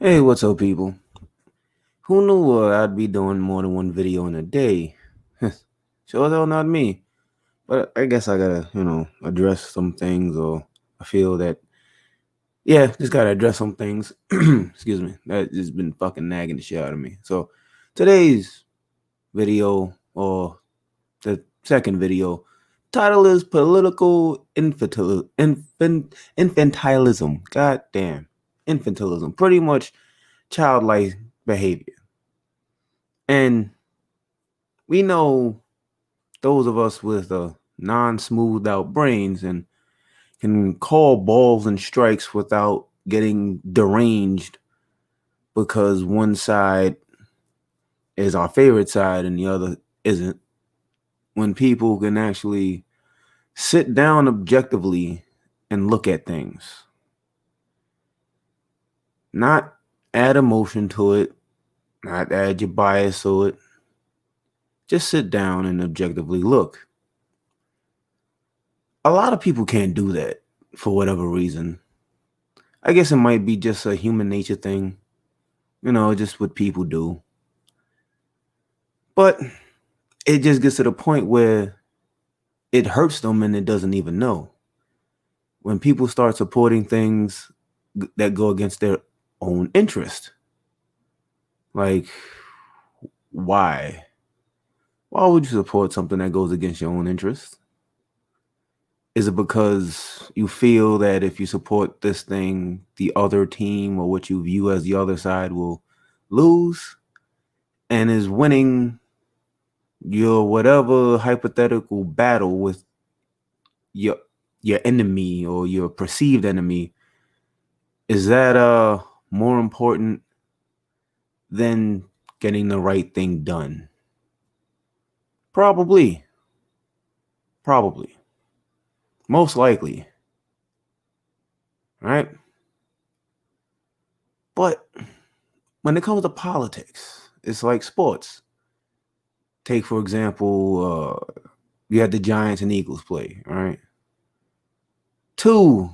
Hey, what's up, people? Who knew I'd be doing more than one video in a day? Sure as hell not me. But I guess I gotta, address some things, or I feel that, yeah, just gotta address some things. Excuse me. That just been fucking nagging the shit out of me. So today's video, or the second video, title is Political Infantilism. God damn. Infantilism. Pretty much childlike behavior. And we know those of us with non-smoothed out brains and can call balls and strikes without getting deranged because one side is our favorite side and the other isn't. When people can actually sit down objectively and look at things, not add emotion to it, not add your bias to it, just sit down and objectively look. A lot of people can't do that for whatever reason. I guess it might be just a human nature thing, just what people do. But it just gets to the point where it hurts them and it doesn't even know. When people start supporting things that go against their own interest, like, why? Why would you support something that goes against your own interest? Is it because you feel that if you support this thing, the other team or what you view as the other side will lose? And is winning your whatever hypothetical battle with your your enemy or your perceived enemy, is that more important than getting the right thing done? Probably. Probably. Most likely. Right? But when it comes to politics, it's like sports. Take, for example, you had the Giants and Eagles play, all right? Two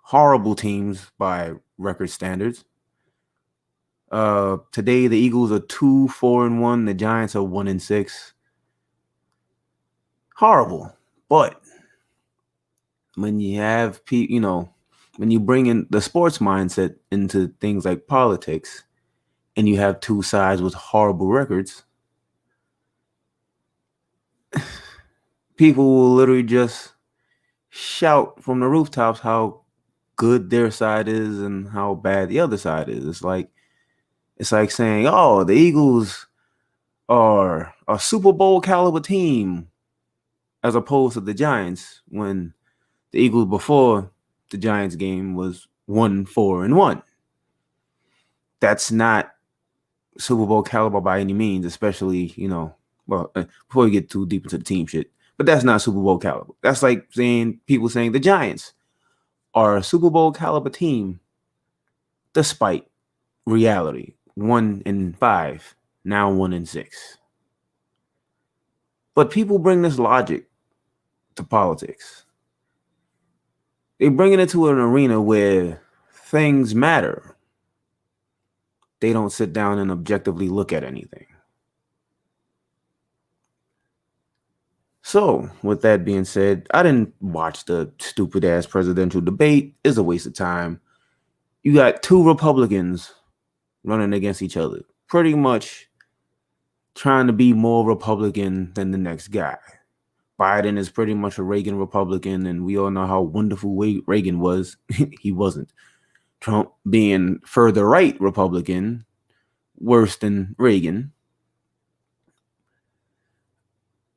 horrible teams by record standards. Today the Eagles are 2-4-1. The Giants are 1-6. Horrible. But when you have when you bring in the sports mindset into things like politics, and you have two sides with horrible records, people will literally just shout from the rooftops how good their side is and how bad the other side is. It's like saying, "Oh, the Eagles are a Super Bowl caliber team," as opposed to the Giants, when the Eagles before the Giants game was 1-4-1. That's not Super Bowl caliber by any means, especially, before we get too deep into the team shit. But that's not Super Bowl caliber. That's like people saying the Giants are a Super Bowl caliber team, despite reality. 1-5, now 1-6. But people bring this logic to politics. They bring it into an arena where things matter. They don't sit down and objectively look at anything. So, with that being said, I didn't watch the stupid ass presidential debate. It's a waste of time. You got two Republicans running against each other, pretty much trying to be more Republican than the next guy. Biden is pretty much a Reagan Republican, and we all know how wonderful Reagan was. He wasn't. Trump being further right Republican, worse than Reagan.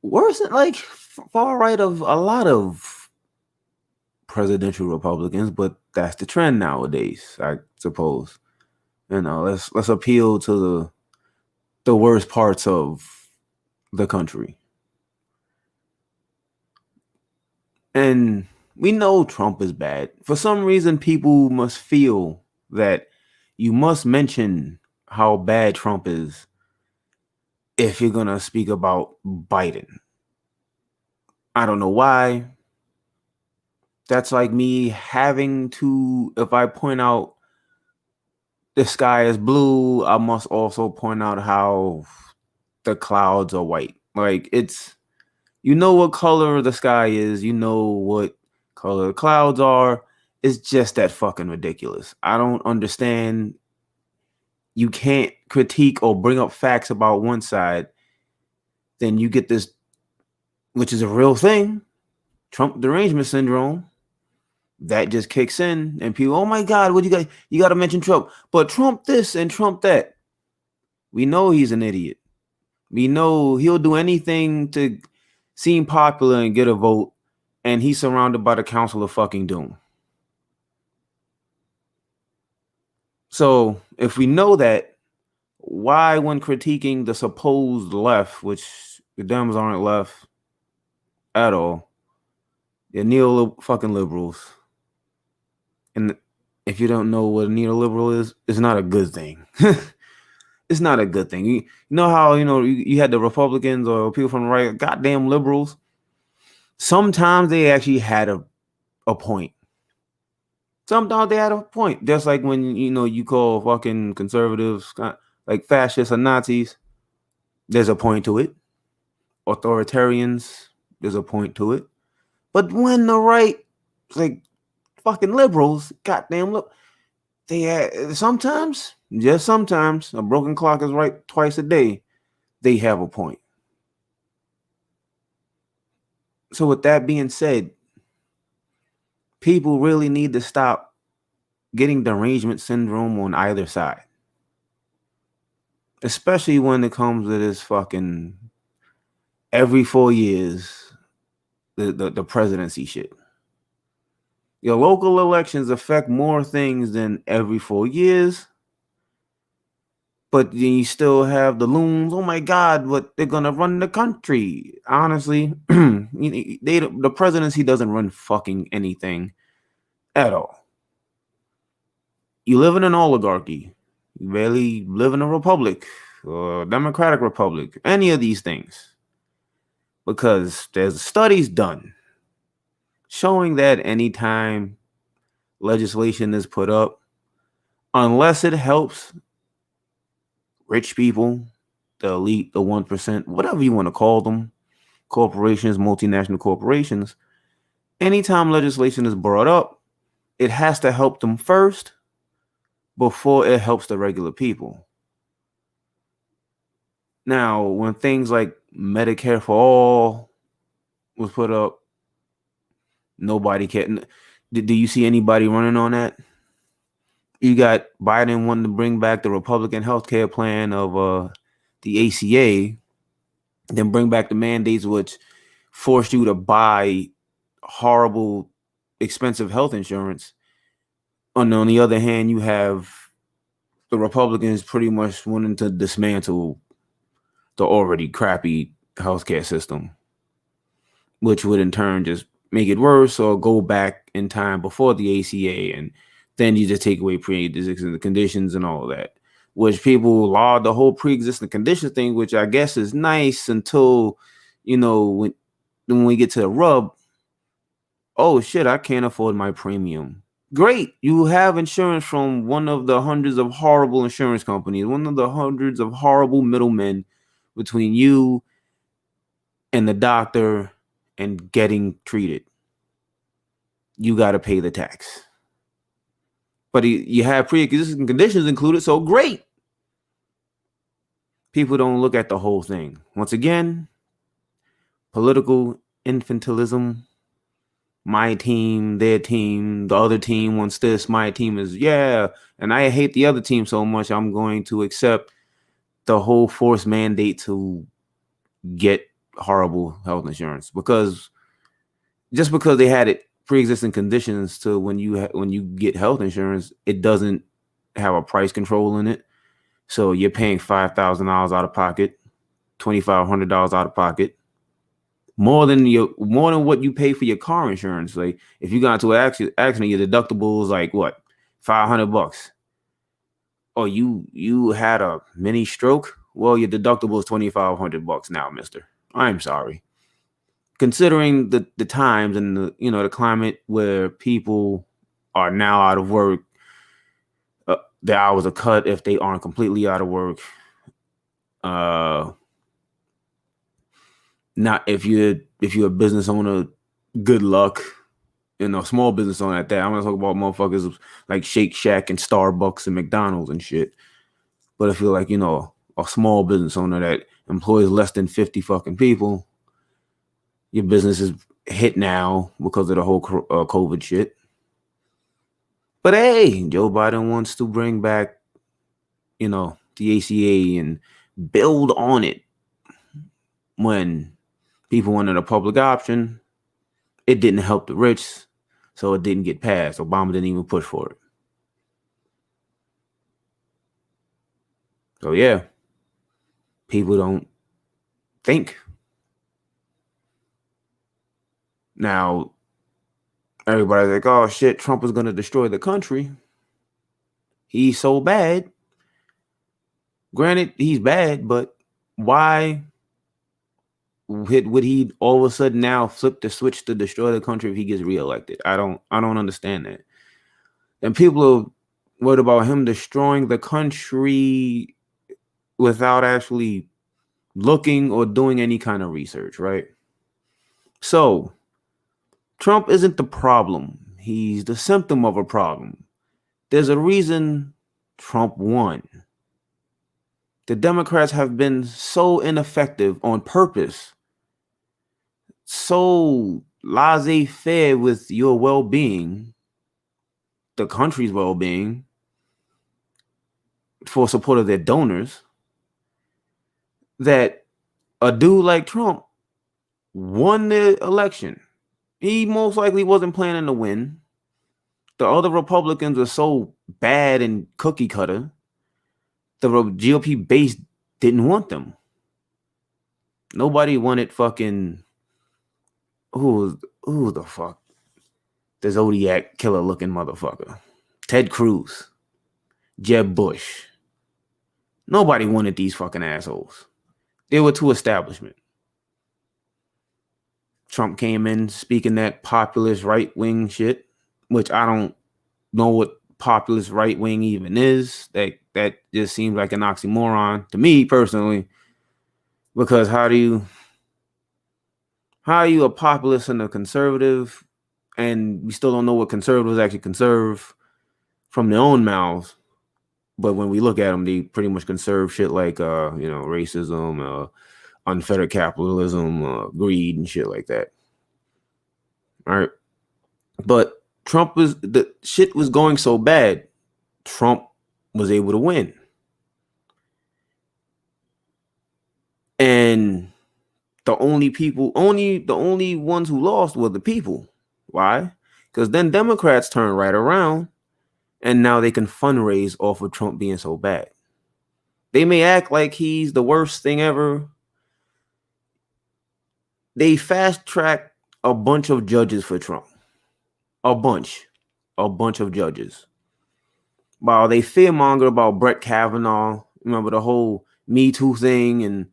Worse than, like, far right of a lot of presidential Republicans, but that's the trend nowadays, I suppose. Let's appeal to the worst parts of the country. And we know Trump is bad. For some reason, people must feel that you must mention how bad Trump is if you're gonna speak about Biden. I don't know why. That's like me having to, if I point out the sky is blue, I must also point out how the clouds are white. Like, it's, you know what color the sky is, you know what color the clouds are. It's just that fucking ridiculous. I don't understand. You can't critique or bring up facts about one side, then you get this, which is a real thing, Trump derangement syndrome, that just kicks in, and people, oh my God, what you got to mention Trump, but Trump this and Trump that. We know he's an idiot. We know he'll do anything to seem popular and get a vote, and he's surrounded by the council of fucking doom. So if we know that, why, when critiquing the supposed left, which the Dems aren't left at all, they're neo fucking liberals, and if you don't know what a neoliberal is, it's not a good thing. It's not a good thing. You know how, you had the Republicans or people from the right, goddamn liberals. Sometimes they actually had a point. Sometimes they had a point. Just like when, you call fucking conservatives like fascists or Nazis, there's a point to it. Authoritarians, there's a point to it. But when the right, like fucking liberals, goddamn look, they had sometimes, just sometimes, a broken clock is right twice a day. They have a point. So with that being said, people really need to stop getting derangement syndrome on either side. Especially when it comes to this fucking every 4 years, the presidency shit. Your local elections affect more things than every 4 years. But then you still have the loons. Oh my God, what they're gonna run the country? Honestly, the presidency doesn't run fucking anything at all. You live in an oligarchy. You barely live in a republic or a democratic republic. Any of these things, because there's studies done showing that anytime legislation is put up, unless it helps rich people, the elite, the 1%, whatever you want to call them, corporations, multinational corporations, anytime legislation is brought up, it has to help them first before it helps the regular people. Now, when things like Medicare for all was put up, nobody cared. Do you see anybody running on that? You got Biden wanting to bring back the Republican healthcare plan of the ACA, then bring back the mandates which force you to buy horrible, expensive health insurance. And on the other hand, you have the Republicans pretty much wanting to dismantle the already crappy healthcare system, which would in turn just make it worse or go back in time before the ACA, and then you just take away pre-existing conditions and all of that, which people laud the whole pre-existing conditions thing, which I guess is nice until, when we get to the rub, oh shit, I can't afford my premium. Great, you have insurance from one of the hundreds of horrible insurance companies, one of the hundreds of horrible middlemen between you and the doctor and getting treated. You got to pay the tax. But you have pre-existing conditions included, so great. People don't look at the whole thing. Once again, political infantilism. My team, their team, the other team wants this. My team is, and I hate the other team so much, I'm going to accept the whole forced mandate to get horrible health insurance, because just because they had it pre-existing conditions to when you get health insurance, it doesn't have a price control in it. So you're paying $5,000 out of pocket, $2,500 out of pocket, more than what you pay for your car insurance. Like if you got into an accident, your deductible is like what, $500. Oh, you had a mini stroke? Well, your deductible is $2,500 now, mister. I'm sorry. Considering the times and the climate where people are now out of work, Their hours are cut if they aren't completely out of work. Not if you're a business owner, good luck. Small business owner at that. I'm gonna talk about motherfuckers like Shake Shack and Starbucks and McDonald's and shit. But if you're like, a small business owner that employs less than 50 fucking people, your business is hit now because of the whole COVID shit. But hey, Joe Biden wants to bring back, the ACA and build on it. When people wanted a public option, it didn't help the rich, so it didn't get passed. Obama didn't even push for it. So yeah, people don't think. Now, everybody's like, oh shit, Trump is going to destroy the country. He's so bad. Granted, he's bad, but why would he all of a sudden now flip the switch to destroy the country if he gets reelected? I don't understand that. And people are worried about him destroying the country without actually looking or doing any kind of research, right? So Trump isn't the problem. He's the symptom of a problem. There's a reason Trump won. The Democrats have been so ineffective on purpose, so laissez-faire with your well-being, the country's well-being, for support of their donors, that a dude like Trump won the election. He most likely wasn't planning to win. The other Republicans were so bad and cookie cutter. The GOP base didn't want them. Nobody wanted fucking who the fuck? The Zodiac killer looking motherfucker. Ted Cruz. Jeb Bush. Nobody wanted these fucking assholes. They were too establishment. Trump came in speaking that populist right-wing shit, which I don't know what populist right-wing even is. That just seems like an oxymoron to me personally, because how are you a populist and a conservative, and we still don't know what conservatives actually conserve from their own mouths? But when we look at them, they pretty much conserve shit like racism, unfettered capitalism, greed, and shit like that. All right. But the shit was going so bad, Trump was able to win. And the only ones who lost were the people. Why? Because then Democrats turned right around and now they can fundraise off of Trump being so bad. They may act like he's the worst thing ever. They fast tracked a bunch of judges for Trump. A bunch of judges. While they fearmonger about Brett Kavanaugh, remember the whole Me Too thing, and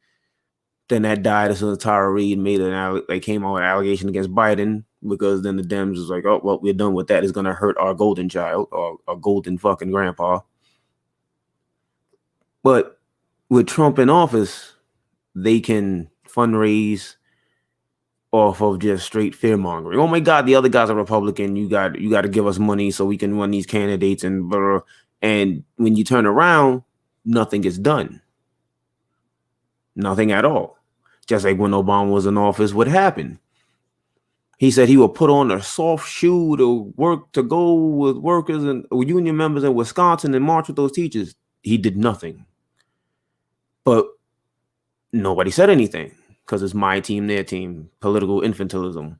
then that died as soon as Tara Reid came out with an allegation against Biden, because then the Dems was like, oh, well, we're done with that. It's going to hurt our golden child, or our golden fucking grandpa. But with Trump in office, they can fundraise off of just straight fear mongering. Oh my God, the other guy's a Republican. You got to give us money so we can run these candidates, and blah, blah. And when you turn around, nothing gets done. Nothing at all. Just like when Obama was in office, what happened? He said he would put on a soft shoe to go with workers and union members in Wisconsin and march with those teachers. He did nothing. But nobody said anything, because it's my team, their team, political infantilism.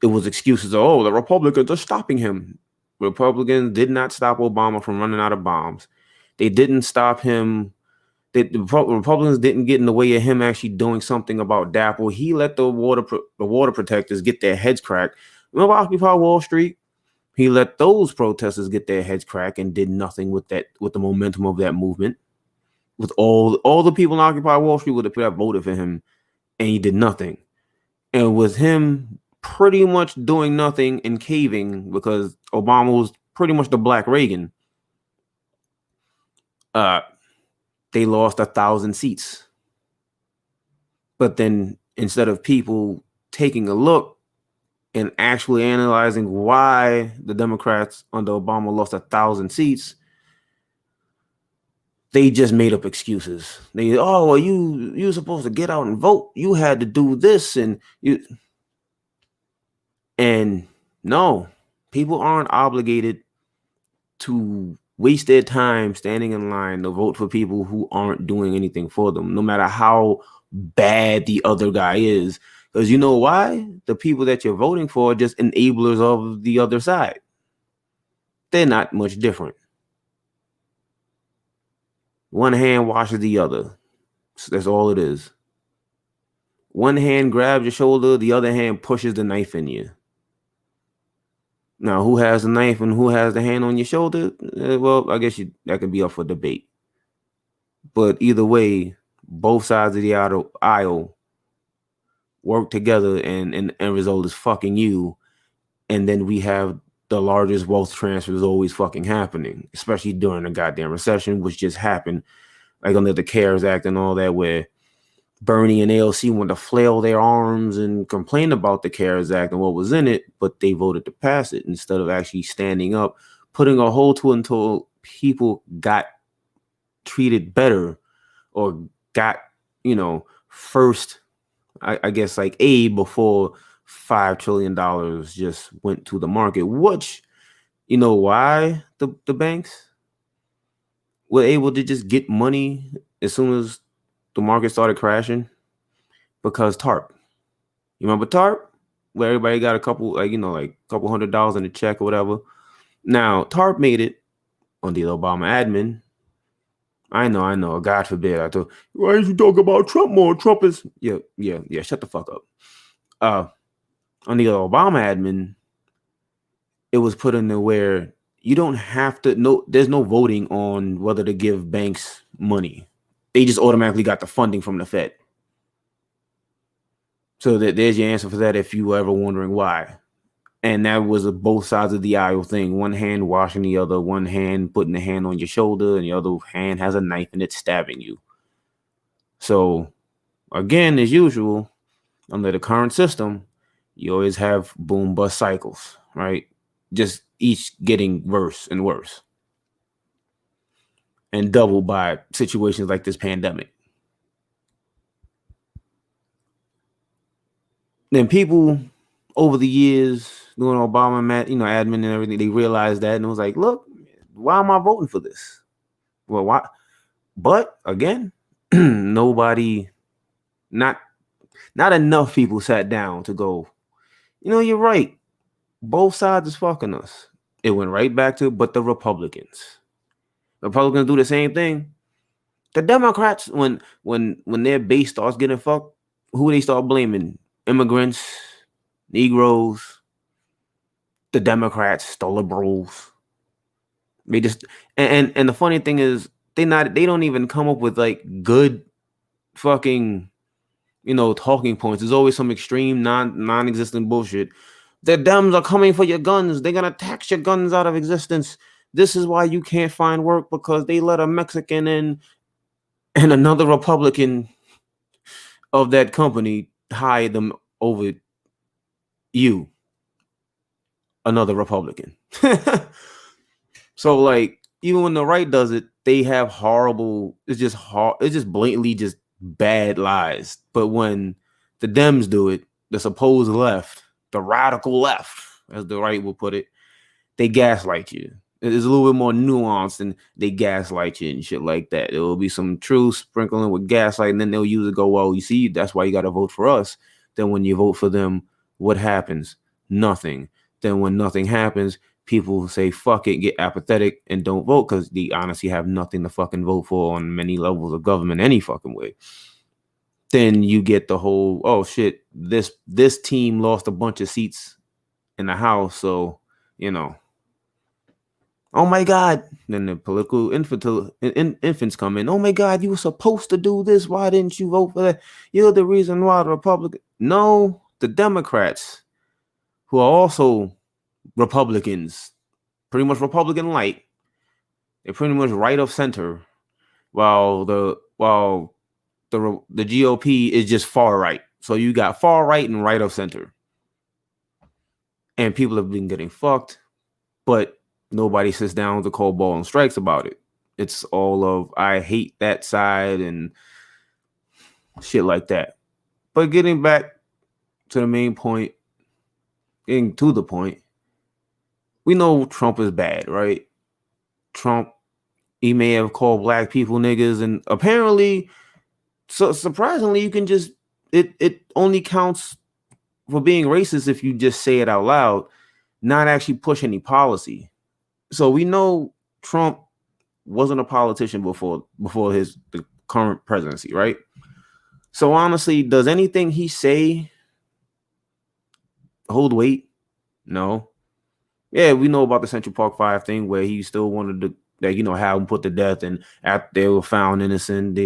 It was excuses of, oh, the Republicans are stopping him. Republicans did not stop Obama from running out of bombs. They didn't stop him. The Republicans didn't get in the way of him actually doing something about DAPL. He let the water protectors get their heads cracked. Remember Occupy Wall Street? He let those protesters get their heads cracked and did nothing with the momentum of that movement. With all the people in Occupy Wall Street would have voted for him, and he did nothing. And with him pretty much doing nothing and caving, because Obama was pretty much the Black Reagan, They lost 1,000 seats. But then instead of people taking a look and actually analyzing why the Democrats under Obama lost 1,000 seats, they just made up excuses. They, oh, well, you were supposed to get out and vote. You had to do this, and no, people aren't obligated to waste their time standing in line to vote for people who aren't doing anything for them, no matter how bad the other guy is. Because you know why? The people that you're voting for are just enablers of the other side. They're not much different. One hand washes the other. That's all it is. One hand grabs your shoulder, the other hand pushes the knife in you. Now, who has the knife and who has the hand on your shoulder? Well, I guess that could be up for debate. But either way, both sides of the aisle work together, and the end result is fucking you. And then we have the largest wealth transfers always fucking happening, especially during the goddamn recession, which just happened, like under the CARES Act and all that, where Bernie and AOC wanted to flail their arms and complain about the CARES Act and what was in it, but they voted to pass it instead of actually standing up, putting a hold to it until people got treated better or got, first, I guess, like aid before $5 trillion just went to the market, which, why the banks were able to just get money as soon as the market started crashing? Because TARP. You remember TARP? Where everybody got a couple, like couple $100 in a check or whatever. Now, TARP made it on the Obama admin. I know. God forbid. I thought, why did you talk about Trump more? Trump is... Yeah. Shut the fuck up. On the Obama admin, it was put in there where you don't have to... No, there's no voting on whether to give banks money. They just automatically got the funding from the Fed. So there's your answer for that if you were ever wondering why. And that was a both sides of the aisle thing. One hand washing the other, one hand putting the hand on your shoulder, and the other hand has a knife and it's stabbing you. So, again, as usual, under the current system, you always have boom bust cycles, right? Just each getting worse and worse. And doubled by situations like this pandemic. Then people over the years doing Obama, admin and everything, they realized that and it was like, look, why am I voting for this? Well, why? But again, nobody, not enough people sat down to go, you're right. Both sides is fucking us. It went right back to, but the Republicans do the same thing. The Democrats, when their base starts getting fucked, who they start blaming? Immigrants, Negroes, the Democrats, the liberals. They just and the funny thing is they don't even come up with like good fucking talking points. There's always some extreme non-existent bullshit. The Dems are coming for your guns. They're gonna tax your guns out of existence. This is why you can't find work, because they let a Mexican in and another Republican of that company hire them over you, another Republican. So like, even when the right does it, they have horrible, it's just blatantly just bad lies. But when the Dems do it, the supposed left, the radical left, as the right will put it, they gaslight you. It's a little bit more nuanced, and they gaslight you and shit like that. There will be some truth sprinkling with gaslight, and then they'll use it, go, well, you see, that's why you got to vote for us. Then when you vote for them, what happens? Nothing. Then when nothing happens, people say, fuck it, get apathetic, and don't vote, because they honestly have nothing to fucking vote for on many levels of government any fucking way. Then you get the whole, oh shit, this team lost a bunch of seats in the House, so, oh my God. Then the political infants come in. Oh my God, you were supposed to do this. Why didn't you vote for that? You're the reason why the Republican. No, the Democrats, who are also Republicans, pretty much Republican light. They're pretty much right of center. while the GOP is just far right. So you got far right and right of center, and people have been getting fucked, but nobody sits down to call ball and strikes about it. It's all of I hate that side and shit like that. But getting back to the main point, getting to the point, we know Trump is bad, right? Trump, he may have called black people niggas, and apparently, so surprisingly, you can just it only counts for being racist if you just say it out loud, not actually push any policy. So we know Trump wasn't a politician before the current presidency, right? So honestly, does anything he say hold weight? No. Yeah, we know about the Central Park 5 thing where he still wanted to, like, have him put to death, and after they were found innocent,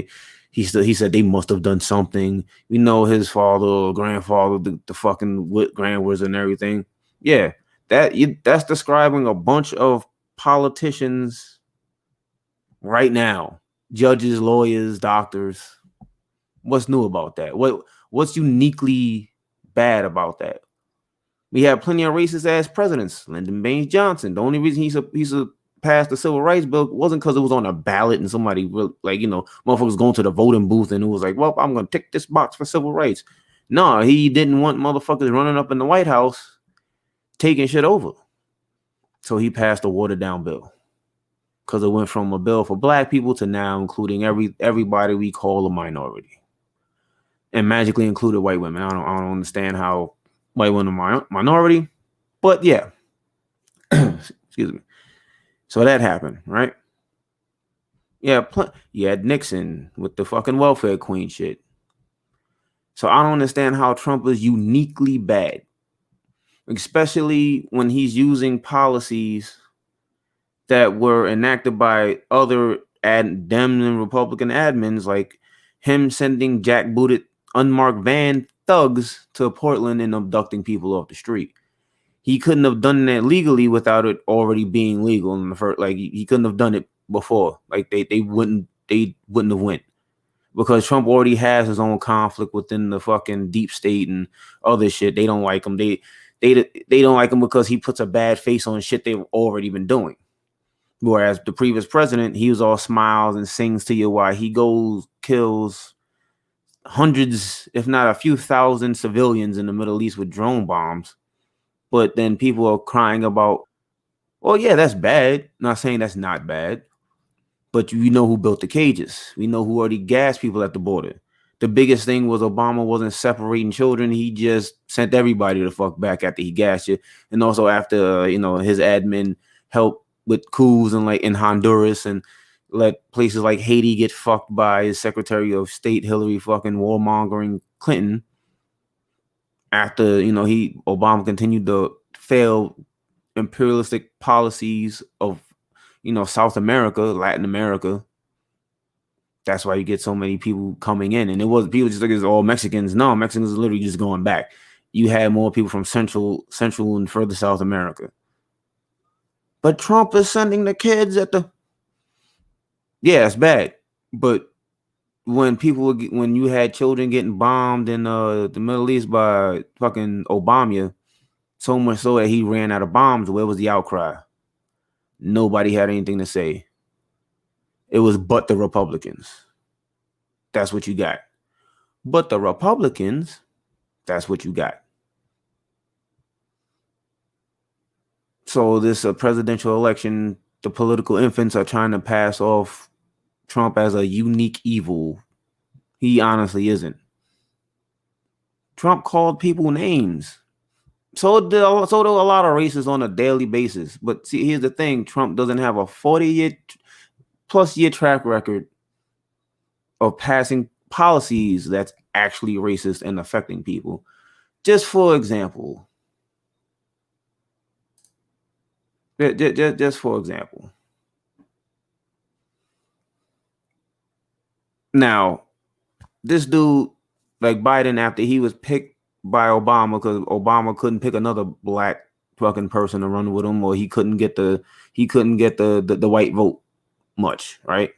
he said they must have done something. We know his father or grandfather, the fucking grand wizard and everything. Yeah, that's describing a bunch of politicians right now, judges, lawyers, doctors. What's new about that? What's uniquely bad about that? We have plenty of racist ass presidents. Lyndon Baines Johnson. The only reason he's passed the civil rights bill wasn't because it was on a ballot and somebody motherfuckers going to the voting booth and it was like, well, I'm gonna tick this box for civil rights. No, he didn't want motherfuckers running up in the White House taking shit over. So he passed a watered down bill. Because it went from a bill for black people to now including everybody we call a minority. And magically included white women. I don't understand how white women are minority, but yeah. Excuse me. So that happened, right? Yeah, you had Nixon with the fucking welfare queen shit. So I don't understand how Trump is uniquely bad, especially when he's using policies that were enacted by other Dem and Republican admins, like him sending jackbooted unmarked van thugs to Portland and abducting people off the street. He couldn't have done that legally without it already being legal in the first. Like he couldn't have done it before. Like they wouldn't have went, because Trump already has his own conflict within the fucking deep state and other shit. They don't like him. They don't like him because he puts a bad face on shit they've already been doing. Whereas the previous president, he was all smiles and sings to you while he goes kills hundreds, if not a few thousand civilians in the Middle East with drone bombs. But then people are crying about, well, yeah, that's bad. Not saying that's not bad. But you know who built the cages. We know who already gassed people at the border. The biggest thing was Obama wasn't separating children. He just sent everybody the fuck back after he gassed you. And also after, his admin helped with coups and like in Honduras and let places like Haiti get fucked by his Secretary of State Hillary fucking warmongering Clinton. After Obama continued to fail imperialistic policies of South America, Latin America. That's why you get so many people coming in, and it was people just like it's all Mexicans. No, Mexicans are literally just going back. You had more people from Central and further South America. But Trump is sending the kids yeah, it's bad. But when you had children getting bombed in the Middle East by fucking Obama, so much so that he ran out of bombs, where was the outcry? Nobody had anything to say. It was but the Republicans. That's what you got. But the Republicans, that's what you got. So this presidential election, the political infants are trying to pass off Trump as a unique evil. He honestly isn't. Trump called people names. So do a lot of racists on a daily basis. But see, here's the thing. Trump doesn't have a 40-year track record of passing policies that's actually racist and affecting people. Just for example. Just for example. Now, this dude, like Biden, after he was picked by Obama, because Obama couldn't pick another black fucking person to run with him, or he couldn't get the white vote much, right?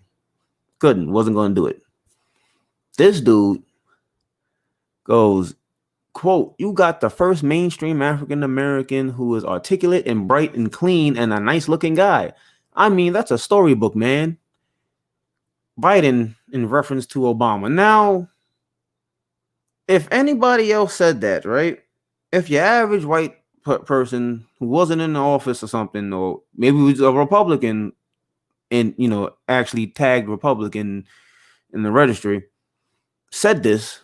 Wasn't going to do it. This dude goes, quote, "You got the first mainstream African American who is articulate and bright and clean and a nice looking guy. I mean, that's a storybook, man." Biden in reference to Obama. Now, if anybody else said that, right? If your average white person who wasn't in the office or something, or maybe was a Republican and, actually tagged Republican in the registry, said this,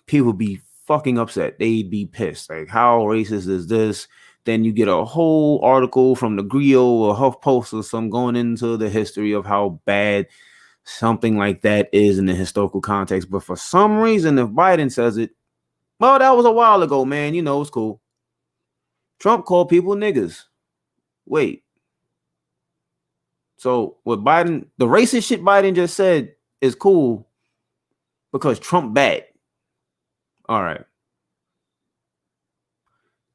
people would be fucking upset. They'd be pissed. Like, how racist is this? Then you get a whole article from the Grio or HuffPost or some going into the history of how bad something like that is in the historical context. But for some reason, if Biden says it, well, that was a while ago, man. It's cool. Trump called people niggas. Wait. So what Biden, the racist shit Biden just said is cool because Trump bad. All right.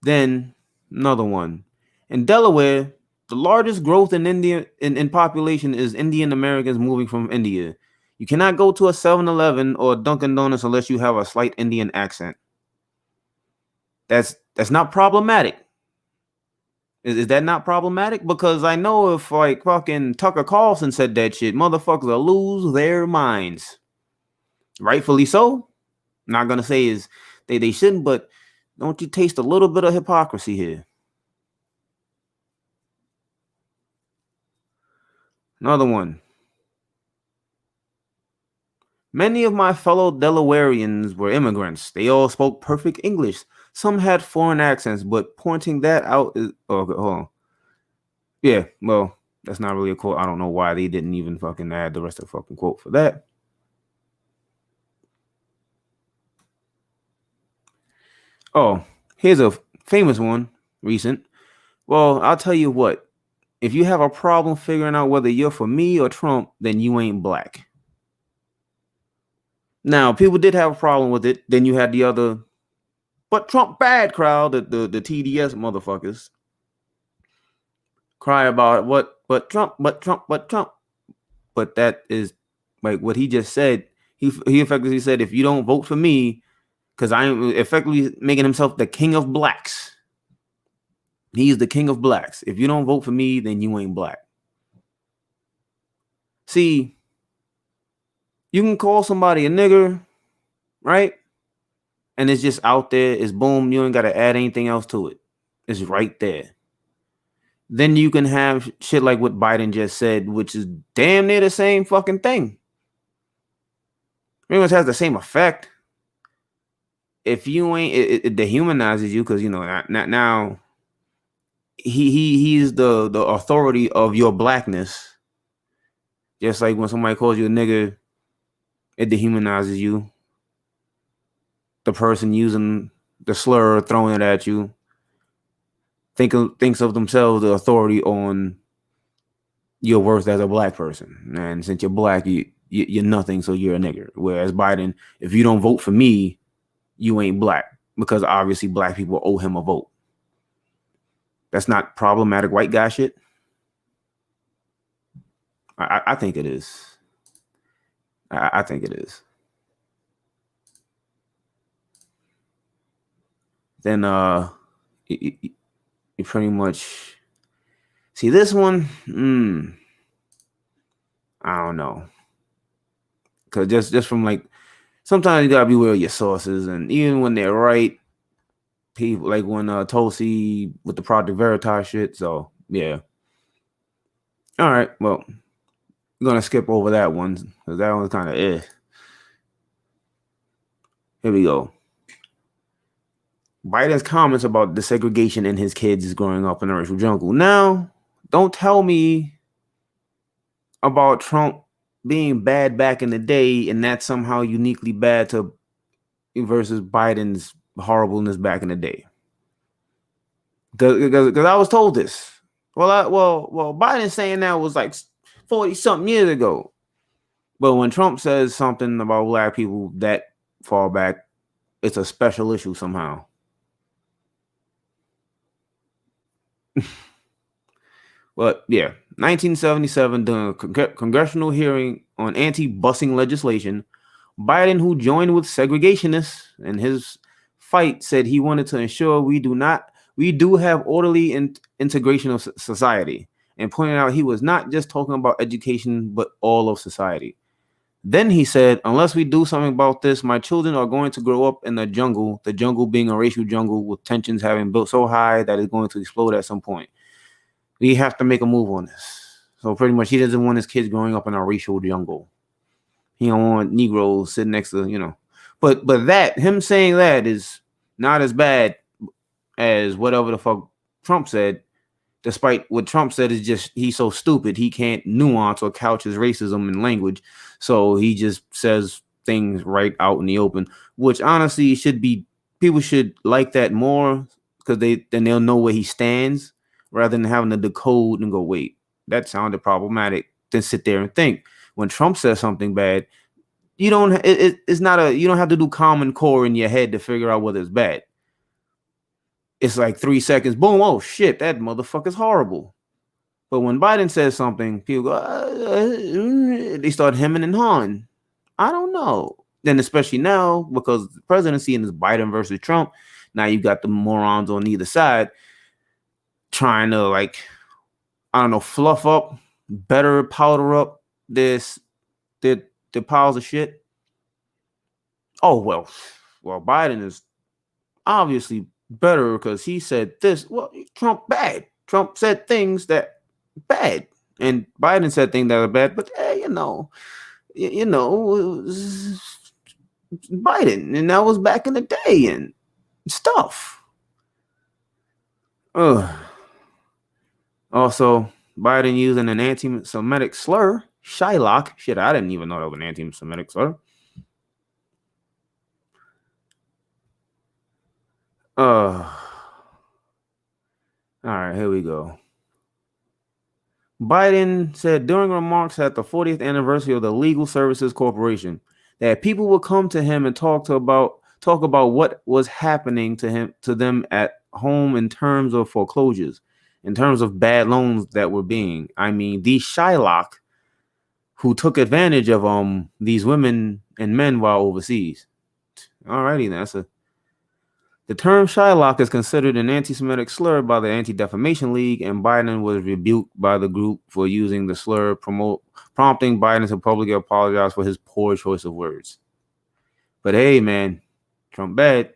Then another one. In Delaware, the largest growth in India in population is Indian Americans moving from India. You cannot go to a 7-Eleven or a Dunkin' Donuts unless you have a slight Indian accent. That's not problematic. Is that not problematic? Because I know if like fucking Tucker Carlson said that shit, motherfuckers will lose their minds. Rightfully so. Not gonna say is they shouldn't, but don't you taste a little bit of hypocrisy here? Another one. Many of my fellow Delawareans were immigrants. They all spoke perfect English. Some had foreign accents, but pointing that out is hold on. Yeah, well, that's not really a quote. I don't know why they didn't even fucking add the rest of the fucking quote for that. Oh, here's a famous one, recent. Well, I'll tell you what. If you have a problem figuring out whether you're for me or Trump, then you ain't black. Now, people did have a problem with it. Then you had the other, but Trump bad crowd, the TDS motherfuckers, cry about what, but Trump. But that is like what he just said. He effectively said, if you don't vote for me, because I'm effectively making himself the king of blacks. He's the king of blacks. If you don't vote for me, then you ain't black. See, you can call somebody a nigger, right? And it's just out there. It's boom. You ain't got to add anything else to it. It's right there. Then you can have shit like what Biden just said, which is damn near the same fucking thing. Pretty much has the same effect. If you ain't, it dehumanizes you because now he's the authority of your blackness. Just like when somebody calls you a nigger, it dehumanizes you. The person using the slur, throwing it at you, thinks of themselves the authority on your worth as a black person. And since you're black, you're nothing, so you're a nigger. Whereas Biden, if you don't vote for me, you ain't black, because obviously black people owe him a vote. That's not problematic white guy shit. I think it is. I think it is. Then you pretty much see this one. I don't know, because just from like, sometimes you gotta be aware of your sources, and even when they're right, people like when Tulsi with the Project Veritas shit. So yeah. All right, well, we're gonna skip over that one because that one's kind of Here we go. Biden's comments about desegregation in his kids growing up in the racial jungle. Now, don't tell me about Trump being bad back in the day and that's somehow uniquely bad to versus Biden's horribleness back in the day. Because I was told this. Well, Biden saying that was like 40 something years ago. But when Trump says something about black people that far back, it's a special issue somehow. But yeah, 1977, during a congressional hearing on anti-busing legislation, Biden, who joined with segregationists in his fight, said he wanted to ensure we do have orderly integration of society, and pointed out he was not just talking about education, but all of society. Then he said, unless we do something about this, my children are going to grow up in the jungle being a racial jungle with tensions having built so high that it's going to explode at some point. We have to make a move on this. So pretty much he doesn't want his kids growing up in a racial jungle. He don't want Negroes sitting next to, But that, him saying that is not as bad as whatever the fuck Trump said. Despite what Trump said is just he's so stupid he can't nuance or couch his racism in language, so he just says things right out in the open, which honestly people should like that more, because they'll know where he stands rather than having to decode and go, wait, that sounded problematic, then sit there and think. When Trump says something bad, you don't have to do Common Core in your head to figure out whether it's bad. It's like 3 seconds, boom, oh shit, that motherfucker's horrible. But when Biden says something, people go, they start hemming and hawing. I don't know. Then especially now, because the presidency is Biden versus Trump, now you got the morons on either side trying to fluff up, better powder up the piles of shit. Oh, well, Biden is obviously better because he said this. Well, Trump bad. Trump said things that bad, and Biden said things that are bad. But Biden, and that was back in the day and stuff. Also, Biden using an anti-Semitic slur, Shylock. Shit, I didn't even know that was an anti-Semitic slur. All right, here we go. Biden said during remarks at the 40th anniversary of the Legal Services Corporation that people would come to him and talk about what was happening to them at home in terms of foreclosures, in terms of bad loans that were being. I mean, these Shylock who took advantage of these women and men while overseas. Alrighty, then the term Shylock is considered an anti-Semitic slur by the Anti-Defamation League, and Biden was rebuked by the group for using the slur, prompting Biden to publicly apologize for his poor choice of words. But hey, man, Trump bad.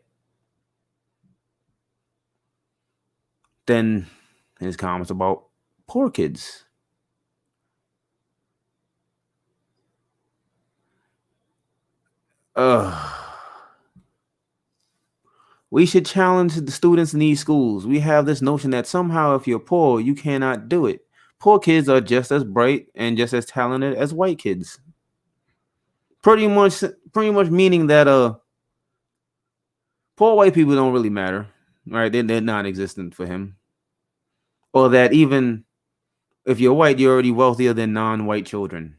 Then his comments about poor kids. We should challenge the students in these schools. We have this notion that somehow if you're poor, you cannot do it. Poor kids are just as bright and just as talented as white kids. Pretty much meaning that poor white people don't really matter, right? They're non-existent for him. Or that even if you're white, you're already wealthier than non-white children.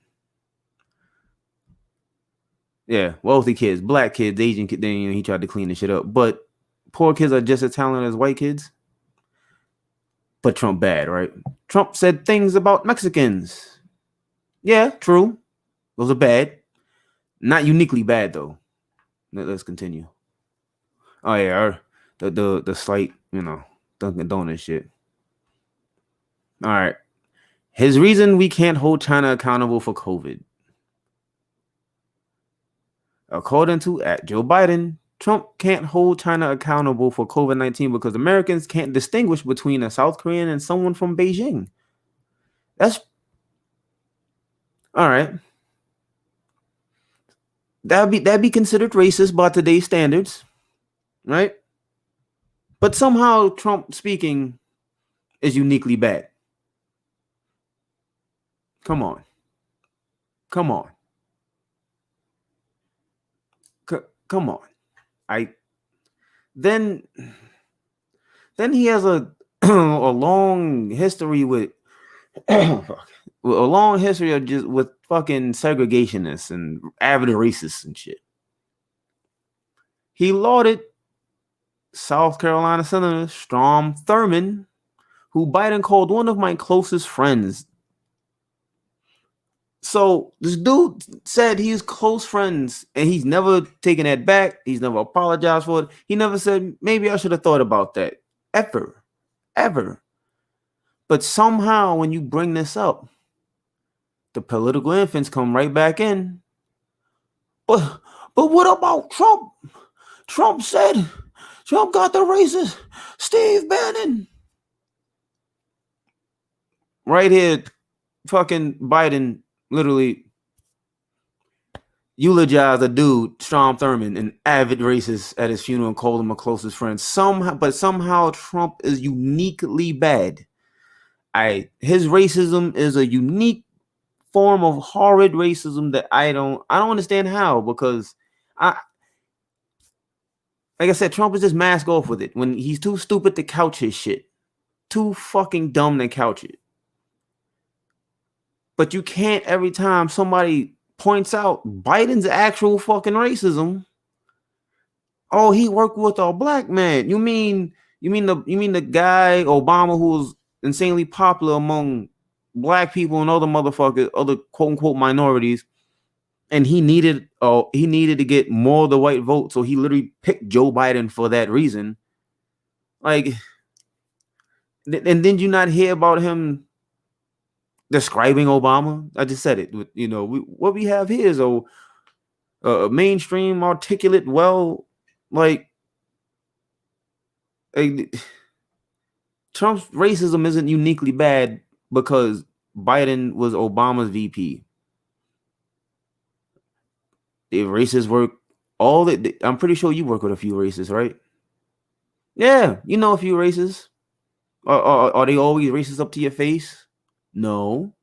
Yeah, wealthy kids, black kids, Asian kids, then he tried to clean the shit up. But poor kids are just as talented as white kids. But Trump bad, right? Trump said things about Mexicans. Yeah, true. Those are bad. Not uniquely bad, though. Let's continue. Oh, yeah. The slight, Dunkin' Donuts shit. All right. His reason we can't hold China accountable for COVID. According to Joe Biden, Trump can't hold China accountable for COVID-19 because Americans can't distinguish between a South Korean and someone from Beijing. That's all right. That'd be considered racist by today's standards, right? But somehow Trump speaking is uniquely bad. Come on. Come on. Then he has a long history with a long history of just with fucking segregationists and avid racists and shit. He lauded South Carolina Senator Strom Thurmond, who Biden called one of my closest friends, So this dude said he's close friends and he's never taken that back. He's never apologized for it. He never said, maybe I should have thought about that. Ever. Ever. But somehow when you bring this up, the political infants come right back in. But what about Trump? Trump got the racist Steve Bannon. Right here, fucking Biden literally eulogized a dude, Strom Thurmond, an avid racist, at his funeral and called him a closest friend. Somehow Trump is uniquely bad. His racism is a unique form of horrid racism that I don't understand how, because like I said, Trump is just mask off with it when he's too stupid to couch his shit. Too fucking dumb to couch it. But you can't, every time somebody points out Biden's actual fucking racism, oh, he worked with a black man. You mean the guy Obama who was insanely popular among black people and other motherfuckers, other quote unquote minorities, and he needed to get more of the white vote, so he literally picked Joe Biden for that reason. Like, and then you not hear about him describing Obama? I just said it. You know, what we have here is a mainstream, articulate, well, like Trump's racism isn't uniquely bad because Biden was Obama's VP. The racists work all that. I'm pretty sure you work with a few racists, right? Yeah, you know a few racists. Are they always racist up to your face? No.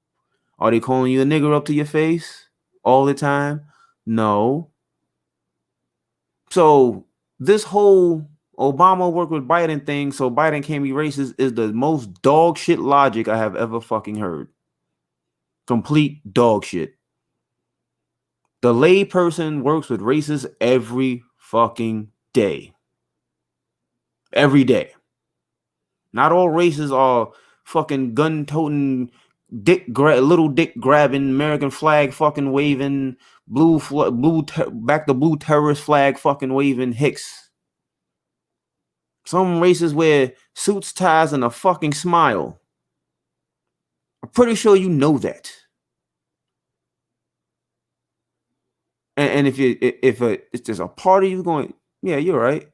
Are they calling you a nigger up to your face all the time? No. So this whole Obama worked with Biden thing so Biden can't be racist is the most dog shit logic I have ever fucking heard. Complete dog shit. The lay person works with racists every fucking day. Every day. Not all races are fucking gun-toting, little dick grabbing, American flag fucking waving, back the blue terrorist flag fucking waving hicks. Some races wear suits, ties, and a fucking smile. I'm pretty sure you know that. And if it's just a part of you going, yeah, you're right.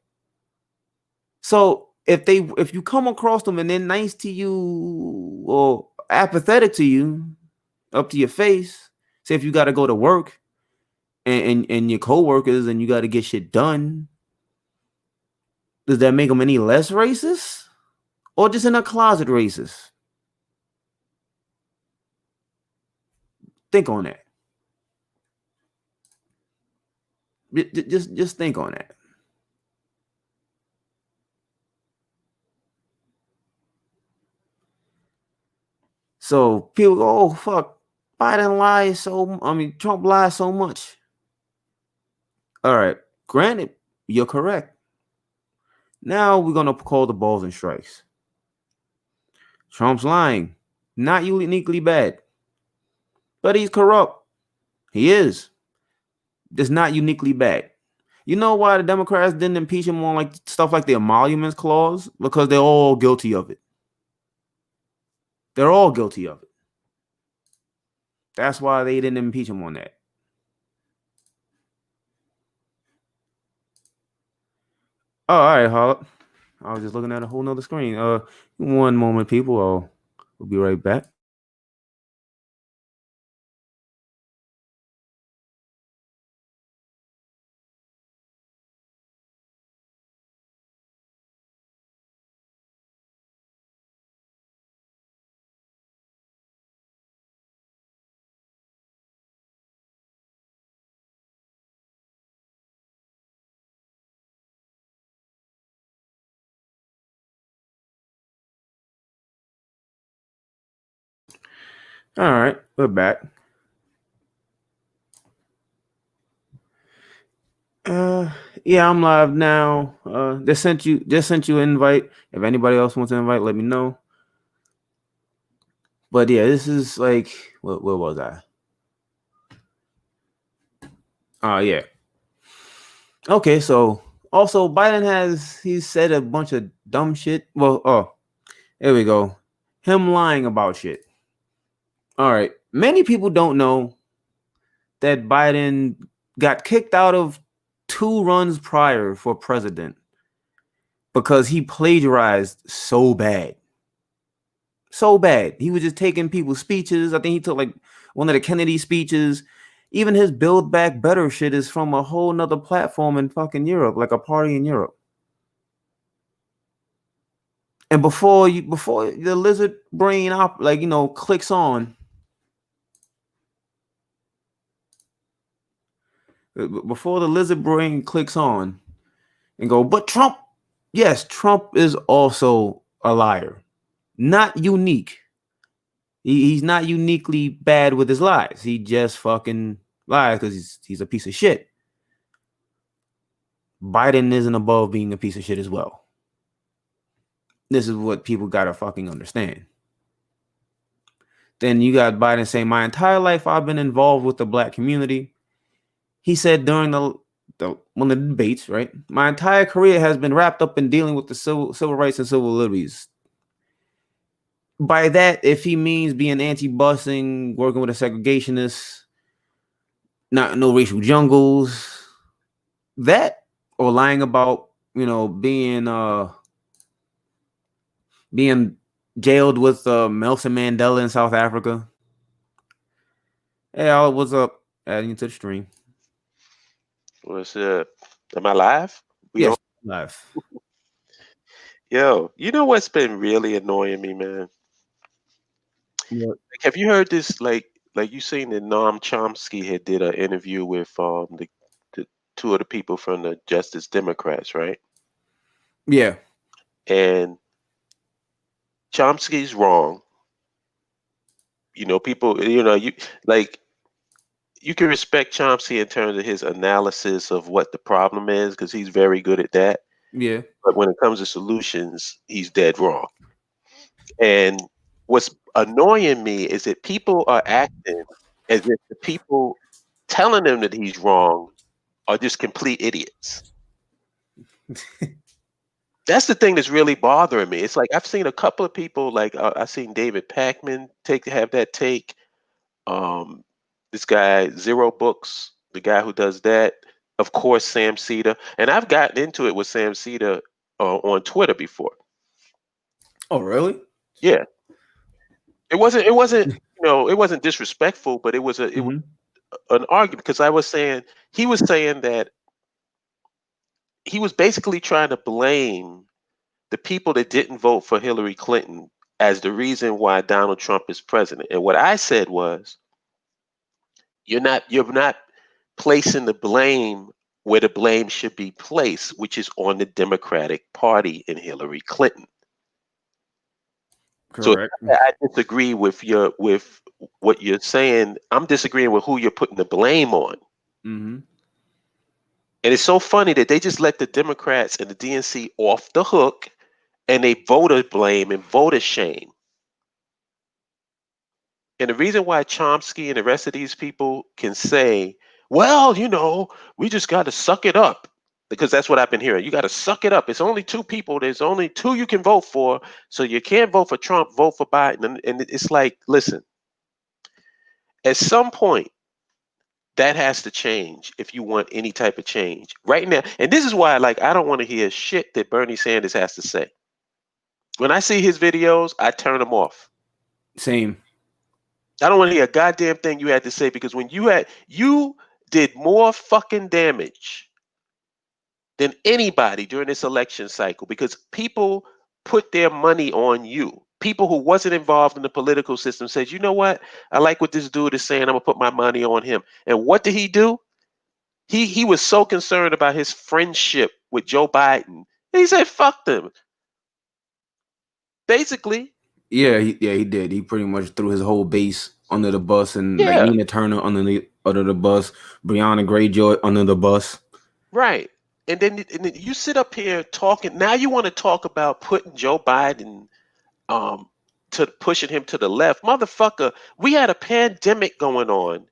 So if you come across them and they're nice to you or apathetic to you, up to your face, say if you got to go to work and your coworkers and you got to get shit done, does that make them any less racist or just in a closet racist? Think on that. Just think on that. So people go, oh fuck, Trump lies so much. All right, granted, you're correct. Now we're gonna call the balls and strikes. Trump's lying, not uniquely bad, but he's corrupt. He is. It's not uniquely bad. You know why the Democrats didn't impeach him on like stuff like the emoluments clause? Because they're all guilty of it. They're all guilty of it. That's why they didn't impeach him on that. Oh, all right, Holla. I was just looking at a whole nother screen. One moment, people. We'll be right back. All right, we're back. Yeah, I'm live now. Just sent you an invite. If anybody else wants to invite, let me know. But yeah, this is like, where was I? Yeah. Okay, so also Biden he said a bunch of dumb shit. Well, here we go. Him lying about shit. All right. Many people don't know that Biden got kicked out of 2 runs prior for president because he plagiarized so bad. So bad. He was just taking people's speeches. I think he took like one of the Kennedy speeches. Even his Build Back Better shit is from a whole nother platform in fucking Europe, like a party in Europe. And before the lizard brain clicks on, before the lizard brain clicks on and go, but Trump, yes, Trump is also a liar. Not unique. He's not uniquely bad with his lies. He just fucking lies because he's a piece of shit. Biden isn't above being a piece of shit as well. This is what people gotta fucking understand. Then you got Biden saying, my entire life I've been involved with the black community. He said during one of the debates, right? My entire career has been wrapped up in dealing with the civil rights and civil liberties. By that, if he means being anti-busing, working with a segregationist, no racial jungles, that or lying about being jailed with Nelson Mandela in South Africa. Hey, Al, what's up? Adding you to the stream. What's up? Am I live? Yes, live. Yo, you know what's been really annoying me, man? What? Like, have you heard this? Like you seen that Noam Chomsky had did an interview with the two of the people from the Justice Democrats, right? Yeah. And Chomsky's wrong. You know, people. You know, you can respect Chomsky in terms of his analysis of what the problem is because he's very good at that. Yeah. But when it comes to solutions, he's dead wrong. And what's annoying me is that people are acting as if the people telling him that he's wrong are just complete idiots. That's the thing that's really bothering me. It's like I've seen a couple of people, like I've seen David Pakman have that take. Um, this guy Zero Books, the guy who does that. Of course, Sam Seder, and I've gotten into it with Sam Seder on Twitter before. Oh, really? Yeah, it wasn't. It wasn't. You know, it wasn't disrespectful, but it was Mm-hmm. an argument because I was saying he was saying that he was basically trying to blame the people that didn't vote for Hillary Clinton as the reason why Donald Trump is president. And what I said was, you're not placing the blame where the blame should be placed, which is on the Democratic Party and Hillary Clinton. So Correct. I disagree with what you're saying. I'm disagreeing with who you're putting the blame on. Mm-hmm. And it's so funny that they just let the Democrats and the DNC off the hook and they voter blame and voter shame. And the reason why Chomsky and the rest of these people can say, well, you know, we just got to suck it up, because that's what I've been hearing. You got to suck it up. It's only 2 people. There's only 2 you can vote for. So you can't vote for Trump, vote for Biden. And it's like, listen, at some point, that has to change if you want any type of change right now. And this is why, like, I don't want to hear shit that Bernie Sanders has to say. When I see his videos, I turn them off. Same. I don't want to hear a goddamn thing you had to say, because when you did more fucking damage than anybody during this election cycle, because people put their money on you. People who wasn't involved in the political system said, you know what? I like what this dude is saying. I'm gonna put my money on him. And what did he do? He was so concerned about his friendship with Joe Biden. He said, fuck them. Basically. Yeah, he did. He pretty much threw his whole base under the bus, and like Yeah. Nina Turner under the bus, Breonna Greyjoy under the bus. Right. And then you sit up here talking. Now you want to talk about putting Joe Biden to pushing him to the left. Motherfucker, we had a pandemic going on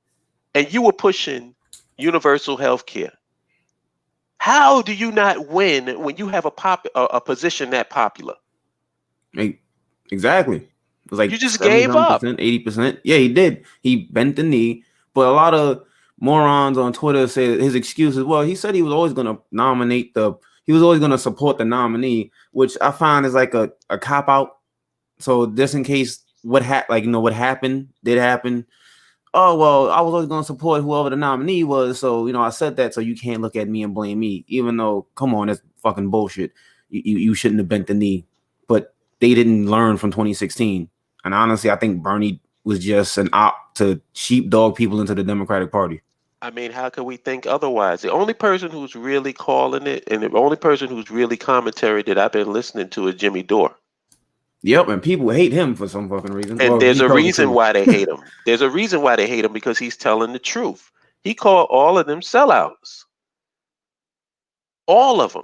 and you were pushing universal health care. How do you not win when you have a position that popular? Exactly. It was You like just gave 77%, up. 80%. Yeah, he did. He bent the knee. But a lot of morons on Twitter say that his excuse is, well, he said he was always going to he was always going to support the nominee, which I find is like a cop out. So just in case what happened did happen. Oh, well, I was always going to support whoever the nominee was. So, I said that so you can't look at me and blame me, even though, come on, that's fucking bullshit. You shouldn't have bent the knee. But they didn't learn from 2016. And honestly, I think Bernie was just an op to sheepdog people into the Democratic Party. I mean, how can we think otherwise? The only person who's really calling it and the only person who's really commentary that I've been listening to is Jimmy Dore. Yep, and people hate him for some fucking reason. And Well, there's he a tells the reason truth. why they hate him. There's a reason why they hate him because he's telling the truth. He called all of them sellouts. All of them.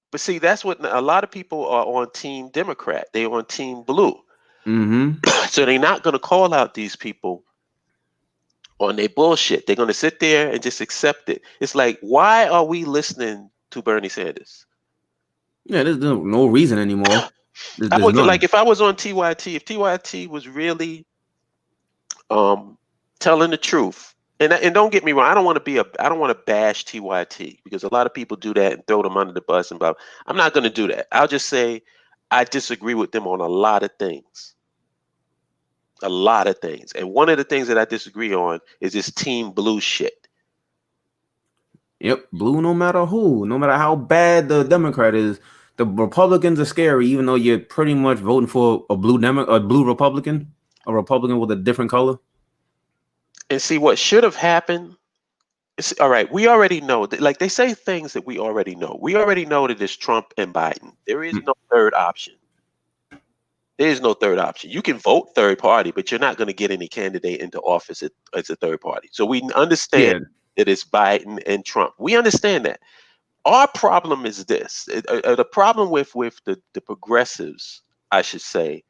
But see, that's what a lot of people are on Team Democrat. They're on Team Blue. Mm-hmm. So they're not going to call out these people on their bullshit. They're going to sit there and just accept it. It's like, why are we listening to Bernie Sanders? Yeah, there's no reason anymore. I There's would none. like if I was on TYT, if TYT was really telling the truth. And don't get me wrong, I don't want to bash TYT because a lot of people do that and throw them under the bus and blah. I'm not going to do that. I'll just say I disagree with them on a lot of things. A lot of things. And one of the things that I disagree on is this Team Blue shit. Yep, blue no matter who, no matter how bad the Democrat is. The Republicans are scary, even though you're pretty much voting for a blue Republican, a Republican with a different color. And see what should have happened. All right, we already know that, like they say things that we already know. We already know that it's Trump and Biden. There is no third option. There is no third option. You can vote third party, but you're not going to get any candidate into office as a third party. So we understand that it's Biden and Trump. We understand that. Our problem is this. The problem with the progressives, I should say,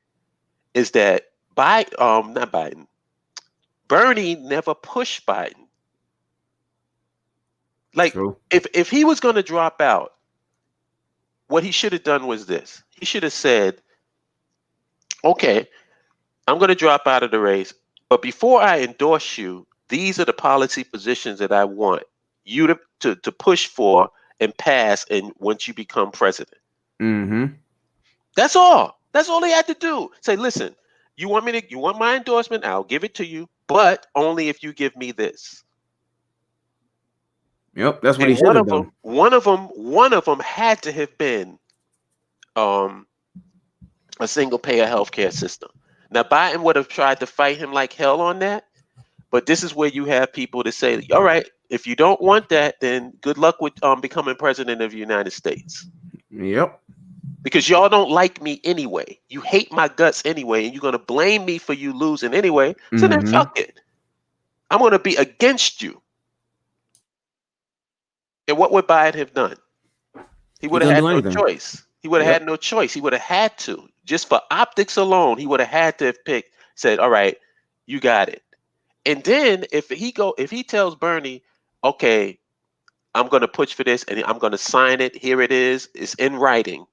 is that not Biden, Bernie never pushed Biden. Like, True. if he was going to drop out, what he should have done was this. He should have said, okay, I'm going to drop out of the race, but before I endorse you, these are the policy positions that I want you to push for and pass and once you become president. Mm-hmm. That's all. That's all they had to do. Say, listen, you want my endorsement? I'll give it to you, but only if you give me this. Yep, that's what And he should have done. one of them had to have been a single payer healthcare system. Now Biden would have tried to fight him like hell on that, but this is where you have people to say, all right, if you don't want that, then good luck with becoming president of the United States. Yep. Because y'all don't like me anyway. You hate my guts anyway, and you're going to blame me for you losing anyway. So then fuck it. I'm going to be against you. And what would Biden have done? He would have had no choice. He would have had no choice. He would have had to. Just for optics alone, he would have had to have said, all right, you got it. And then if he tells Bernie, okay, I'm going to push for this and I'm going to sign it. Here it is. It's in writing.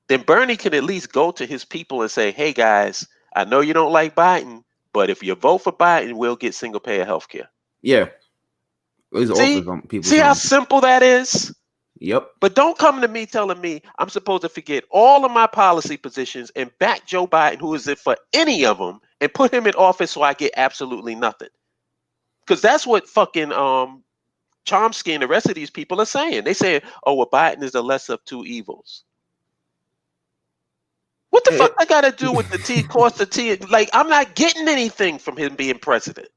Then Bernie can at least go to his people and say, hey, guys, I know you don't like Biden, but if you vote for Biden, we'll get single payer health care. Yeah. See how simple that is? Yep. But don't come to me telling me I'm supposed to forget all of my policy positions and back Joe Biden, who is it for any of them, and put him in office so I get absolutely nothing. Because that's what fucking Chomsky and the rest of these people are saying. They say, oh, well, Biden is the lesser of two evils. What the fuck I got to do with the T, cost of T? Like, I'm not getting anything from him being president.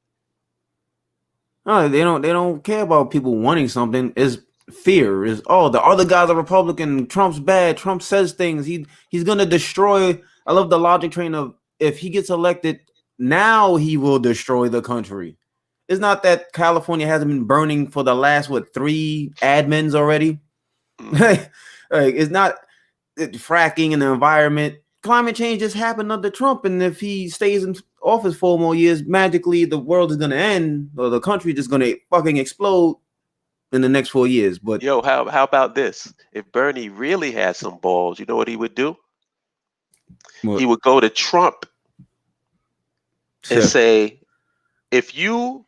No, they don't care about people wanting something. It's fear. Is the other guys are Republican. Trump's bad. Trump says things. He's gonna destroy. I love the logic train of if he gets elected, now he will destroy the country. It's not that California hasn't been burning for the last 3 admins already. Like, it's not fracking in the environment. Climate change just happened under Trump, and if he stays in office 4 more years, magically the world is gonna end or the country is just gonna fucking explode in the next 4 years. But Yo, how about this? If Bernie really had some balls, you know what he would do? what? He would go to Trump and Shit. say, if you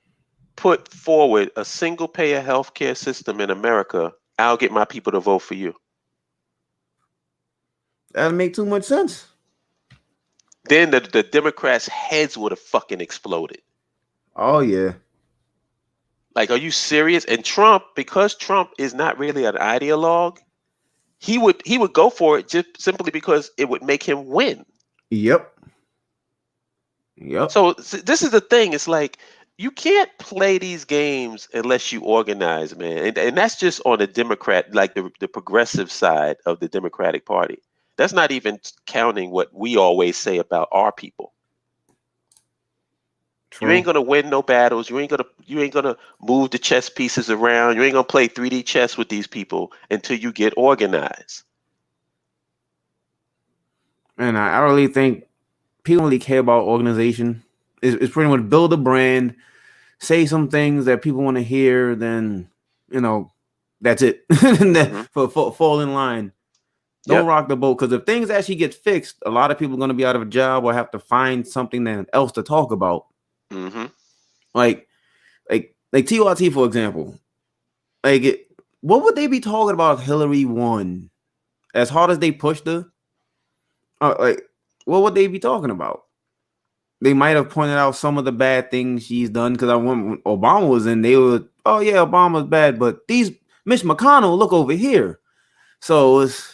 put forward a single payer healthcare system in America, I'll get my people to vote for you. That'd make too much sense. Then the Democrats' heads would have fucking exploded. Oh yeah. Like, are you serious? And Trump, because Trump is not really an ideologue, he would go for it just simply because it would make him win. Yep. Yep. So this is the thing. It's like you can't play these games unless you organize, man. And that's just on the Democrat, like the progressive side of the Democratic Party. That's not even counting what we always say about our people. True. You ain't gonna win no battles. You ain't gonna move the chess pieces around. You ain't gonna play 3D chess with these people until you get organized. And I really think people really care about organization. It's pretty much build a brand, say some things that people want to hear, then that's it. And then fall in line. Don't rock the boat, because if things actually get fixed, a lot of people are going to be out of a job or have to find something else to talk about. Mm-hmm. Like TYT, for example. What would they be talking about if Hillary won? As hard as they pushed her, what would they be talking about? They might have pointed out some of the bad things she's done, because when Obama was in, they were, oh yeah, Obama's bad, but Mitch McConnell, look over here. So it's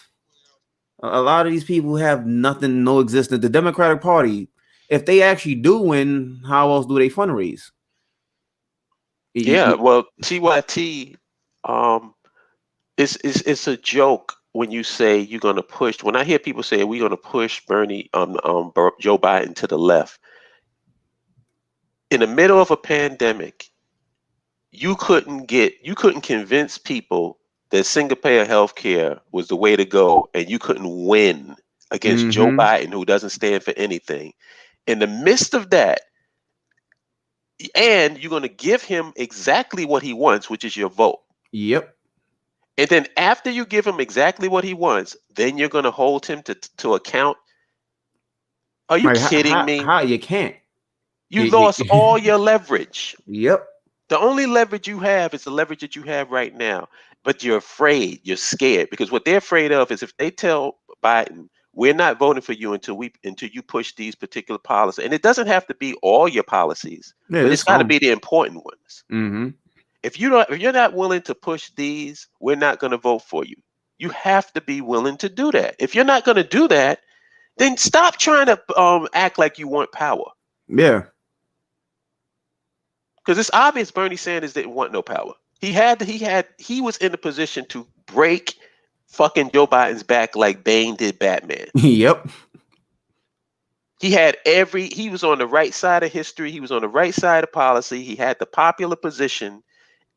a lot of these people who have nothing, no existence. The Democratic Party, if they actually do win, how else do they fundraise? Yeah, well, TYT, it's a joke when you say you're gonna push. When I hear people say we're gonna push Joe Biden to the left, in the middle of a pandemic, you couldn't convince people that single payer healthcare was the way to go, and you couldn't win against Joe Biden, who doesn't stand for anything. In the midst of that, and you're going to give him exactly what he wants, which is your vote. Yep. And then after you give him exactly what he wants, then you're going to hold him to account. Are you kidding me? How you can't? You lost all your leverage. Yep. The only leverage you have is the leverage that you have right now. But you're afraid, you're scared, because what they're afraid of is if they tell Biden, we're not voting for you until you push these particular policies. And it doesn't have to be all your policies, but it's got to be the important ones. Mm-hmm. If you're not willing to push these, we're not going to vote for you. You have to be willing to do that. If you're not going to do that, then stop trying to act like you want power. Yeah. Because it's obvious Bernie Sanders didn't want no power. He was in a position to break fucking Joe Biden's back like Bane did Batman. Yep. He was on the right side of history. He was on the right side of policy. He had the popular position,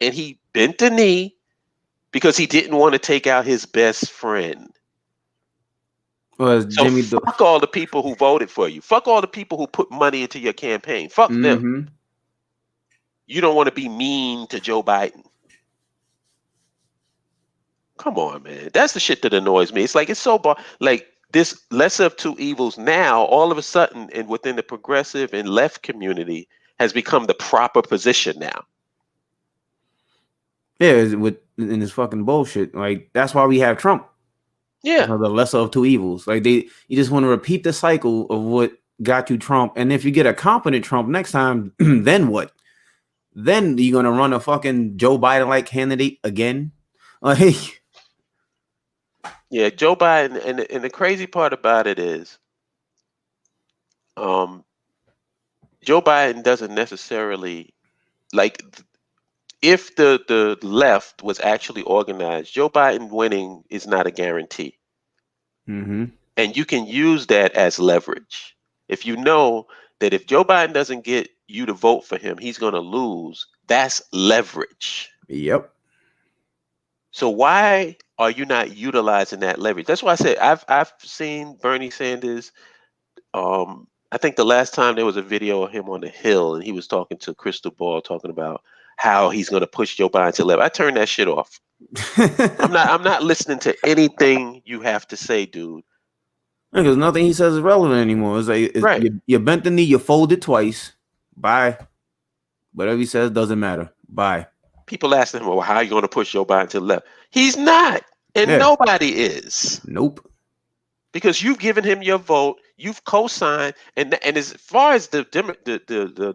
and he bent the knee because he didn't want to take out his best friend. Fuck all the people who voted for you. Fuck all the people who put money into your campaign. Fuck them. You don't want to be mean to Joe Biden. Come on, man. That's the shit that annoys me. It's like, it's so like this lesser of two evils now, all of a sudden, and within the progressive and left community, has become the proper position now. Yeah, in this fucking bullshit. Like, that's why we have Trump. Yeah. The lesser of two evils. Like, you just want to repeat the cycle of what got you Trump. And if you get a competent Trump next time, then what? Then you're gonna run a fucking Joe Biden-like candidate again? Like, yeah, Joe Biden, and the crazy part about it is, Joe Biden doesn't necessarily, like, if the left was actually organized, Joe Biden winning is not a guarantee. Mm-hmm. And you can use that as leverage. If you know that if Joe Biden doesn't get you to vote for him, he's going to lose, that's leverage. Yep. So why are you not utilizing that leverage? That's why I said I've seen Bernie Sanders I think the last time there was a video of him on the Hill and he was talking to Crystal Ball, talking about how he's going to push Joe Biden to left. I turned that shit off. I'm not listening to anything you have to say, dude. Because nothing he says is relevant anymore. It's like Right. you bent the knee, you fold it twice. Bye. Whatever he says doesn't matter. Bye. People asking him, well, how are you going to push Joe Biden to the left? He's not, and Yeah. nobody is. Nope. Because you've given him your vote, you've co-signed, and as far as the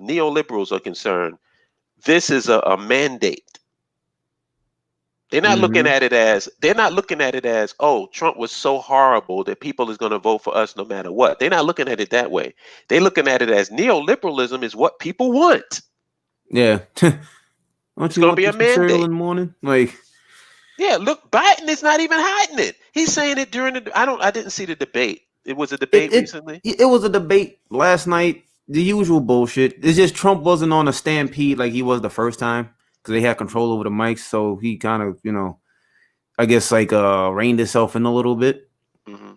neoliberals are concerned, this is a mandate. They're not looking at it as, oh, Trump was so horrible that people is going to vote for us no matter what. They're not looking at it that way. They're looking at it as neoliberalism is what people want. Yeah. Don't It's you going to want be a some cereal mandate. in the morning? Like, yeah, look, Biden is not even hiding it. He's saying it during the. I didn't see the debate. It was a debate recently. It was a debate last night. The usual bullshit. It's just Trump wasn't on a stampede like he was the first time because they had control over the mics. So he kind of, I guess like reined himself in a little bit. Mm-hmm.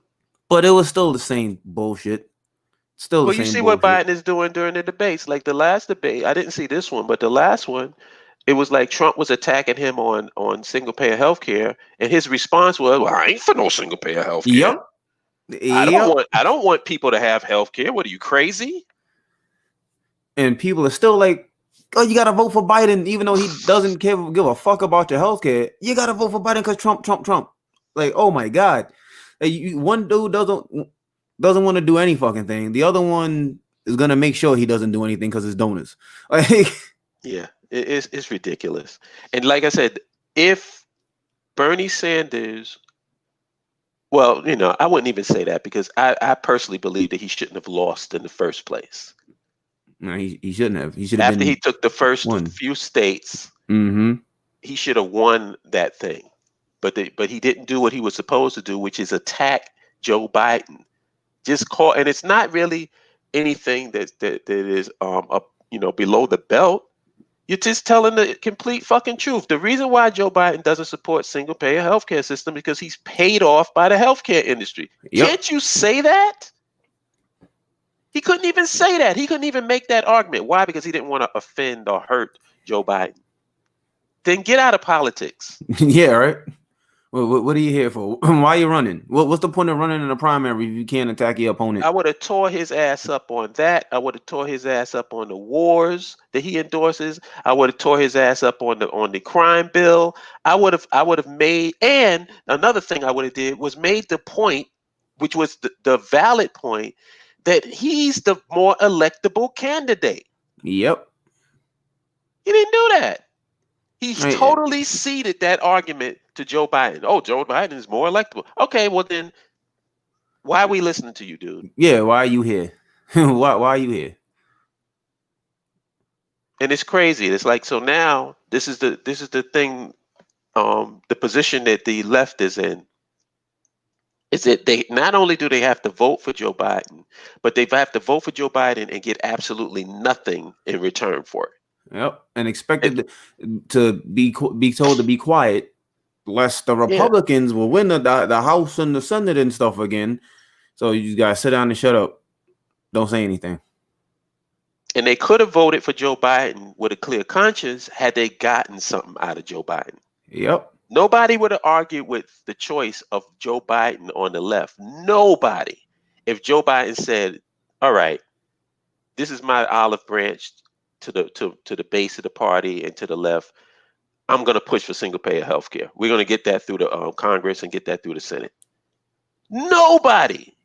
But it was still the same bullshit. Still the same You see bullshit. what Biden is doing during the debates. Like the last debate, I didn't see this one, but the last one, it was like Trump was attacking him on single payer health care, and his response was, "Well, I ain't for no single payer health care. Yep. I don't want people to have health care. What are you, crazy?" And people are still like, oh, you gotta vote for Biden, even though he doesn't give a fuck about your health care. You gotta vote for Biden because Trump. Like, oh my God. One dude doesn't want to do any fucking thing. The other one is gonna make sure he doesn't do anything because it's donors. Like, Yeah, it's ridiculous. And like I said, if Bernie Sanders, well, I wouldn't even say that because I personally believe that he shouldn't have lost in the first place. no, he shouldn't have. He should have After been he took the first one. few states, Mm-hmm. he should have won that thing. But he didn't do what he was supposed to do, which is attack Joe Biden. Just call, and it's not really anything that is up, below the belt. You're just telling the complete fucking truth. The reason why Joe Biden doesn't support single payer healthcare system is because he's paid off by the healthcare industry. Yep. Can't you say that? He couldn't even say that. He couldn't even make that argument. Why? Because he didn't want to offend or hurt Joe Biden. Then get out of politics. Yeah, right. What are you here for? Why are you running? What's the point of running in a primary if you can't attack your opponent? I would have tore his ass up on that. I would have tore his ass up on the wars that he endorses. I would have tore his ass up on the crime bill. I would have made, and another thing I would have did was made the point, which was the valid point, that he's the more electable candidate. Yep. He didn't do that. He totally ceded that argument to Joe Biden. Oh, Joe Biden is more electable. Okay, well then, why are we listening to you, dude? Yeah, why are you here? why are you here? And it's crazy. It's like, so now this is the thing, the position that the left is in. Is that they not only do they have to vote for Joe Biden, but they have to vote for Joe Biden and get absolutely nothing in return for it. Yep, and expected to be told to be quiet, lest the Republicans will win the House and the Senate and stuff again. So you gotta sit down and shut up. Don't say anything. And they could have voted for Joe Biden with a clear conscience had they gotten something out of Joe Biden. Yep. Nobody would have argued with the choice of Joe Biden on the left. Nobody. If Joe Biden said, all right, this is my olive branch to the base of the party and to the left, I'm going to push for single payer health care. We're going to get that through the Congress and get that through the Senate. Nobody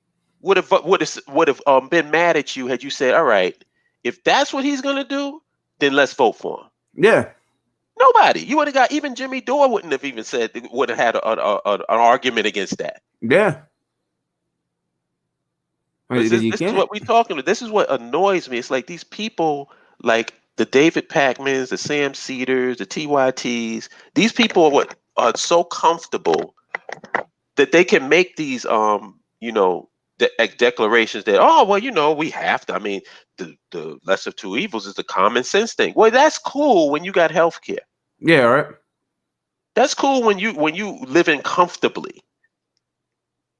would have been mad at you had you said, all right, if that's what he's going to do, then let's vote for him. Yeah. Nobody. You would have got, even Jimmy Dore wouldn't have even said, would have had an argument against that. Yeah. This is what we're talking about. This is what annoys me. It's like these people, like the David Pacmans, the Sam Cedars, the TYTs, these people are so comfortable that they can make these, declarations that, oh, well, we have to. I mean, the lesser of two evils is the common sense thing. Well, that's cool when you got health care. Yeah, right. That's cool when you living comfortably.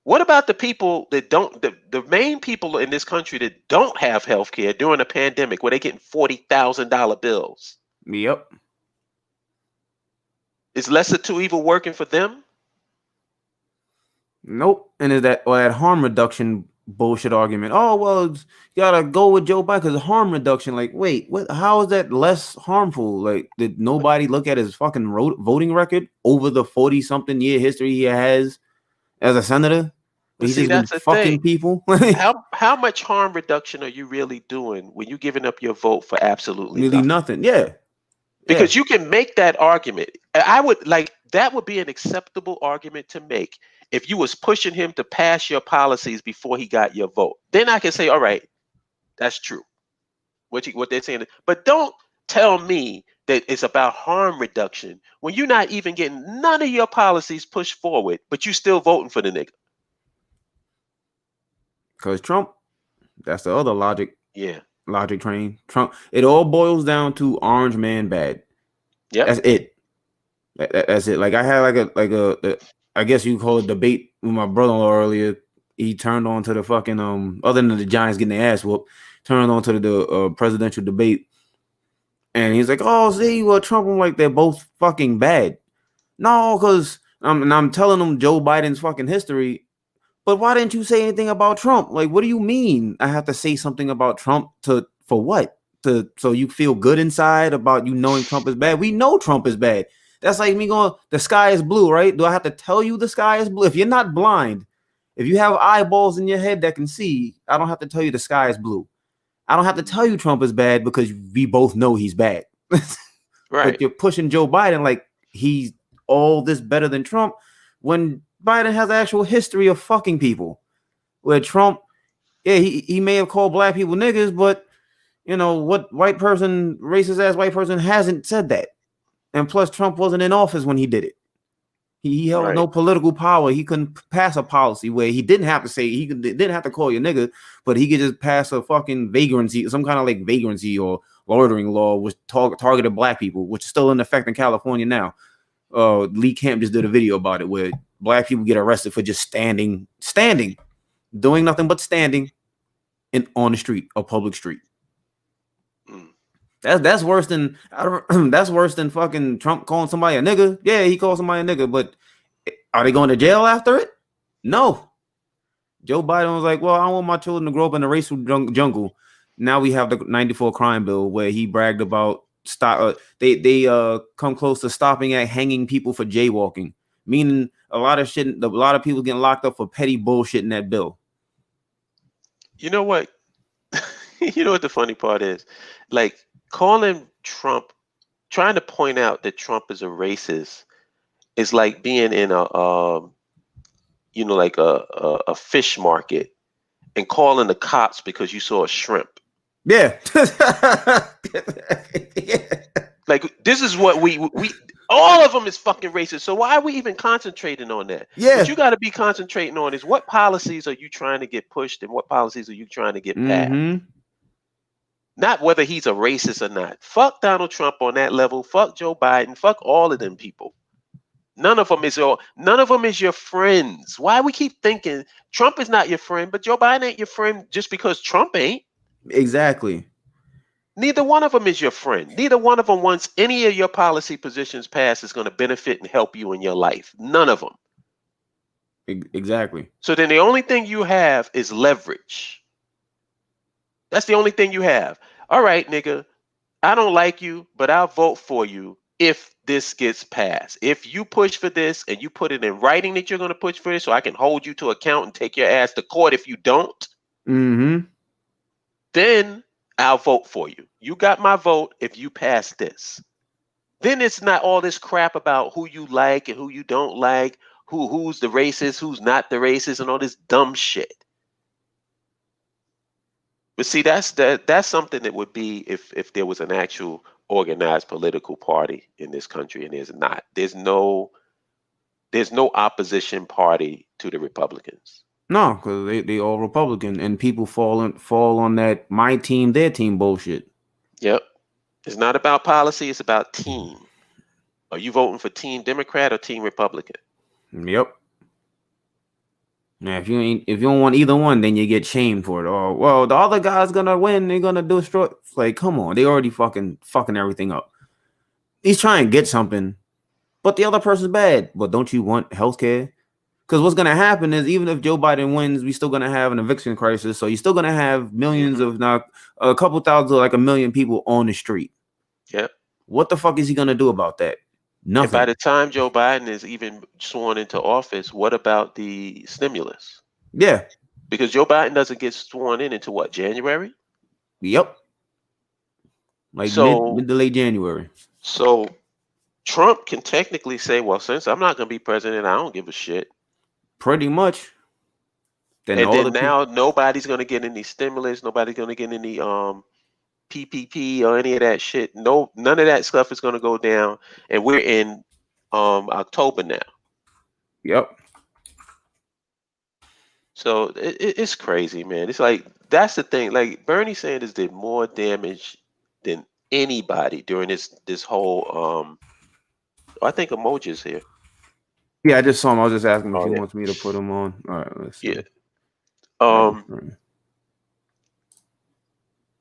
What about the people that don't, the main people in this country that don't have health care during a pandemic where they're getting $40,000 bills? Yep. Is lesser two evil working for them? Nope. And is that or that harm reduction bullshit argument? Oh well, you gotta go with Joe Biden because harm reduction. Like, wait, what? How is that less harmful? Like, did nobody look at his fucking voting record over the 40-something year history he has as a senator? But He's see, just been that's the thing. fucking people. How much harm reduction are you really doing when you're giving up your vote for absolutely Nearly nothing? nothing. Yeah. Yeah. Because you can make that argument. I would like that would be an acceptable argument to make if you was pushing him to pass your policies before he got your vote. Then I can say, all right, that's true. What they're saying, but don't tell me that it's about harm reduction when you're not even getting none of your policies pushed forward, but you still voting for the nigga. Because Trump, that's the other logic Yeah. train. Trump, it all boils down to orange man bad. Yep. That's it. That's it. Like I had I guess you call it debate with my brother-in-law earlier. He turned on to the fucking other than the Giants getting their ass whooped, turned on to the presidential debate, and he's like, "Oh, see, well, Trump." I'm like, they're both fucking bad. No, because I'm telling him Joe Biden's fucking history. But why didn't you say anything about Trump? Like, what do you mean? I have to say something about Trump for what? So you feel good inside about you knowing Trump is bad? We know Trump is bad. That's like me going, the sky is blue, right? Do I have to tell you the sky is blue? If you're not blind, if you have eyeballs in your head that can see, I don't have to tell you the sky is blue. I don't have to tell you Trump is bad because we both know he's bad. Right. But you're pushing Joe Biden like he's all this better than Trump when Biden has actual history of fucking people. Where Trump, yeah, he may have called black people niggas, but you know what racist ass white person hasn't said that. And plus, Trump wasn't in office when he did it. He held Right. no political power. He couldn't pass a policy where he didn't have to say didn't have to call you nigga, but he could just pass a fucking vagrancy, some kind of like vagrancy or loitering law, which targeted black people, which is still in effect in California now. Lee Camp just did a video about it where black people get arrested for just standing, doing nothing but standing on the street, a public street. Mm. That's worse than that's worse than fucking Trump calling somebody a nigga. Yeah, he called somebody a nigga, but are they going to jail after it? No. Joe Biden was like, well, I don't want my children to grow up in a racial jungle. Now we have the 94 crime bill where he bragged about they come close to stopping at hanging people for jaywalking, meaning a lot of people getting locked up for petty bullshit in that bill. You know what? You know what the funny part is? Like calling Trump, trying to point out that Trump is a racist is like being in like a fish market and calling the cops because you saw a shrimp. Yeah. Like this is what we all of them is fucking racist. So why are we even concentrating on that? Yeah. What you got to be concentrating on is what policies are you trying to get pushed and what policies are you trying to get passed? Mm-hmm. Not whether he's a racist or not. Fuck Donald Trump on that level. Fuck Joe Biden. Fuck all of them people. None of them is your friends. Why we keep thinking Trump is not your friend, but Joe Biden ain't your friend just because Trump ain't? Exactly. Neither one of them is your friend. Neither one of them wants any of your policy positions passed is going to benefit and help you in your life. None of them. Exactly. So then the only thing you have is leverage. That's the only thing you have. All right, nigga, I don't like you, but I'll vote for you if this gets passed. If you push for this and you put it in writing that you're going to push for this so I can hold you to account and take your ass to court if you don't, then I'll vote for you. You got my vote if you pass this. Then it's not all this crap about who you like and who you don't like, who's the racist, who's not the racist, and all this dumb shit. But see, that's something that would be if there was an actual organized political party in this country, and there's not. There's no opposition party to the Republicans. No, because they all Republican, and people fall on that my team, their team bullshit. Yep. It's not about policy, it's about team. Are you voting for Team Democrat or Team Republican? Yep. Now, if you don't want either one, then you get shamed for it. Or well, the other guy's gonna win. They're gonna destroy. It's like, come on, they already fucking everything up. He's trying to get something, but the other person's bad. But don't you want healthcare? Because what's gonna happen is even if Joe Biden wins, we're still gonna have an eviction crisis. So you're still gonna have millions of now a couple thousand, like a million people on the street. Yep. What the fuck is he gonna do about that? And by Nothing. the time Joe Biden is even sworn into office, what about the stimulus? Yeah. Because Joe Biden doesn't get sworn in until what, January? Yep. Like So mid to late January. so Trump can technically say, well, since I'm not going to be president, I don't give a shit. Pretty much. Then And all then the people. now nobody's going to get any stimulus, nobody's going to get any PPP or any of that shit. No, none of that stuff is going to go down. And we're in October now. Yep. So it's crazy, man. It's like that's the thing. Like Bernie Sanders did more damage than anybody during this whole I think Emoji's here. Yeah, I just saw him. I was just asking him if Oh he yeah. wants me to put him on. All right, let's see. Yeah. Right.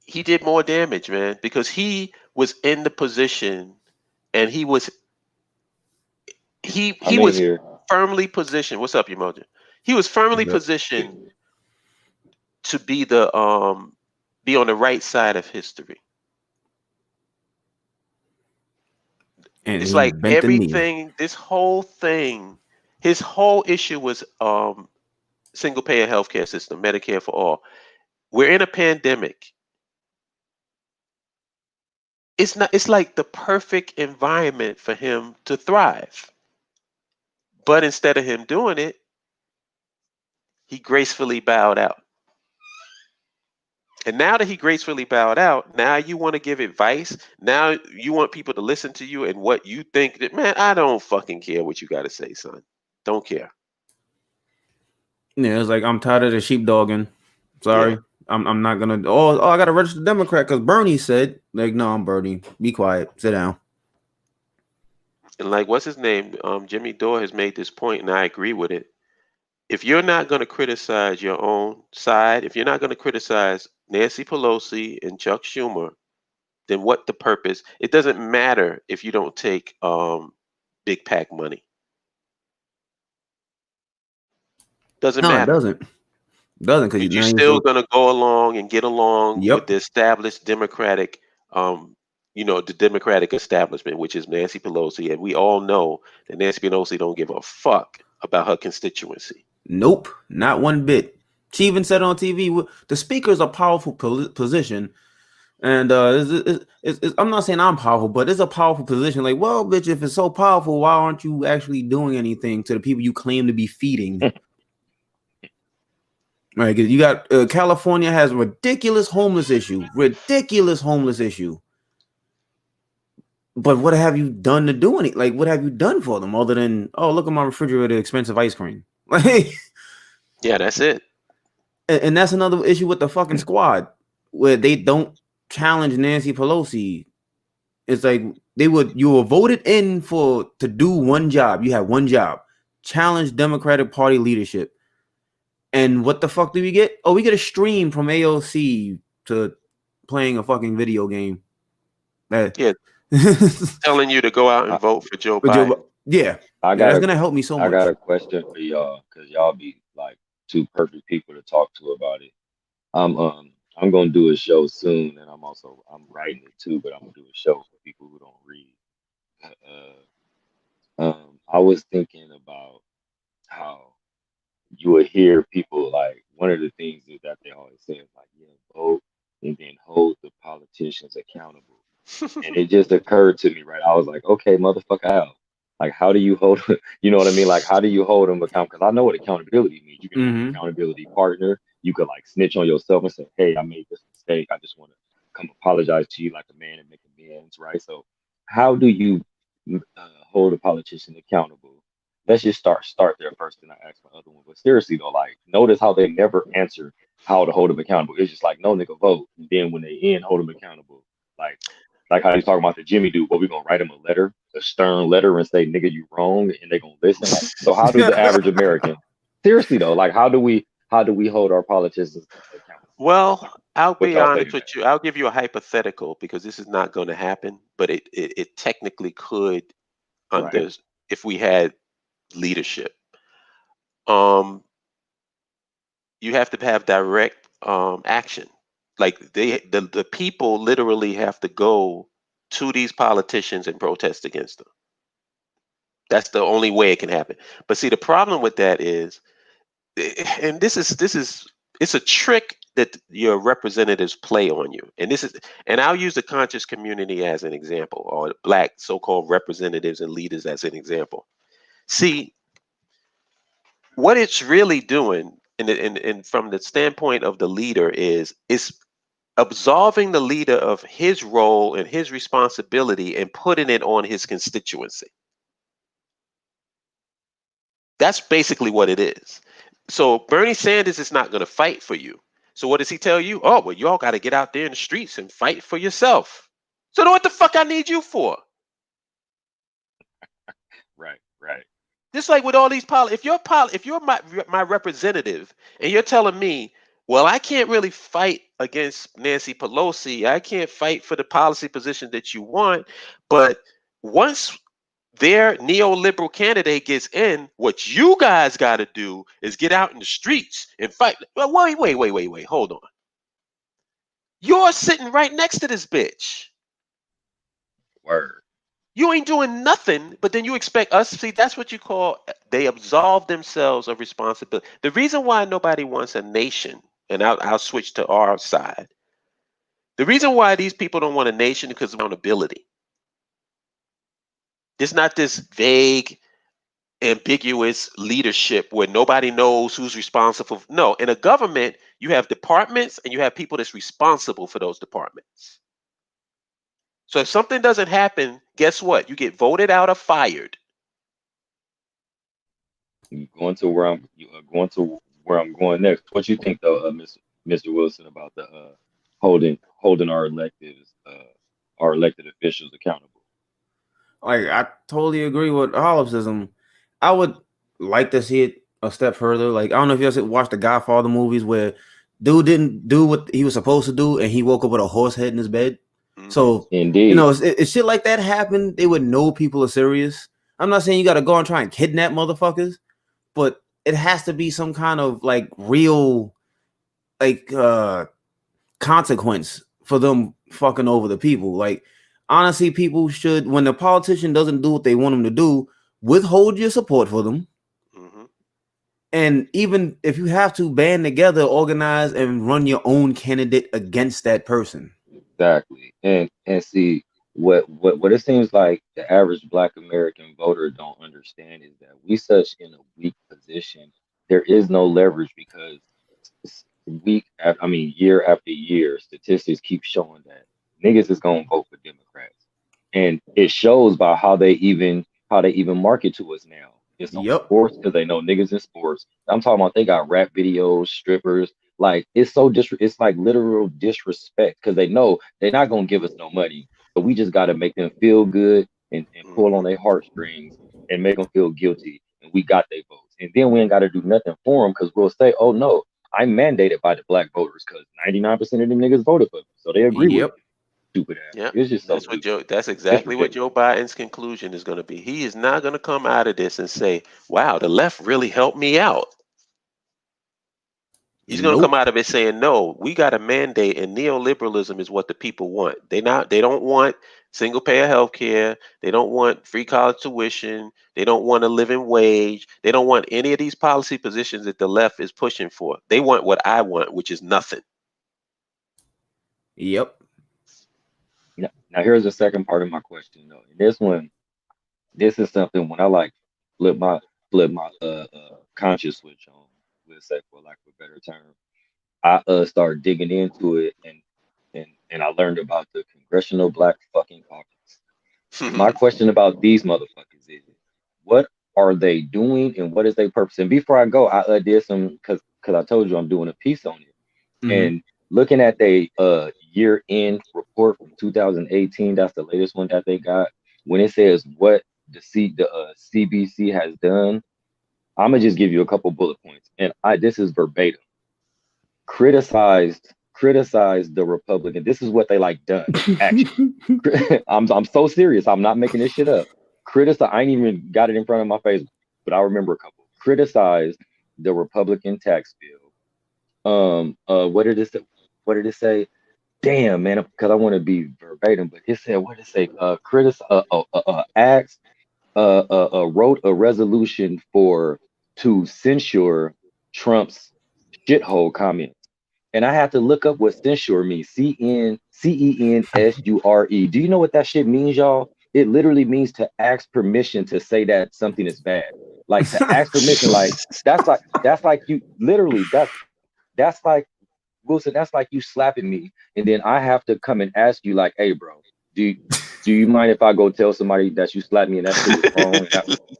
He did more damage, man, because he was in the position and he was here. firmly positioned. What's up, Emoji? He was firmly positioned to be be on the right side of history. And It's he like bent the knee. everything, this whole thing, his whole issue was single payer healthcare system, Medicare for all. We're in a pandemic. It's like the perfect environment for him to thrive. But instead of him doing it, he gracefully bowed out. And now that he gracefully bowed out, now you want to give advice. Now you want people to listen to you and what you think that, man, I don't fucking care what you got to say, son. Don't care. Yeah, it's like I'm tired of the sheepdogging. Sorry. Yeah. I'm not gonna I gotta register Democrat because Bernie said, like, no, I'm Bernie. Be quiet. Sit down. And like, what's his name? Jimmy Dore has made this point, and I agree with it. If you're not going to criticize your own side, if you're not going to criticize Nancy Pelosi and Chuck Schumer, then what the purpose? It doesn't matter if you don't take big pack money. Doesn't No, it matter. doesn't. Because You're now you're still so. going to go along and get along with Yep. the established Democratic, the Democratic establishment, which is Nancy Pelosi, and we all know that Nancy Pelosi don't give a fuck about her constituency. Nope, not one bit. She even said on TV, the speaker is a powerful position, and I'm not saying I'm powerful, but it's a powerful position. Like, well, bitch, if it's so powerful, why aren't you actually doing anything to the people you claim to be feeding? Right, because you got California has ridiculous homeless issue. But what have you done to do any? Like, what have you done for them other than, oh, look at my refrigerator, expensive ice cream? Like, Yeah, that's it. and that's another issue with the fucking squad where they don't challenge Nancy Pelosi. It's like you were voted in to do one job. You had one job, challenge Democratic Party leadership. And what the fuck do we get? Oh, we get a stream from AOC to playing a fucking video game. Yeah, telling you to go out and vote for Joe Biden. That's gonna help me so much. I got a question for y'all because y'all be like two perfect people to talk to about it. I'm gonna do a show soon, and I'm writing it too, but I'm gonna do a show for people who don't read. I was thinking about how you would hear people like one of the things that they always say is like, yeah, vote and then hold the politicians accountable. And it just occurred to me, right? I was like, okay, motherfucker, how? Like, how do you hold, you know what I mean? Like, how do you hold them accountable? Because I know what accountability means. You can have an accountability partner. You could like snitch on yourself and say, hey, I made this mistake. I just want to come apologize to you like a man and make amends, right? So, how do you hold a politician accountable? Let's just start there first, and I ask my other one. But seriously though, like, notice how they never answer how to hold them accountable. It's just like, no, nigga, vote. And then when they end, hold them accountable. Like how he's talking about the Jimmy dude, but we're gonna write him a letter, a stern letter, and say, nigga, you wrong, and they're gonna listen. Like, so how do the average American Seriously though, like how do we hold our politicians accountable? Well, I'll What be y'all think honest of that? with you. I'll give you a hypothetical because this is not going to happen, but it technically could Right. under if we had leadership. Um, you have to have direct action. Like the people literally have to go to these politicians and protest against them. That's the only way it can happen. But see, the problem with that is, and this is it's a trick that your representatives play on you. And this is, and I'll use the conscious community as an example, or the black so-called representatives and leaders as an example. See, what it's really doing, and from the standpoint of the leader, is it's absolving the leader of his role and his responsibility and putting it on his constituency. That's basically what it is. So Bernie Sanders is not going to fight for you. So what does he tell you? Oh, well, y'all got to get out there in the streets and fight for yourself. So then what the fuck I need you for? Right, right. Just like with all these if you're my representative and you're telling me, well, I can't really fight against Nancy Pelosi. I can't fight for the policy position that you want, but once their neoliberal candidate gets in, what you guys got to do is get out in the streets and fight. Well, wait. Hold on. You're sitting right next to this bitch. Word. You ain't doing nothing, but then you expect us. See, that's what you call they absolve themselves of responsibility. The reason why nobody wants a nation, and I'll switch to our side. The reason why these people don't want a nation because of accountability. It's not this vague, ambiguous leadership where nobody knows who's responsible. No, in a government, you have departments and you have people that's responsible for those departments. So if something doesn't happen, guess what? You get voted out or fired. You going to where going to where I'm going next. What you think though, Mr. Wilson, about the holding our elected officials accountable? Like I totally agree with Hollism. I would like to see it a step further. Like I don't know if you ever watched the Godfather movies where dude didn't do what he was supposed to do and he woke up with a horse head in his bed. Hmm. So Indeed. if shit like that happened, they would know people are serious. I'm not saying you got to go and try and kidnap motherfuckers, but it has to be some kind of like real like consequence for them fucking over the people. Like honestly, people should, when the politician doesn't do what they want them to do, withhold your support for them. Hmm. And even if you have to band together, organize and run your own candidate against that person. Exactly. And see what it seems like the average Black American voter don't understand is that we such in a weak position. There is no leverage because I mean, year after year, statistics keep showing that niggas is gonna vote for Democrats, and it shows by how they even market to us now. It's on Yep. sports because they know niggas in sports. I'm talking about they got rap videos, strippers. Like it's so it's like literal disrespect because they know they're not gonna give us no money, so we just got to make them feel good and pull on Hmm. their heartstrings and make them feel guilty, and we got their votes, and then we ain't got to do nothing for them because we'll say, oh no, I'm mandated by the Black voters because 99% of them niggas voted for me, so they agree with Yep. me. Stupid ass. Yeah, It's just so that's what stupid. Joe. That's It's exactly what ridiculous. Joe Biden's conclusion is going to be. He is not going to come out of this and say, "Wow, the left really helped me out." He's going to come Nope. out of it saying, "No, we got a mandate, and neoliberalism is what the people want. They don't want single payer health care. They don't want free college tuition. They don't want a living wage. They don't want any of these policy positions that the left is pushing for. They want what I want, which is nothing." Yep. Now here's the second part of my question though. And this one, this is something when I like flip my flip my conscious switch on, we'll say for lack of a better term. I started digging into it and I learned about the Congressional Black fucking Caucus. And my question about these motherfuckers is, what are they doing and what is their purpose? And before I go, I did some because I told you I'm doing a piece on it. Mm-hmm. And looking at the year end report from 2018, that's the latest one that they got. When it says what the CBC has done, I'm gonna just give you a couple bullet points, and this is verbatim. Criticized the Republican. This is what they like done. Actually, I'm so serious. I'm not making this shit up. Criticize. I ain't even got it in front of my face, but I remember a couple. Criticized the Republican tax bill. What did it say? What did it say? Damn, man, because I want to be verbatim, but it said, what did it say? Asked, wrote a resolution to censure Trump's shithole comments. And I had to look up what censure means. Censure. Do you know what that shit means, y'all? It literally means to ask permission to say that something is bad. Like to ask permission, like that's like you literally that's like Wilson, that's like you slapping me, and then I have to come and ask you, like, hey, bro, do you mind if I go tell somebody that you slapped me and that shit was wrong?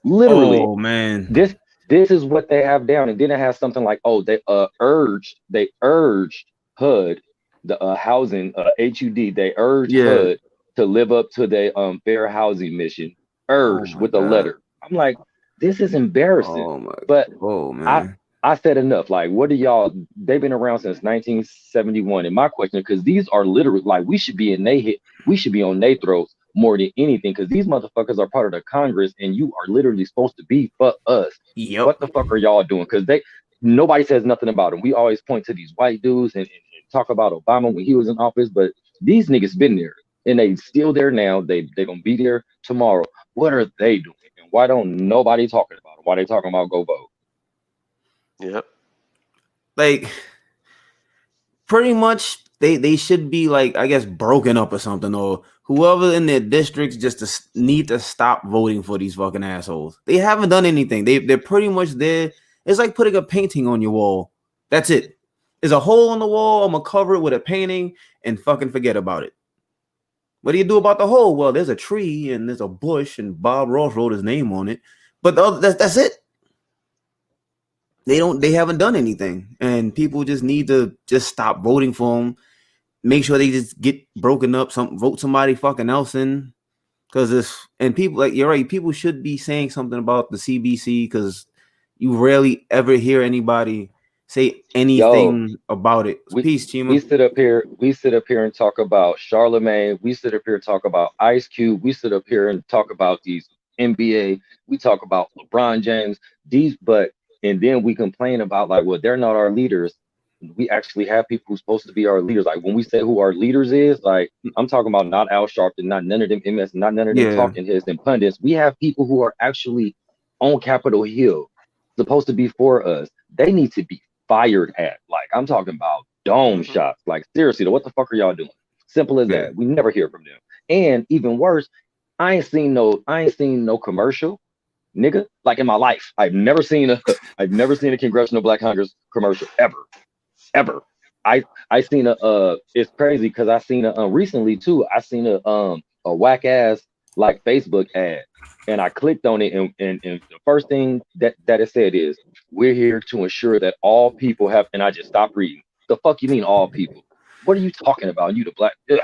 Literally, Oh man, this is what they have down, and then it has something like, oh, they urged HUD, the housing HUD, they urged yeah. HUD to live up to their fair housing mission, Oh urged my with a god. letter. I'm like, this is embarrassing, Oh my. but Oh I man. I said enough. Like, what do y'all? They've been around since 1971. And my question, because these are literally like we should be in they hit, we should be on their throats more than anything, because these motherfuckers are part of the Congress, and you are literally supposed to be for us. Yep. What the fuck are y'all doing? Because nobody says nothing about them. We always point to these white dudes and talk about Obama when he was in office, but these niggas been there and they still there now. They gonna be there tomorrow. What are they doing? And why don't nobody talking about them? Why they talking about go vote? Yep. Like pretty much they should be like, I guess, broken up or something, or whoever in their districts just need to stop voting for these fucking assholes. They haven't done anything. They're pretty much there. It's like putting a painting on your wall. That's it. There's a hole in the wall. I'm gonna cover it with a painting and fucking forget about it. What do you do about the hole? Well, there's a tree and there's a bush and Bob Ross wrote his name on it. But that's it. They haven't done anything. And people just need to just stop voting for them. Make sure they just get broken up, vote somebody fucking else in. And people, like, you're right, people should be saying something about the CBC, because you rarely ever hear anybody say anything about it. Peace, We Chima. sit up here and talk about Charlemagne. We sit up here and talk about Ice Cube. We sit up here and talk about these NBA. We talk about LeBron James. And then we complain about, like, well, they're not our leaders. We actually have people who's supposed to be our leaders. Like, when we say who our leaders is, like, I'm talking about not Al Sharpton, not none of them MS, not none of them Yeah. talking heads and pundits. We have people who are actually on Capitol Hill, supposed to be for us. They need to be fired at. Like, I'm talking about dome shots. Like, seriously, what the fuck are y'all doing? Simple as that. We never hear from them. And even worse, I ain't seen no commercial, nigga. Like, in my life, I've never seen a Congressional Black Congress commercial ever. I seen it's crazy because I seen recently too. I seen a whack ass like Facebook ad, and I clicked on it, and the first thing that it said is, we're here to ensure that all people have, and I just stopped reading. The fuck you mean all people? What are you talking about? You the black? Ugh.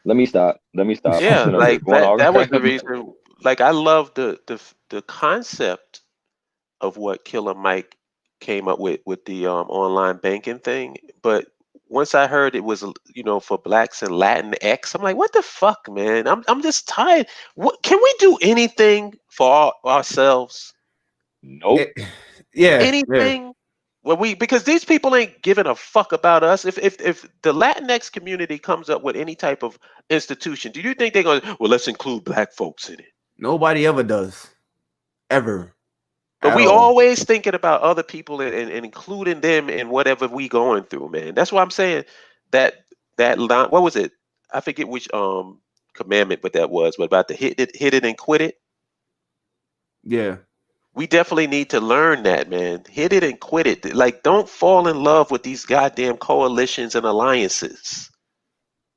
Let me stop. Yeah, I'm like going all that was the reason. Like, I love the concept of what Killer Mike came up with the online banking thing, but once I heard it was, for blacks and Latinx, I'm like, what the fuck, man? I'm just tired. What can we do anything for ourselves? Nope. Yeah. Anything? Because these people ain't giving a fuck about us. If the Latinx community comes up with any type of institution, do you think they're going, well, let's include black folks in it? Nobody ever does. Ever. But At we all. always thinking about other people and including them in whatever we going through, man. That's why I'm saying that line. What was it? I forget which commandment, but that was. What about the hit it and quit it? Yeah. We definitely need to learn that, man. Hit it and quit it. Like, don't fall in love with these goddamn coalitions and alliances.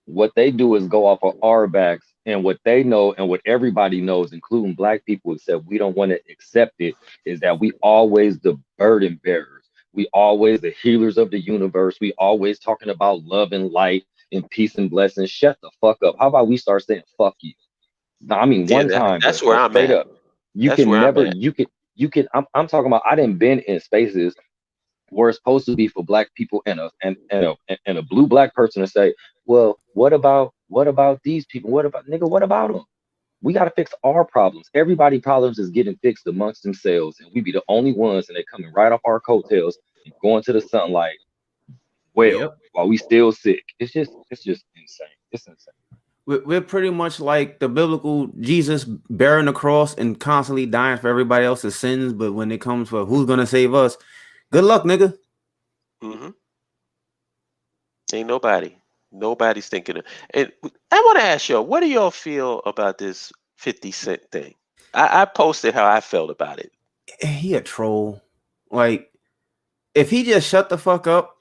What they do is go off of our backs, and what they know and what everybody knows, including black people, except we don't want to accept it, is that we always the burden bearers. We always the healers of the universe. We always talking about love and light and peace and blessings. Shut the fuck up. How about we start saying fuck you? Now, I mean, Yeah, one time, that's but where I'm straight at. up, you That's can where I'm never at. I'm talking about, I didn't been in spaces where it's supposed to be for black people and a blue black person to say, well, what about these people? What about them? We got to fix our problems. Everybody problems is getting fixed amongst themselves, and we be the only ones, and they coming right off our coattails and going to the sunlight. Well, Yep. while we still sick, it's just insane. It's insane. We're pretty much like the biblical Jesus bearing the cross and constantly dying for everybody else's sins. But when it comes for who's gonna save us, good luck, nigga. Mm-hmm. Ain't nobody. Nobody's thinking of. And I want to ask y'all, what do y'all feel about this 50 Cent thing? I posted how I felt about it. He a troll. Like, if he just shut the fuck up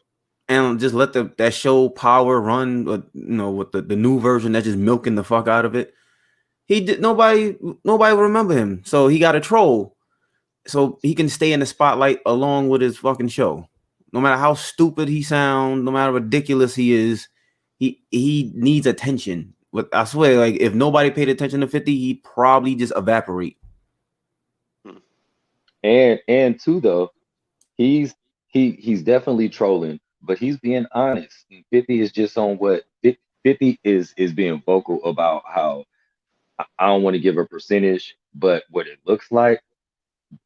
and just let that show Power run, with the new version that's just milking the fuck out of it, he did nobody will remember him. So he got a troll, so he can stay in the spotlight along with his fucking show. No matter how stupid he sounds, no matter ridiculous he is, he needs attention. But I swear, like, if nobody paid attention to 50, he'd probably just evaporate. And two though, he's he's definitely trolling, but he's being honest. And 50 is just on what 50 is being vocal about how I don't want to give a percentage, but what it looks like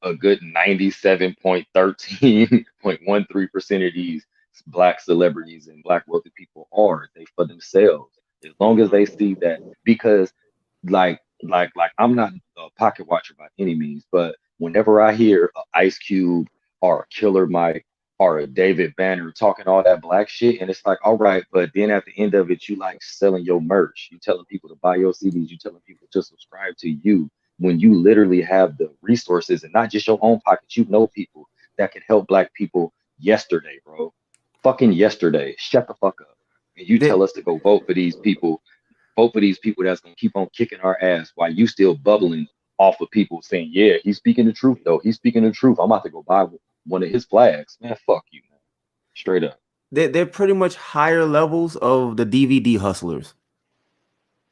a good 97.13.13% of these black celebrities and black wealthy people are they for themselves. As long as they see that, because like I'm not a pocket watcher by any means, but whenever I hear a Ice Cube or a Killer Mike or a David Banner talking all that black shit, and it's like, all right, but then at the end of it, you like selling your merch, you telling people to buy your CDs, you telling people to subscribe to you when you literally have the resources and not just your own pockets. You know people that could help black people yesterday, bro. Fucking yesterday. Shut the fuck up. And you They, tell us to go vote for these people that's gonna keep on kicking our ass while you still bubbling off of people saying, yeah, he's speaking the truth though. He's speaking the truth. I'm about to go buy one of his flags. Man, fuck you, man. Straight up. they're pretty much higher levels of the DVD hustlers.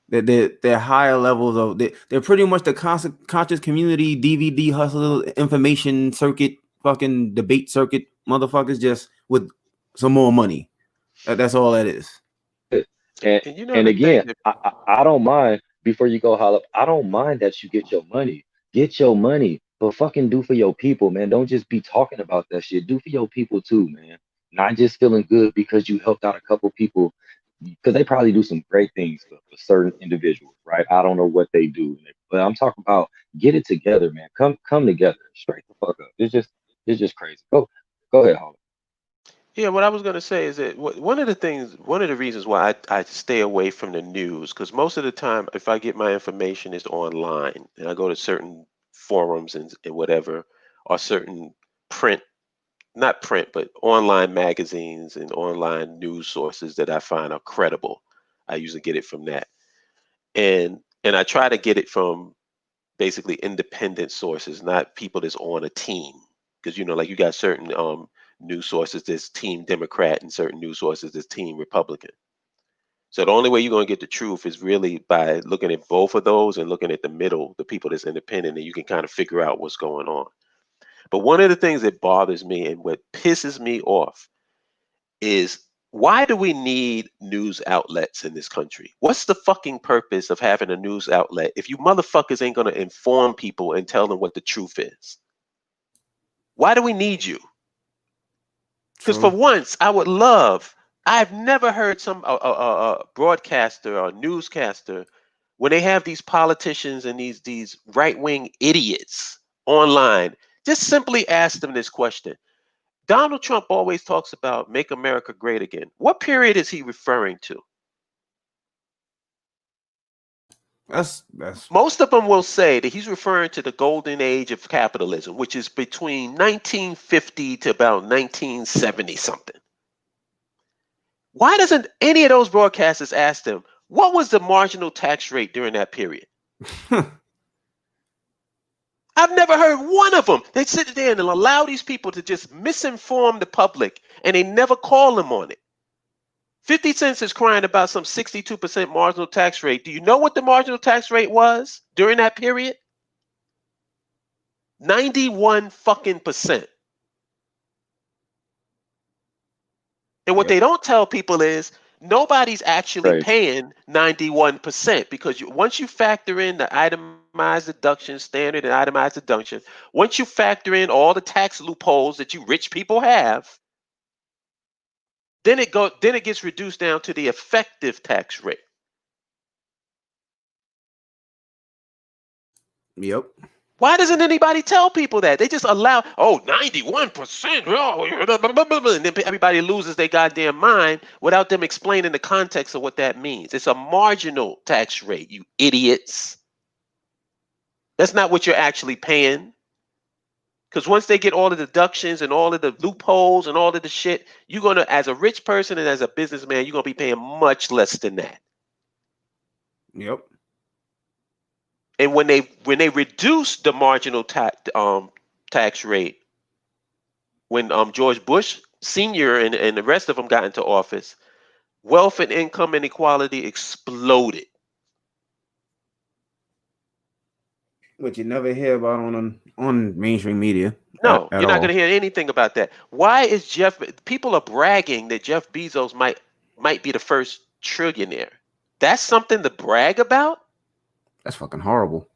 They're higher levels of they're pretty much the conscious community DVD hustler information circuit, fucking debate circuit motherfuckers, just with some more money. That's all that is. And And you know and the thing again, that I don't mind before you go holler. I don't mind that you get your money. Get your money, but fucking do for your people, man. Don't just be talking about that shit. Do for your people too, man. Not just feeling good because you helped out a couple people, because they probably do some great things for certain individuals, right? I don't know what they do, but I'm talking about get it together, man. Come together. Straight the fuck up. It's just crazy. Go ahead, holler. Yeah, what I was going to say is that one of the reasons why I stay away from the news, because most of the time, if I get my information, is online, and I go to certain forums and whatever, or certain print, not print, but online magazines and online news sources that I find are credible. I usually get it from that, and I try to get it from basically independent sources, not people that's on a team. Because like you got certain news sources that's team Democrat and certain news sources that's team Republican. So the only way you're going to get the truth is really by looking at both of those and looking at the middle, the people that's independent, and you can kind of figure out what's going on. But one of the things that bothers me and what pisses me off is, why do we need news outlets in this country? What's the fucking purpose of having a news outlet if you motherfuckers ain't going to inform people and tell them what the truth is? Why do we need you? Because for True. once, I've never heard some broadcaster or newscaster, when they have these politicians and these right-wing idiots online, just simply ask them this question. Donald Trump always talks about make America great again. What period is he referring to? That's Most of them will say that he's referring to the golden age of capitalism, which is between 1950 to about 1970 something. Why doesn't any of those broadcasters ask them, what was the marginal tax rate during that period? I've never heard one of them. They sit there and allow these people to just misinform the public, and they never call them on it. 50 Cent is crying about some 62% marginal tax rate. Do you know what the marginal tax rate was during that period? 91 fucking percent. And what Yep. they don't tell people is nobody's actually Right. paying 91% because once you factor in the itemized deduction, standard and itemized deduction, once you factor in all the tax loopholes that you rich people have, then it gets reduced down to the effective tax rate. Yep. Why doesn't anybody tell people that? They just allow, 91%. And then everybody loses their goddamn mind without them explaining the context of what that means. It's a marginal tax rate, you idiots. That's not what you're actually paying. Because once they get all the deductions and all of the loopholes and all of the shit, you're going to, as a rich person and as a businessman, you're going to be paying much less than that. Yep. And when they reduce the marginal tax rate, when George Bush Sr. and the rest of them got into office, wealth and income inequality exploded. Which you never hear about on mainstream media. No, at you're not all. going to hear anything about that. Why is people are bragging that Jeff Bezos might be the first trillionaire. That's something to brag about? That's fucking horrible.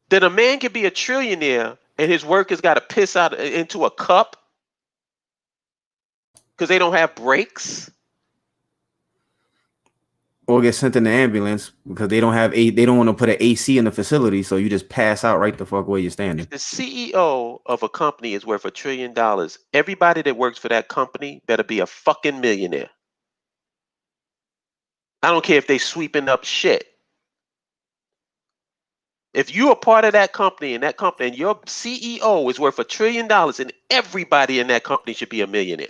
That a man can be a trillionaire and his workers got to piss out into a cup because they don't have brakes? Or get sent in the ambulance because they don't want to put an AC in the facility, so you just pass out right the fuck where you're standing. If the CEO of a company is worth $1 trillion, everybody that works for that company better be a fucking millionaire. I don't care if they sweeping up shit. If you're a part of that company and your CEO is worth $1 trillion, and everybody in that company should be a millionaire.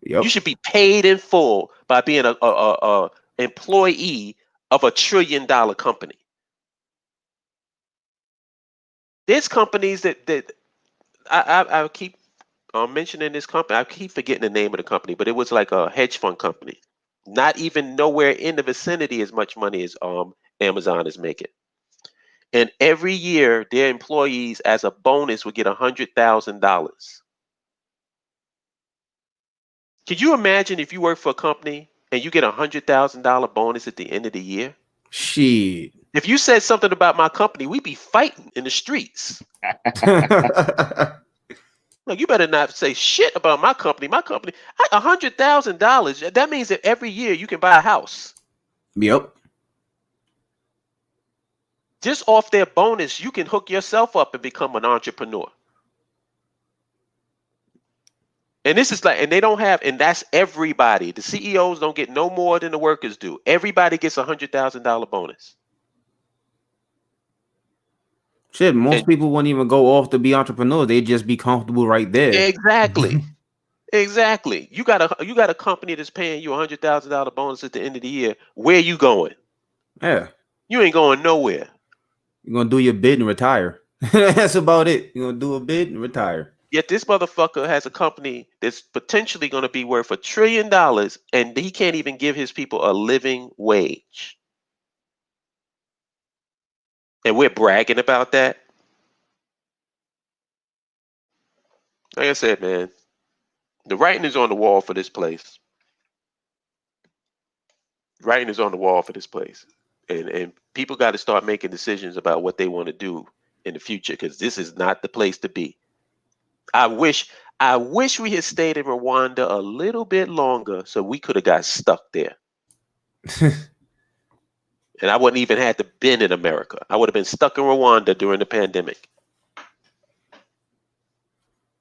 Yep. You should be paid in full by being a employee of $1 trillion company. There's companies that I keep mentioning this company. I keep forgetting the name of the company, but it was like a hedge fund company. Not even nowhere in the vicinity as much money as Amazon is making. And every year, their employees, as a bonus, would get $100,000. Could you imagine if you work for a company and you get $100,000 bonus at the end of the year? Shit. If you said something about my company, we'd be fighting in the streets. Like, you better not say shit about my company. My company, $100,000. That means that every year you can buy a house. Yep. Just off their bonus, you can hook yourself up and become an entrepreneur. And this is like, and they don't have, and that's everybody. The CEOs don't get no more than the workers do. Everybody gets $100,000 bonus. Shit, most people wouldn't even go off to be entrepreneurs. They'd just be comfortable right there. Exactly. Exactly. You got a company that's paying you $100,000 bonus at the end of the year. Where you going? Yeah. You ain't going nowhere. You're gonna do your bid and retire. That's about it. You're gonna do a bid and retire. Yet this motherfucker has a company that's potentially going to be worth $1 trillion, and he can't even give his people a living wage. And we're bragging about that. Like I said, man, the writing is on the wall for this place. Writing is on the wall for this place. And people got to start making decisions about what they want to do in the future, because this is not the place to be. I wish we had stayed in Rwanda a little bit longer so we could have got stuck there. And I wouldn't even had to been in America. I would have been stuck in Rwanda during the pandemic.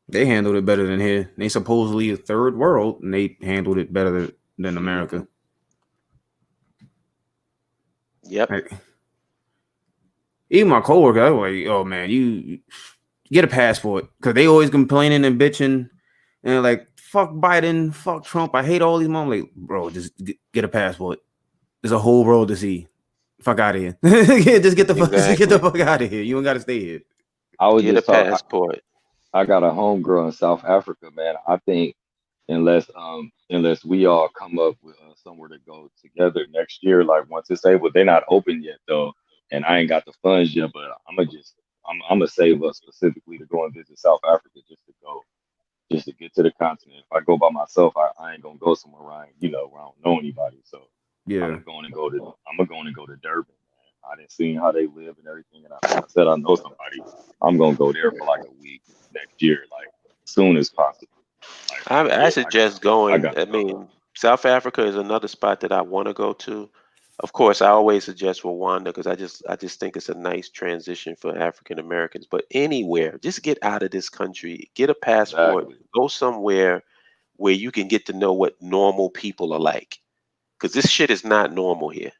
They handled it better than here. They supposedly a third world, and they handled it better than America. Yep. Like, even my coworker, I was like, "Oh man, you get a passport," because they always complaining and bitching, and like, "Fuck Biden, fuck Trump, I hate all these." Mom, like, bro, just get a passport. There's a whole world to see. Fuck out of here. Just get the fuck out of here. You don't got to stay here. I was Get just a passport. I got a homegirl in South Africa, man. I think unless we all come up with somewhere to go together next year, like once it's able, they're not open yet though, and I ain't got the funds yet. But I'm gonna save us specifically to go and visit South Africa just to get to the continent. If I go by myself, I ain't gonna go somewhere where where I don't know anybody. So Yeah. I'm gonna go and go to Durban, man. I didn't see how they live and everything, and like I said, I know somebody. I'm gonna go there for like a week next year, like as soon as possible. Like, I yeah, suggest I going. got I to go. mean, South Africa is another spot that I want to go to. Of course, I always suggest Rwanda because I just think it's a nice transition for African Americans. But anywhere, just get out of this country, get a passport, Exactly. go somewhere where you can get to know what normal people are like. Because this shit is not normal here.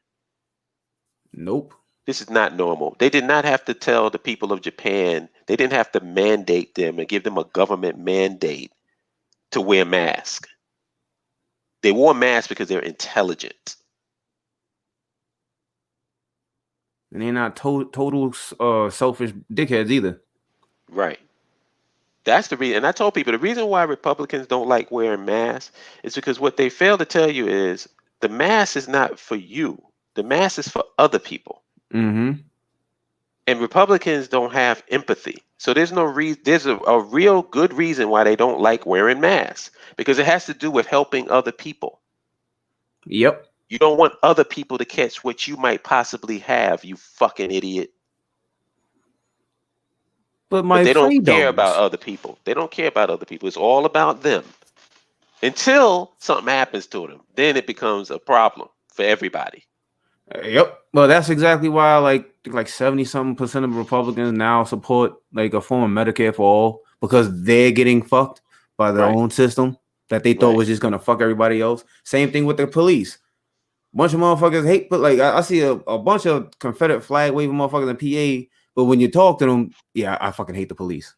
Nope. This is not normal. They did not have to tell the people of Japan, they didn't have to mandate them and give them a government mandate to wear masks. They wore masks because they're intelligent. And they're not total selfish dickheads either. Right. That's the reason. And I told people the reason why Republicans don't like wearing masks is because what they fail to tell you is the mask is not for you. The mask is for other people. Mm-hmm. And Republicans don't have empathy. So there's no reason. There's a real good reason why they don't like wearing masks because it has to do with helping other people. Yep. You don't want other people to catch what you might possibly have, you fucking idiot. But But my they don't care about freedoms. other people. They don't care about other people. It's all about them until something happens to them. Then it becomes a problem for everybody. Yep. Well, that's exactly why like 70-something% of Republicans now support like a form of Medicare for all because they're getting fucked by their Right. own system that they thought Right. was just gonna fuck everybody else. Same thing with the police. Bunch of motherfuckers hate, but like I see a bunch of Confederate flag waving motherfuckers in PA, but when you talk to them, yeah, I fucking hate the police.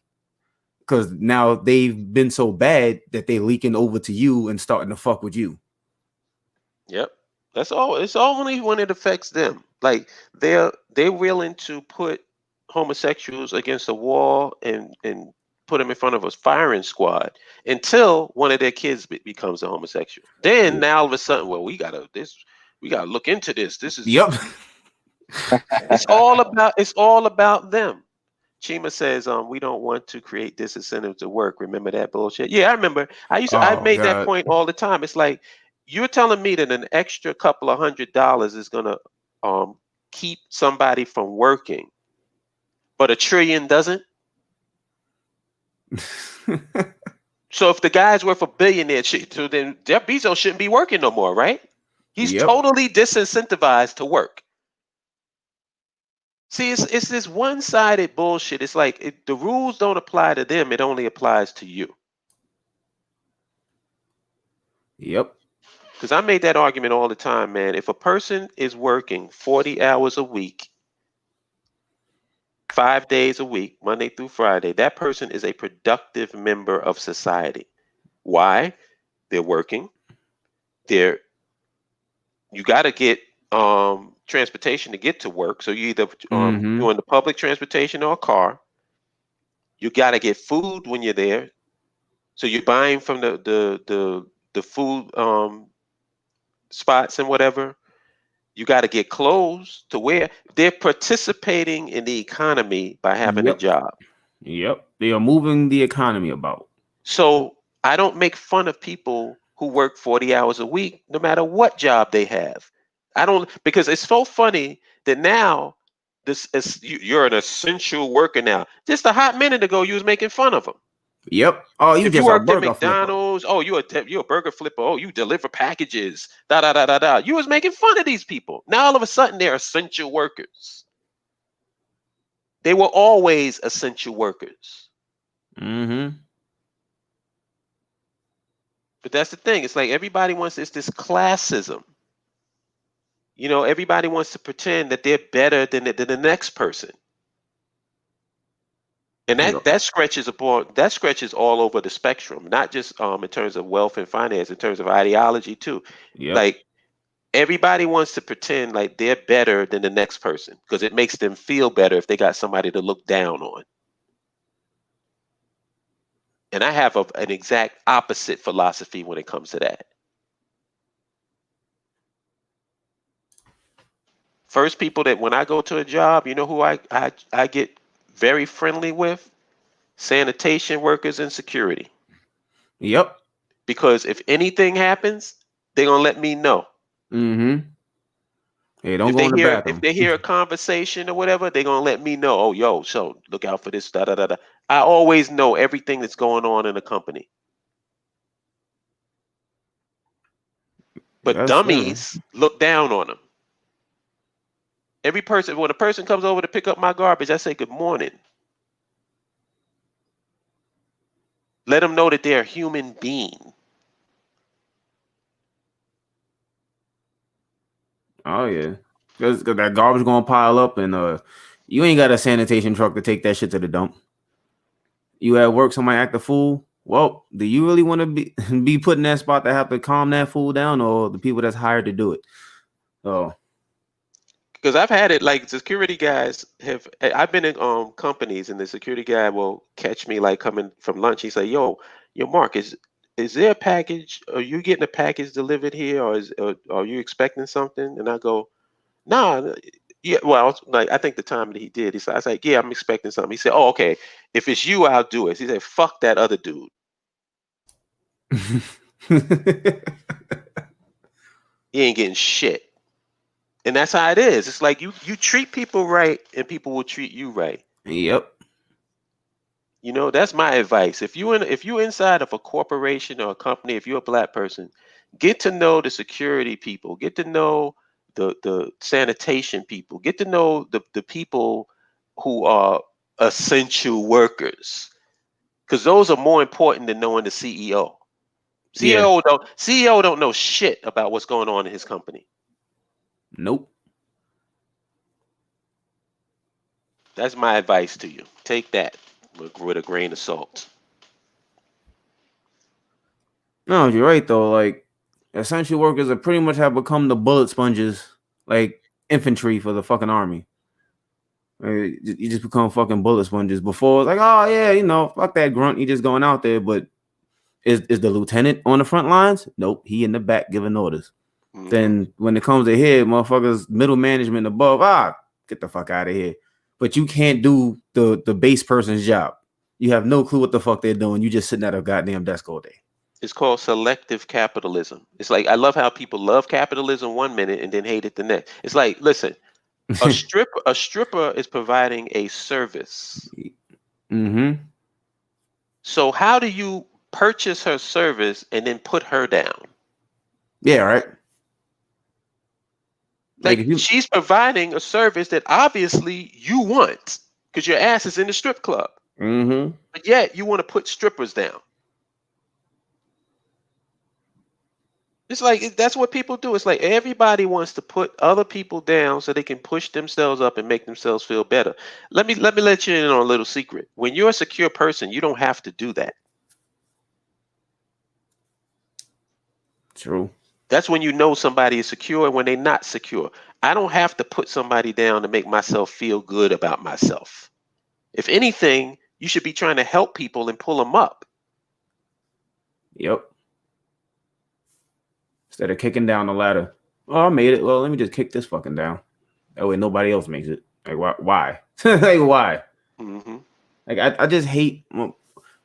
Because now they've been so bad that they're leaking over to you and starting to fuck with you. Yep. That's all. It's only when it affects them. Like they're willing to put homosexuals against a wall and put them in front of a firing squad until one of their kids becomes a homosexual. Then Yeah. now all of a sudden, well, we gotta look into this. This is Yep. it's all about them. Chima says, we don't want to create disincentive to work. Remember that bullshit? Yeah, I remember. I Oh made that God. point all the time. It's like you're telling me that an extra couple of $100 is gonna um keep somebody from working, but $1 trillion doesn't. So if the guy's worth $1 billion, so then Jeff Bezos shouldn't be working no more, right? He's Yep. totally disincentivized to work. See, it's this one-sided bullshit. It's like the rules don't apply to them; it only applies to you. Yep. Because I made that argument all the time, man. If a person is working 40 hours a week, 5 days a week, Monday through Friday, that person is a productive member of society. Why? They're working. They're you got to get transportation to get to work. So you either Mm-hmm. doing the public transportation or a car. You got to get food when you're there. So you're buying from the food spots and whatever. You got to get clothes to wear. They're participating in the economy by having a Yep. job. Yep. They are moving the economy about. So I don't make fun of people who work 40 hours a week, no matter what job they have. I don't, because it's so funny that now this is you're an essential worker now. Just a hot minute ago, you was making fun of them. Yep. Oh, you If you just a worked at burger flipper. McDonald's, oh, you're a burger flipper. Oh, you deliver packages. Da da da da da. You was making fun of these people. Now all of a sudden they're essential workers. They were always essential workers. Mm-hmm. But that's the thing. It's like everybody wants it's this classism. Everybody wants to pretend that they're better than the next person. And Yep. that scratches all over the spectrum, not just in terms of wealth and finance, in terms of ideology too. Yep. Like everybody wants to pretend like they're better than the next person because it makes them feel better if they got somebody to look down on. And I have an exact opposite philosophy when it comes to that. First people that when I go to a job, you know who I get very friendly with? Sanitation workers and security. Yep. Because if anything happens, they're gonna let me know. Mm-hmm. Hey, don't If go they in the hear if bathroom. they hear a conversation or whatever, they're gonna let me know. Oh, yo, so look out for this. Da da da da. I always know everything that's going on in the company. But That's dummies look down on them. Every person, when a person comes over to pick up my garbage, I say good morning. Let them know that they're a human being. Oh yeah. Because that garbage gonna pile up, and you ain't got a sanitation truck to take that shit to the dump. You at work, somebody act a fool. Well, do you really want to be put in that spot to have to calm that fool down, or the people that's hired to do it? Oh, Because I've had it like security guys have. I've been in companies, and the security guy will catch me like coming from lunch. He say, yo, Mark, is there a package? Are you getting a package delivered here, or are you expecting something?" And I go, "Nah, yeah." Well, like I think the time that he did, I was like, "Yeah, I'm expecting something." He said, "Oh, okay. If it's you, I'll do it." He said, "Fuck that other dude. He ain't getting shit." And that's how it is. It's like you treat people right, and people will treat you right. Yep. You know, that's my advice. If you inside of a corporation or a company, if you're a black person, get to know the security people, get to know the sanitation people, get to know the people who are essential workers. Because those are more important than knowing the CEO. Yeah. CEO don't know shit about what's going on in his company. Nope. That's my advice to you. Take that with a grain of salt. No, you're right though. Like essential workers are pretty much have become the bullet sponges, like infantry for the fucking army. You just become fucking bullet sponges. Before it's like, oh yeah, fuck that grunt. He just going out there. But is the lieutenant on the front lines? Nope. He in the back giving orders. Hmm. Then when it comes to here, motherfuckers, middle management above, get the fuck out of here. But you can't do the base person's job. You have no clue what the fuck they're doing. You just sitting at a goddamn desk all day. It's called selective capitalism. It's like I love how people love capitalism one minute and then hate it the next. It's like, listen, a stripper is providing a service. Mm-hmm. So how do you purchase her service and then put her down? Yeah, right. Like Like if you she's providing a service that obviously you want because your ass is in the strip club. mm-hmm. But yet you want to put strippers down. It's like that's what people do. It's like everybody wants to put other people down so they can push themselves up and make themselves feel better. Let you in on a little secret. When you're a secure person, you don't have to do that. True. That's when you know somebody is secure and when they're not secure. I don't have to put somebody down to make myself feel good about myself. If anything, you should be trying to help people and pull them up. Yep. Instead of kicking down the ladder. Oh, I made it. Well, let me just kick this fucking down. That way nobody else makes it. Like why? Like why? Hmm. Like I just hate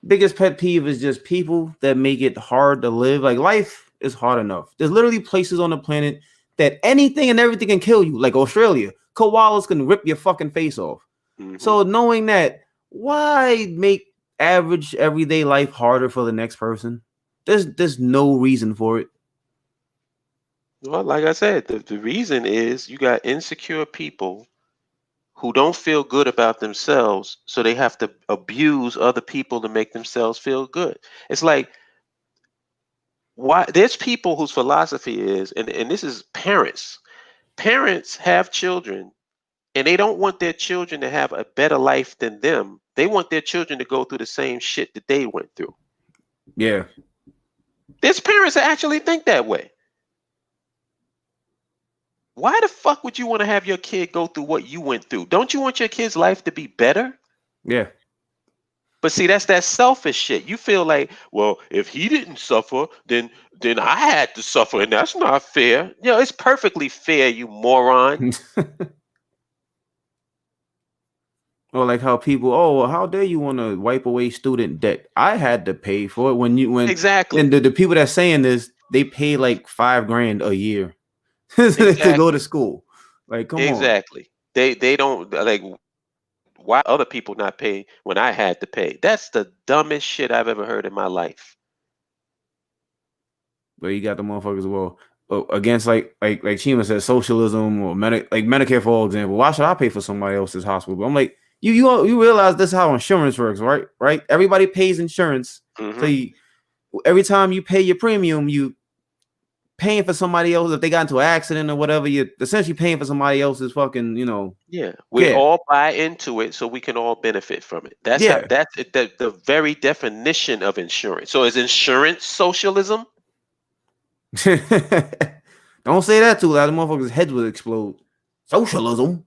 biggest pet peeve is just people that make it hard to live. Like life is hard enough. There's literally places on the planet that anything and everything can kill you. Like Australia, koalas can rip your fucking face off. Hmm. So knowing that, why make average everyday life harder for the next person? There's no reason for it. Well, like I said, the reason is you got insecure people who don't feel good about themselves, so they have to abuse other people to make themselves feel good. It's like why there's people whose philosophy is, and this is parents. Parents have children and they don't want their children to have a better life than them. They want their children to go through the same shit that they went through. Yeah. There's parents that actually think that way. Why the fuck would you want to have your kid go through what you went through? Don't you want your kid's life to be better? Yeah. But see, that's that selfish shit. You feel like, well, if he didn't suffer, then I had to suffer, and that's not fair. It's perfectly fair, you moron. Or like how people, oh, well, how dare you want to wipe away student debt? I had to pay for it when Exactly. and the people that saying this, they pay like $5,000 a year to go to Exactly. school. Like, come on. Exactly. They don't like why other people not pay when I had to pay. That's the dumbest shit I've ever heard in my life. But you got the motherfuckers well against like Chima said, socialism or like Medicare, for example. Why should I pay for somebody else's hospital? But I'm like, you realize this is how insurance works, right? Right? Everybody pays insurance. So Hmm. every time you pay your premium, you paying for somebody else. If they got into an accident or whatever, you're essentially paying for somebody else's fucking, Yeah, we care. all buy into it so we can all benefit from it. That's how Yeah. that's it, the very definition of insurance. So is insurance socialism? Don't say that too loud. The motherfuckers' heads will explode. Socialism.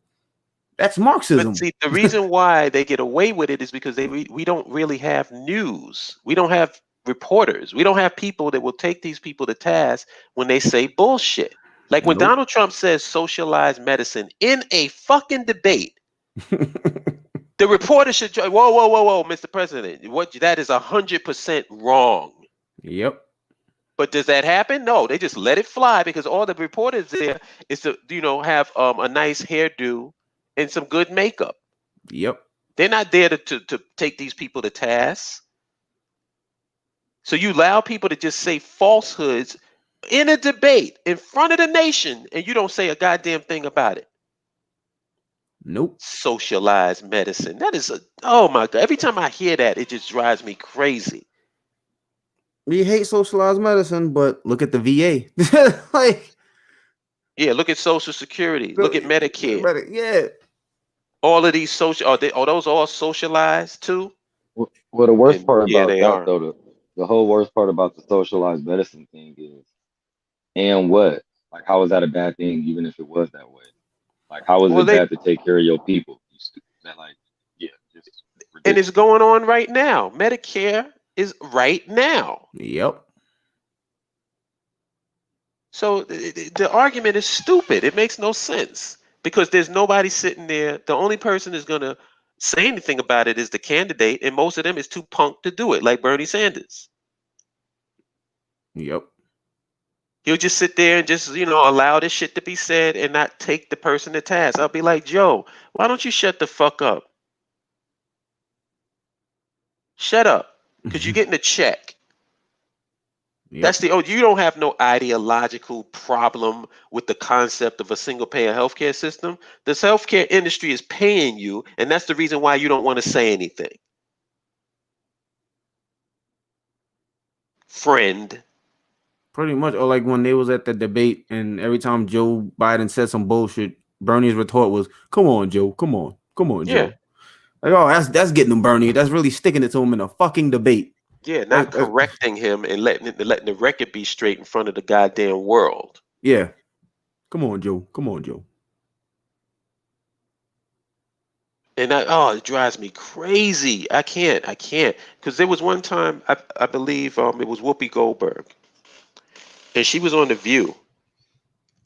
That's But Marxism. see, the reason why they get away with it is because we don't really have news. We don't have reporters. We don't have people that will take these people to task when they say bullshit. Like when Nope. Donald Trump says socialized medicine in a fucking debate, the reporter should whoa, whoa, whoa, whoa, Mr. President, what that is 100% wrong. Yep. But does that happen? No, they just let it fly because all the reporters there is to have a nice hairdo and some good makeup. Yep. They're not there to take these people to task. So you allow people to just say falsehoods in a debate in front of the nation, and you don't say a goddamn thing about it. Nope. Socialized medicine. That is oh my god. Every time I hear that, it just drives me crazy. We hate socialized medicine, but look at the VA. Like, Yeah, look at Social Security. Look at Medicare. yeah. All of these social are those all socialized too? Well, the worst And part yeah, about they that are. though, the whole worst part about the socialized medicine thing is, and what? Like, how is that a bad thing, even if it was that way? Like, how is Well, it they bad to take care of your people? That like, yeah, just and it's ridiculous. going on right now. Medicare is right now. Yep. So the argument is stupid. It makes no sense because there's nobody sitting there. The only person that's going to say anything about it is the candidate, and most of them is too punk to do it, like Bernie Sanders. Yep. He'll just sit there and just, allow this shit to be said and not take the person to task. I'll be like, Joe, why don't you shut the fuck up? Shut up. Because you're getting a check. Yep. You don't have no ideological problem with the concept of a single payer healthcare system. This healthcare industry is paying you, and that's the reason why you don't want to say anything. Friend. Pretty much. Or like when they was at the debate, and every time Joe Biden said some bullshit, Bernie's retort was, "Come on, Joe. Come on. Come on, Yeah. Joe." Like, oh, that's getting him, Bernie. That's really sticking it to him in a fucking debate. Yeah, not correcting him and letting the record be straight in front of the goddamn world. Yeah. Come on, Joe. Come on, Joe. And it drives me crazy. I can't. Because there was one time I believe it was Whoopi Goldberg, and she was on The View,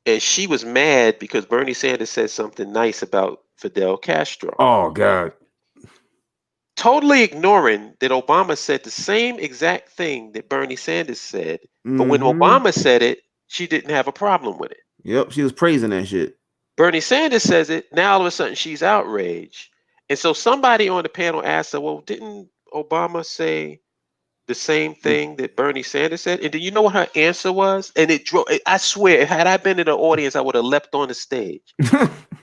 and she was mad because Bernie Sanders said something nice about Fidel Castro, Oh God. totally ignoring that Obama said the same exact thing that Bernie Sanders said. But when Mm-hmm. Obama said it, she didn't have a problem with it. Yep. She was praising that shit. Bernie Sanders says it, now all of a sudden she's outraged. And so somebody on the panel asked her, well, didn't Obama say the same thing that Bernie Sanders said? And do you know what her answer was? And I swear, had I been in the audience, I would have leapt on the stage.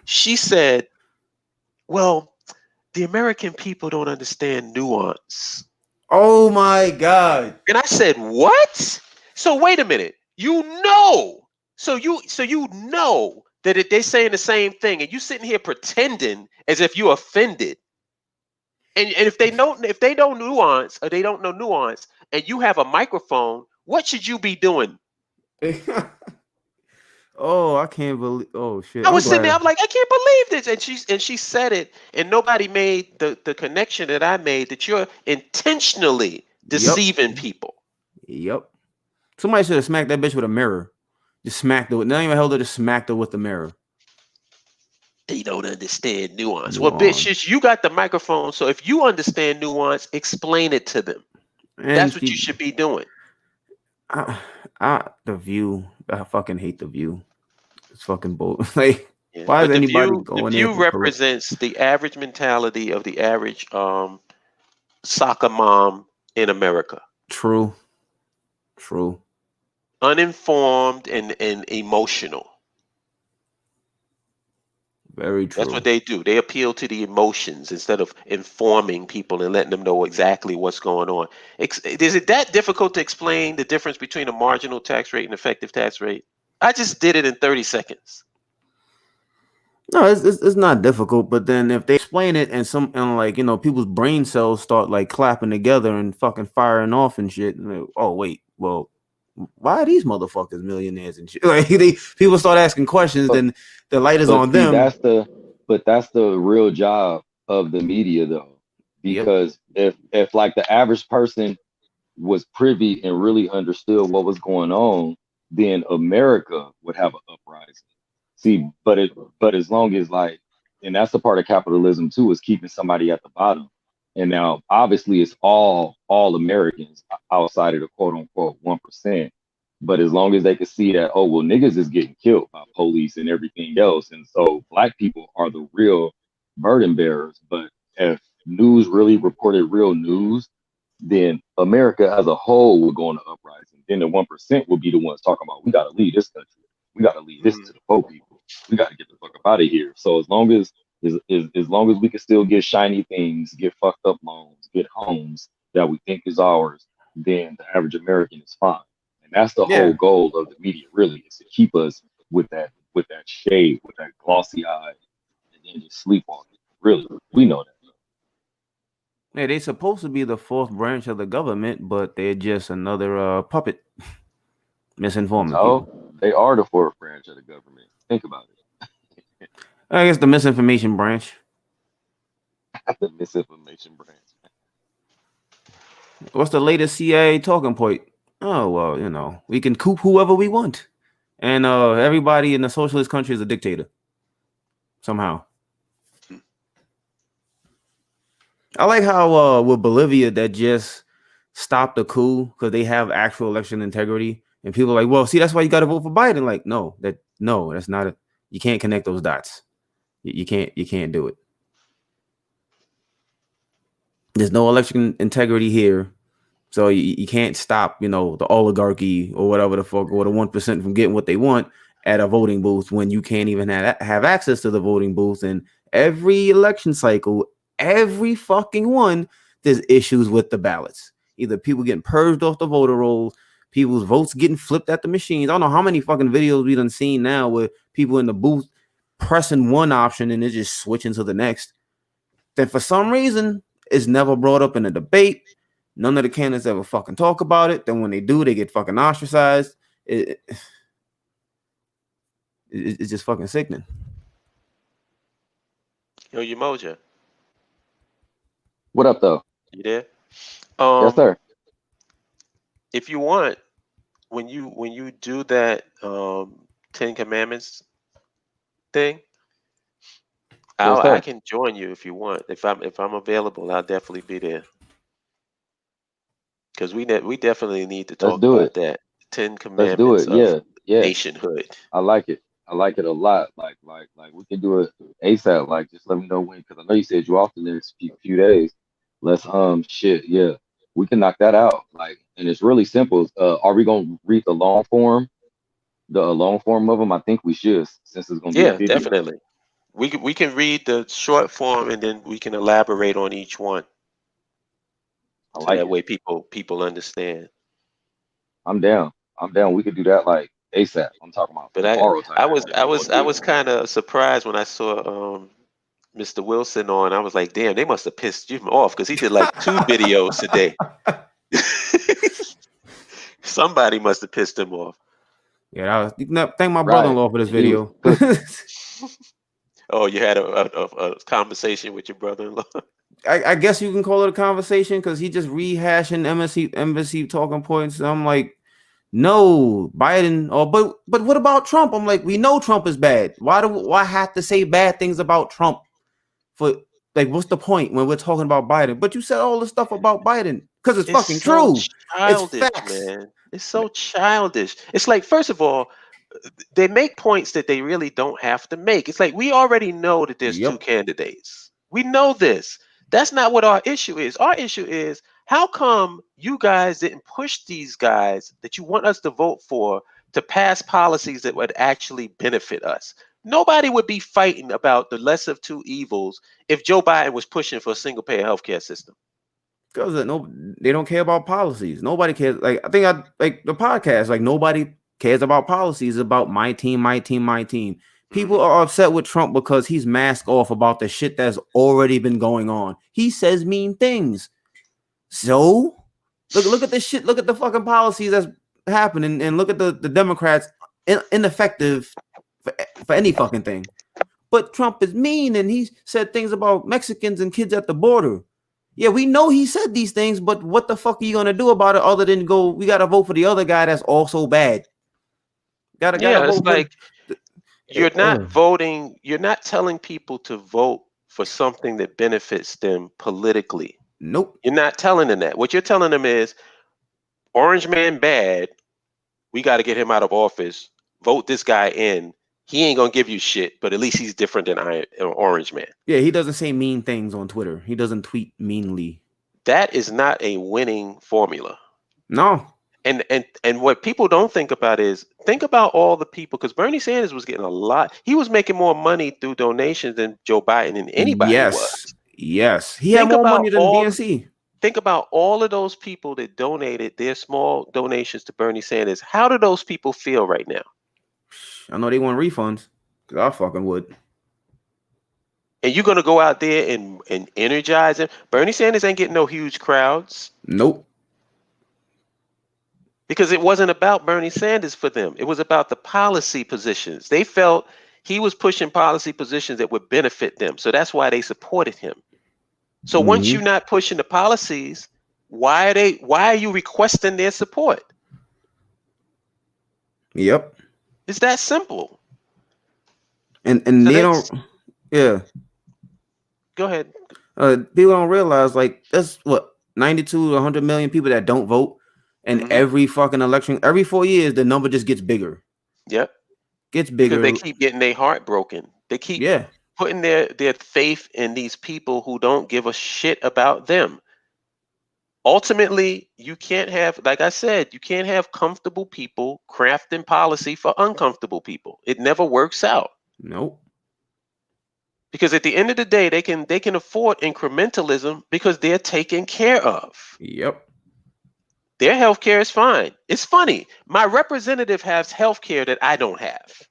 She said, well, the American people don't understand nuance. Oh my God. And I said, what? So wait a minute. So you know that if they're saying the same thing and you sitting here pretending as if you're offended. And if they don't nuance or they don't know nuance and you have a microphone, what should you be doing? Oh, I can't believe. Oh shit. I I'm was sitting there, glad. I'm like, I can't believe this. And she said it, and nobody made the connection that I made that you're intentionally Yep. deceiving people. Yep. Somebody should have smacked that bitch with a mirror. Just smacked her. Not even held her. Just smacked her with the mirror. They don't understand nuance. Well, Nuance. bitches, you got the microphone, so if you understand nuance, explain it to them. And That's what you should be doing. The View. I fucking hate the View. It's fucking bull. Like, Yeah. why is But anybody the going there view for correct? represents the average mentality of the average soccer mom in America. True. Uninformed and emotional. Very That's what true. they do. They appeal to the emotions instead of informing people and letting them know exactly what's going on. Is it that difficult to explain the difference between a marginal tax rate and effective tax rate? I just did it in 30 seconds. No, it's not difficult, but then if they explain it and like, people's brain cells start like clapping together and fucking firing off and shit. And like, oh wait, well, why are these motherfuckers millionaires and shit? Like people start asking questions, But then the light is but on see, them. that's the real job of the media though. Yep. Because if like the average person was privy and really understood what was going on, then America would have an uprising. See, but as long as like, and that's the part of capitalism too, is keeping somebody at the bottom. And now obviously it's all Americans outside of the quote unquote 1%. But as long as they can see that, oh well, niggas is getting killed by police and everything else, and so black people are the real burden bearers. But if news really reported real news, then America as a whole would go on an uprising. Then the 1% will be the ones talking about we got to leave this country, we got to leave this Mhm. to the poor people, we got to get the fuck up out of here. So as long as we can still get shiny things, get fucked up loans, get homes that we think is ours, then the average American is fine. And that's the whole Yeah. goal of the media, really, is to keep us with that shade, with that glossy eye, and then just sleepwalking. Really, we know that. Yeah, they supposed to be the fourth branch of the government, but they're just another puppet misinforming people. No, they are the fourth branch of the government. Think about it. I guess the misinformation branch. The misinformation branch. What's the latest CIA talking point? Oh well, we can coup whoever we want, and everybody in the socialist country is a dictator somehow. I like how with Bolivia that just stopped the coup because they have actual election integrity, and people are like, well, see, that's why you got to vote for Biden. Like, no, that's not it. You can't connect those dots. You can't do it. There's no election integrity here. So you can't stop, the oligarchy or whatever the fuck, or the 1% from getting what they want at a voting booth when you can't even have access to the voting booth. And every election cycle, every fucking one, there's issues with the ballots. Either people getting purged off the voter rolls, people's votes getting flipped at the machines. I don't know how many fucking videos we done seen now with people in the booth pressing one option and they're just switching to the next. Then for some reason, it's never brought up in a debate. None of the candidates ever fucking talk about it. Then when they do, they get fucking ostracized. It's just fucking sickening. Yo, Umoja, What up, though? you there? Yes, Um, sir. if you want, when you do that Ten Commandments thing, Yes, I sir. can join you if you want. If I'm available, I'll definitely be there because we definitely need to Let's talk do about it. that Ten Let's do Commandments it. of Yeah. Yeah. nationhood. I like it. I like it a lot. Like we can do it ASAP. Like just let me know when, because I know you said you off the next few days. Let's shit. Yeah, we can knock that out. Like, and it's really simple. Are we gonna read the long form of them? I think we should, since it's gonna be a Yeah, video. definitely. We can read the short form and then we can elaborate on each one, I so like that it. way people understand. I'm down. I'm down. We could do that like ASAP. I'm talking about But I tomorrow type I shit was if I we gonna was I do it. was kind of surprised when I saw Mr. Wilson on. I was like, damn, they must have pissed him off because he did like 2 videos today. Somebody must have pissed him off. Yeah, you can thank my Right. brother-in-law for this He was video. cooking. Oh, you had a conversation with your brother-in-law. I guess you can call it a conversation because he just rehashing embassy talking points. And I'm like, No, Biden. Or but what about Trump? I'm like, we know Trump is bad. Why have to say bad things about Trump? For like, what's the point when we're talking about Biden? But you said all the stuff about Biden because it's fucking It's so true. It's childish, facts. man. It's so childish. It's like, first of all, they make points that they really don't have to make. It's like, we already know that there's two Yep. candidates. We know this. That's not what our issue is. Our issue is, how come you guys didn't push these guys that you want us to vote for to pass policies that would actually benefit us? Nobody would be fighting about the less of two evils if Joe Biden was pushing for a single payer healthcare system. Because they don't care about policies. Nobody cares. Like, I think I like the podcast. Like, nobody cares about policies. About my team, my team, my team. People are upset with Trump because he's masked off about the shit that's already been going on. He says mean things. So look at this shit. Look at the fucking policies that's happening, and look at the Democrats ineffective for any fucking thing. But Trump is mean, and he said things about Mexicans and kids at the border. Yeah, we know he said these things, but what the fuck are you gonna do about it other than go? We gotta vote for the other guy that's also bad. Gotta Yeah, it's vote for. like, you're not voting, you're not telling people to vote for something that benefits them politically. Nope. You're not telling them that. What you're telling them is, Orange man bad, we got to get him out of office. Vote this guy in. He ain't gonna give you shit, but at least he's different than Orange man. Yeah, he doesn't say mean things on Twitter. He doesn't tweet meanly. That is not a winning formula. No. And what people don't think about is, think about all the people, because Bernie Sanders was getting a lot. He was making more money through donations than Joe Biden and anybody was. Yes. He had Think more about money than DNC. Think about all of those people that donated their small donations to Bernie Sanders. How do those people feel right now? I know they want refunds, because I fucking would. And you're gonna go out there and energize him? Bernie Sanders ain't getting no huge crowds. Nope. Because it wasn't about Bernie Sanders for them. It was about the policy positions. They felt he was pushing policy positions that would benefit them. So that's why they supported him. So once you're not pushing the policies, why are you requesting their support? Yep. It's that simple. And So they don't. Yeah. Go ahead. People don't realize, like, that's what, 92 to 100 million people that don't vote. And every fucking election, every 4 years, the number just gets bigger. Yep. Gets bigger. Because they keep getting their heart broken. They keep putting their faith in these people who don't give a shit about them. Ultimately, you can't have, like I said, you can't have comfortable people crafting policy for uncomfortable people. It never works out. Nope. Because at the end of the day, they can afford incrementalism because they're taken care of. Yep. Their health care is fine. It's funny. My representative has health care that I don't have.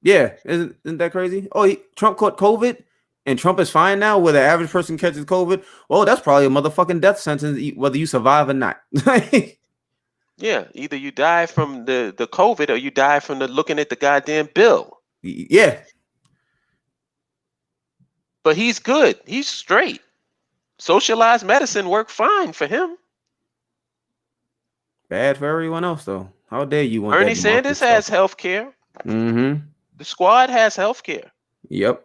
Yeah. Isn't that crazy? Oh, Trump caught COVID and Trump is fine now, where the average person catches COVID. Well, that's probably a motherfucking death sentence, whether you survive or not. Yeah. Either you die from the COVID or you die from looking at the goddamn bill. Yeah. But he's good. He's straight. Socialized medicine worked fine for him. Bad for everyone else, though. How dare you want Bernie that Sanders has health care. The squad has health care. Yep.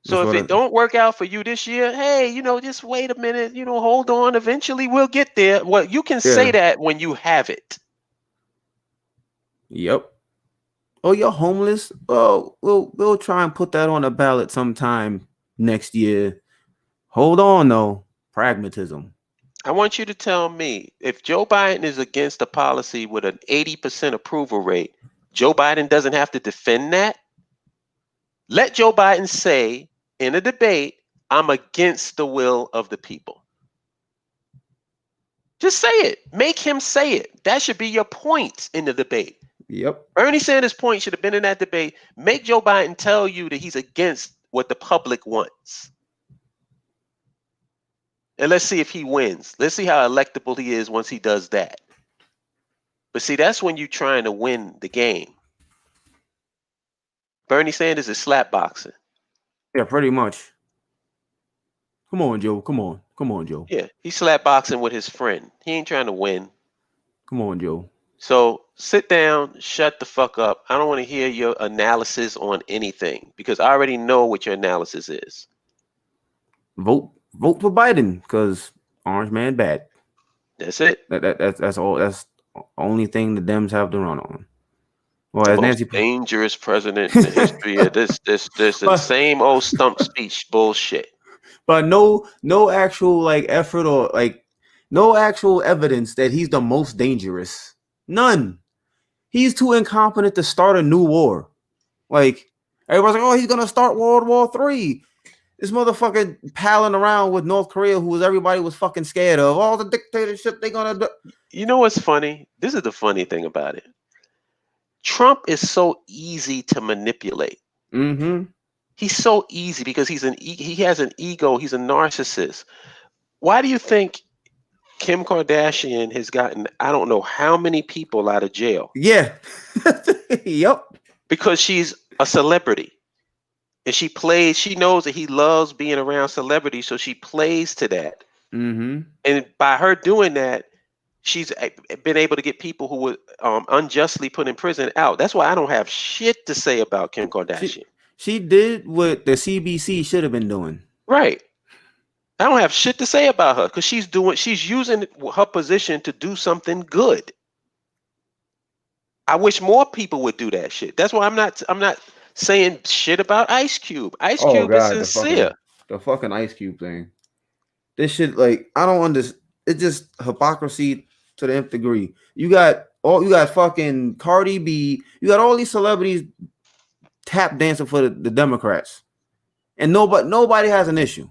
So if it don't work out for you this year, hey, just wait a minute, hold on. Eventually we'll get there. Well, you can say that when you have it. Yep. Oh, you're homeless? Oh, we'll try and put that on a ballot sometime next year. Hold on, though. Pragmatism. I want you to tell me, if Joe Biden is against a policy with an 80% approval rate, Joe Biden doesn't have to defend that? Let Joe Biden say in a debate, I'm against the will of the people. Just say it. Make him say it. That should be your point in the debate. Yep. Bernie Sanders' point should have been in that debate. Make Joe Biden tell you that he's against what the public wants. And let's see if he wins. Let's see how electable he is once he does that. But see, that's when you're trying to win the game. Bernie Sanders is slap boxing. Yeah, pretty much. Come on, Joe. Come on, Joe. Yeah, he's slap boxing with his friend. He ain't trying to win. Come on, Joe. So sit down, shut the fuck up. I don't want to hear your analysis on anything because I already know what your analysis is. Vote for Biden because Orange Man bad. That's it. That's all. That's the only thing the Dems have to run on. Well, The as most Nancy, dangerous president in the history of this, and but same old stump speech bullshit. but no actual like effort or like no actual evidence that he's the most dangerous. None. He's too incompetent to start a new war. Like everybody's like, oh, he's gonna start World War III. This motherfucker palling around with North Korea, who everybody was fucking scared of. All the dictatorship they gonna do. You know what's funny? This is the funny thing about it. Trump is so easy to manipulate. Mm-hmm. He's so easy because he has an ego. He's a narcissist. Why do you think Kim Kardashian has gotten I don't know how many people out of jail? Yeah. Yep. Because she's a celebrity. And she knows that he loves being around celebrities, so she plays to that. Mm-hmm. And by her doing that, she's been able to get people who were unjustly put in prison out. That's why I don't have shit to say about Kim Kardashian. She did what the CBC should have been doing. Right. I don't have shit to say about her because she's using her position to do something good. I wish more people would do that shit. That's why I'm not saying shit about Ice Cube. Ice Oh Cube is God, sincere. the fucking Ice Cube thing. This shit, like, I don't understand. It's just hypocrisy to the nth degree. You got fucking Cardi B. You got all these celebrities tap dancing for the Democrats, and nobody has an issue.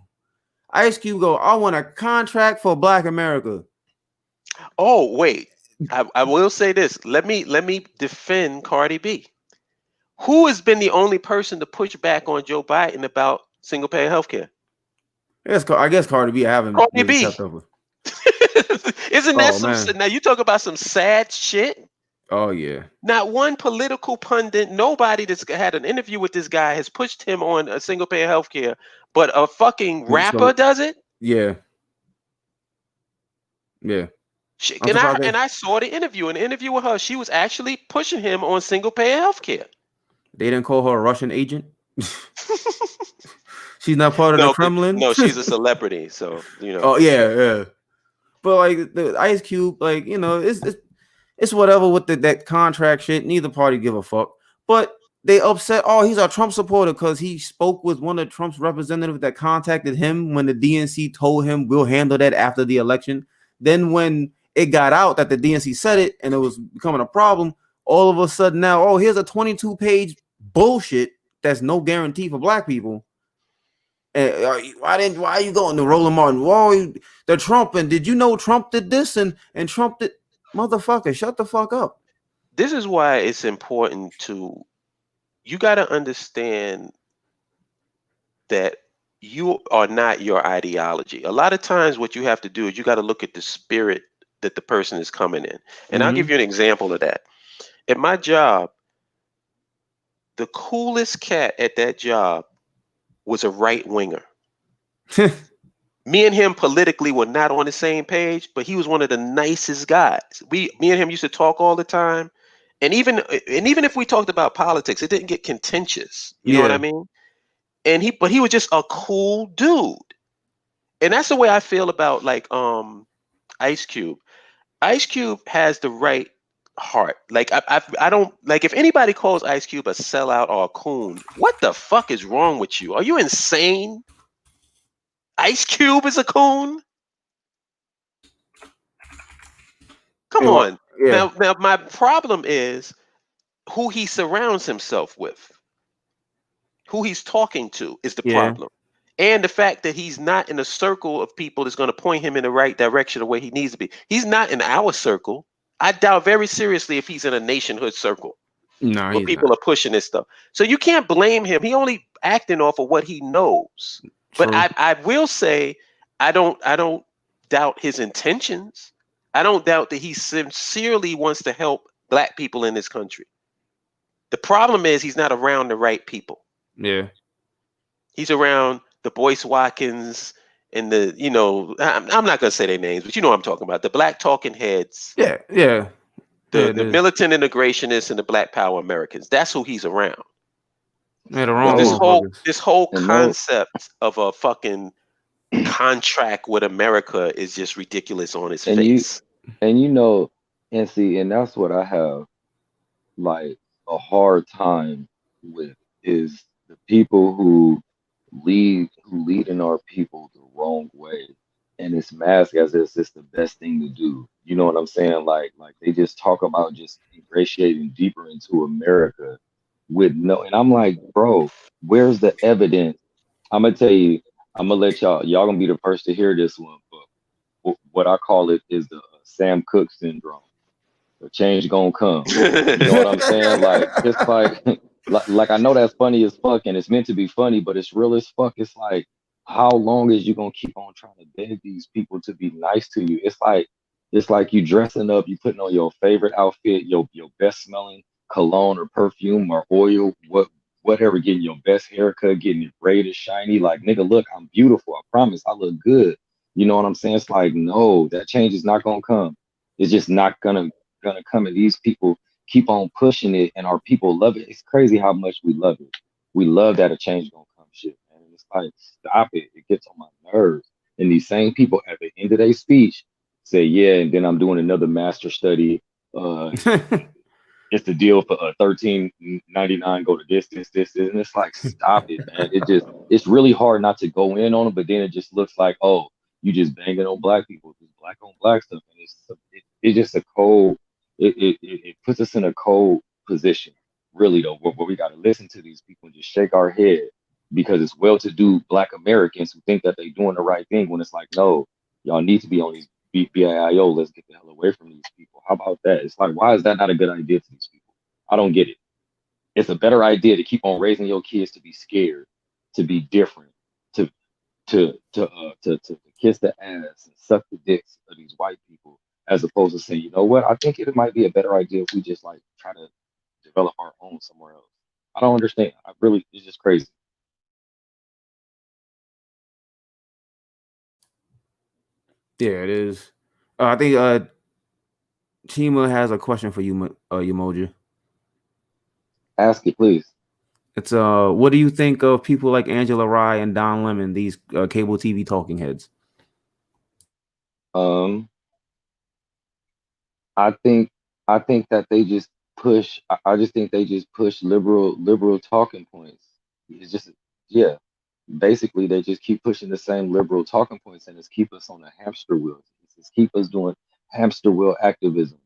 Ice Cube go, I want a contract for Black America. Oh wait, I will say this. Let me defend Cardi B. Who has been the only person to push back on Joe Biden about single payer healthcare? I guess Cardi B haven't Cardi really B. kept up with. Isn't that Oh man. now you talk about some sad shit? Oh yeah. Not one political pundit, nobody that's had an interview with this guy has pushed him on a single payer healthcare, but a fucking rapper does it? Yeah. Yeah. And I saw the interview. In the interview with her, she was actually pushing him on single payer healthcare. They didn't call her a Russian agent. She's not part of the Kremlin. No, she's a celebrity, so you know. Oh yeah. But like the Ice Cube, like it's whatever with that contract shit. Neither party give a fuck. But they upset. Oh, he's a Trump supporter because he spoke with one of Trump's representatives that contacted him when the DNC told him we'll handle that after the election. Then when it got out that the DNC said it and it was becoming a problem, all of a sudden now, oh, here's a 22-page bullshit that's no guarantee for Black people. Why are you going to Roland Martin? Whoa, the Trump, and did you know Trump did this and Trump did? Motherfucker, shut the fuck up. This is why it's important you got to understand that you are not your ideology. A lot of times what you have to do is you got to look at the spirit that the person is coming in. And I'll give you an example of that. At my job, the coolest cat at that job was a right winger. Me and him politically were not on the same page, but he was one of the nicest guys. Me and him used to talk all the time. And even if we talked about politics, it didn't get contentious. You know what I mean? But he was just a cool dude. And that's the way I feel about like Ice Cube. Ice Cube has the right heart. Like I don't like if anybody calls Ice Cube a sellout or a coon, what the fuck is wrong with you? Are you insane? Ice Cube is a coon? Come on. Yeah. Now my problem is who he surrounds himself with. Who he's talking to is the problem. And the fact that he's not in a circle of people that's going to point him in the right direction of where he needs to be. He's not in our circle. I doubt very seriously if he's in a nationhood circle. No, where people are pushing this stuff. So you can't blame him. He only acting off of what he knows. True. But I will say I don't doubt his intentions. I don't doubt that he sincerely wants to help Black people in this country. The problem is he's not around the right people. Yeah. He's around the Boyce Watkins and I'm not gonna say their names, but you know what I'm talking about. The Black talking heads. Yeah. Yeah, The it is. militant integrationists and the Black Power Americans. That's who he's around. Yeah, the But wrong this Bro, whole motherfuckers. this whole and no, concept of a fucking contract with America is just ridiculous on its and you face. and you know, and see, and that's what I have like a hard time with is the people who lead in our people the wrong way, and it's masked as if it's the best thing to do. You know what I'm saying? Like they just talk about just ingratiating deeper into America with no, and I'm like, bro, where's the evidence? I'm gonna tell you, I'm gonna let y'all gonna be the first to hear this one, but what I call it is the Sam Cooke syndrome. The change gonna come. You know what I'm saying? Like it's like, like I know that's funny as fuck and it's meant to be funny, but it's real as fuck. It's like, how long is you gonna keep on trying to beg these people to be nice to you? It's like you dressing up, you putting on your favorite outfit, your best smelling cologne or perfume or oil, whatever, getting your best haircut, getting it braided, shiny. Like nigga, look, I'm beautiful. I promise, I look good. You know what I'm saying? It's like, no, that change is not gonna come. It's just not gonna come, and these people keep on pushing it, and our people love it. It's crazy how much we love it. We love that a change gonna come, shit, man. And it's like, stop it. It gets on my nerves. And these same people at the end of their speech say, yeah, and then I'm doing another master study. It's the deal for 13.99. Go to this, and it's like, stop it, man. It's really hard not to go in on them, but then it just looks like, oh, you just banging on black people, just black on black stuff, and it's just a cold. It puts us in a cold position, really though, where we got to listen to these people and just shake our head because it's well-to-do black Americans who think that they're doing the right thing when it's like, no, y'all need to be on these BIO. Let's get the hell away from these people. How about that? It's like, why is that not a good idea to these people? I don't get it. It's a better idea to keep on raising your kids to be scared, to be different, to to kiss the ass and suck the dicks of these white people, as opposed to saying, you know what? I think it might be a better idea if we just like try to develop our own somewhere else. I don't understand. I really, it's just crazy. Yeah, it is. I think Chima has a question for you, Emoji. Ask it, please. It's what do you think of people like Angela Rye and Don Lemon, these cable TV talking heads? Um, I think I think that they just push. I just think they just push liberal talking points. It's just, yeah. Basically, they just keep pushing the same liberal talking points and it's keep us on a hamster wheel. It's just keep us doing hamster wheel activism,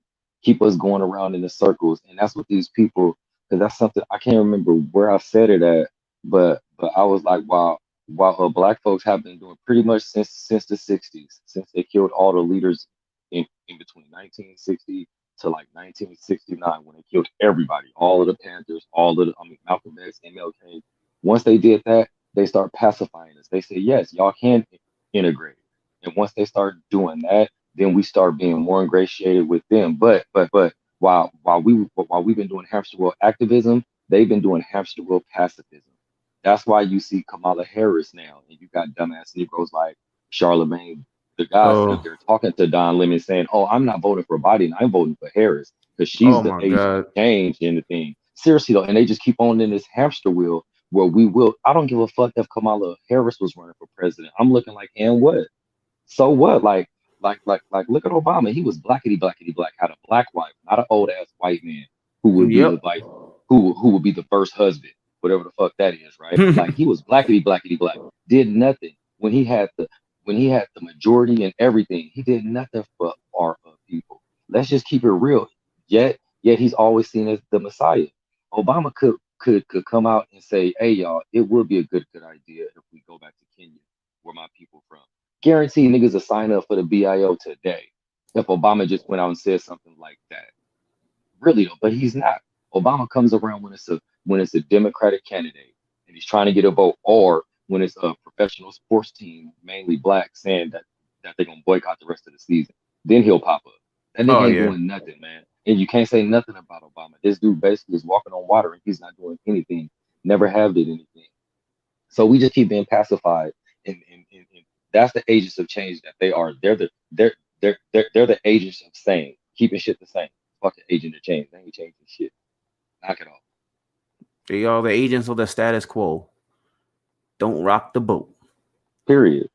keep us going around in the circles, and that's what these people. Because that's something I can't remember where I said it at, but I was like, wow, while black folks have been doing pretty much since the '60s, since they killed all the leaders in between 1960 to like 1969 when they killed everybody, all of the Panthers, all of the, I mean, Malcolm X, MLK. Once they did that, they start pacifying us. They say, yes, y'all can integrate. And once they start doing that, then we start being more ingratiated with them. But while we've been doing hamster wheel activism, they've been doing hamster wheel pacifism. That's why you see Kamala Harris now, and you got dumbass Negroes like Charlemagne the God sitting up Oh, there talking to Don Lemon saying, oh, I'm not voting for Biden, I'm voting for Harris because she's oh the my agent God. of change in the thing. Seriously though, and they just keep on in this hamster wheel where we will. I don't give a fuck if Kamala Harris was running for president. I'm looking like, and what? So what? Like, look at Obama. He was blackety black, had a black wife, not an old ass white man who would be the Yep. like, who would be the first husband, whatever the fuck that is, right? Like he was blackety black, did nothing when he had the majority and everything. He did nothing for our people. Let's just keep it real. Yet he's always seen as the Messiah. Obama could come out and say, "Hey y'all, it would be a good idea if we go back to Kenya, where my people from." Guarantee niggas will sign up for the BIO today if Obama just went out and said something like that. Really though, but he's not. Obama comes around when it's a Democratic candidate and he's trying to get a vote, or when it's a professional sports team, mainly black, saying that they're gonna boycott the rest of the season. Then he'll pop up. That nigga Oh ain't yeah. doing nothing, man. And you can't say nothing about Obama. This dude basically is walking on water and he's not doing anything. Never have did anything. So we just keep being pacified, and that's the agents of change that they are. They're the agents of same, keeping shit the same. fucking agent of change. They ain't changing shit. Knock it off. They are the agents of the status quo. Don't rock the boat. Period.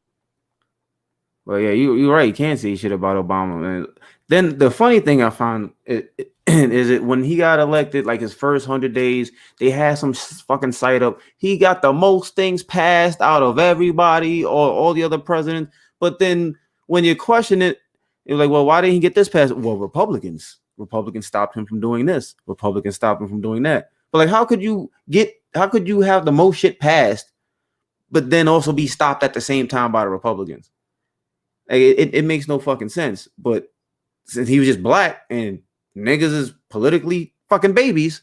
Well, yeah, you're right. You can't say shit about Obama, man. Then the funny thing I found is it when he got elected, like his first 100 days, they had some fucking site up. He got the most things passed out of everybody or all the other presidents. But then when you question it, you're like, well, why didn't he get this passed? Well, Republicans stopped him from doing this. Republicans stopped him from doing that. But like, how could you have the most shit passed, but then also be stopped at the same time by the Republicans? Like, it makes no fucking sense. But since he was just black and niggas is politically fucking babies,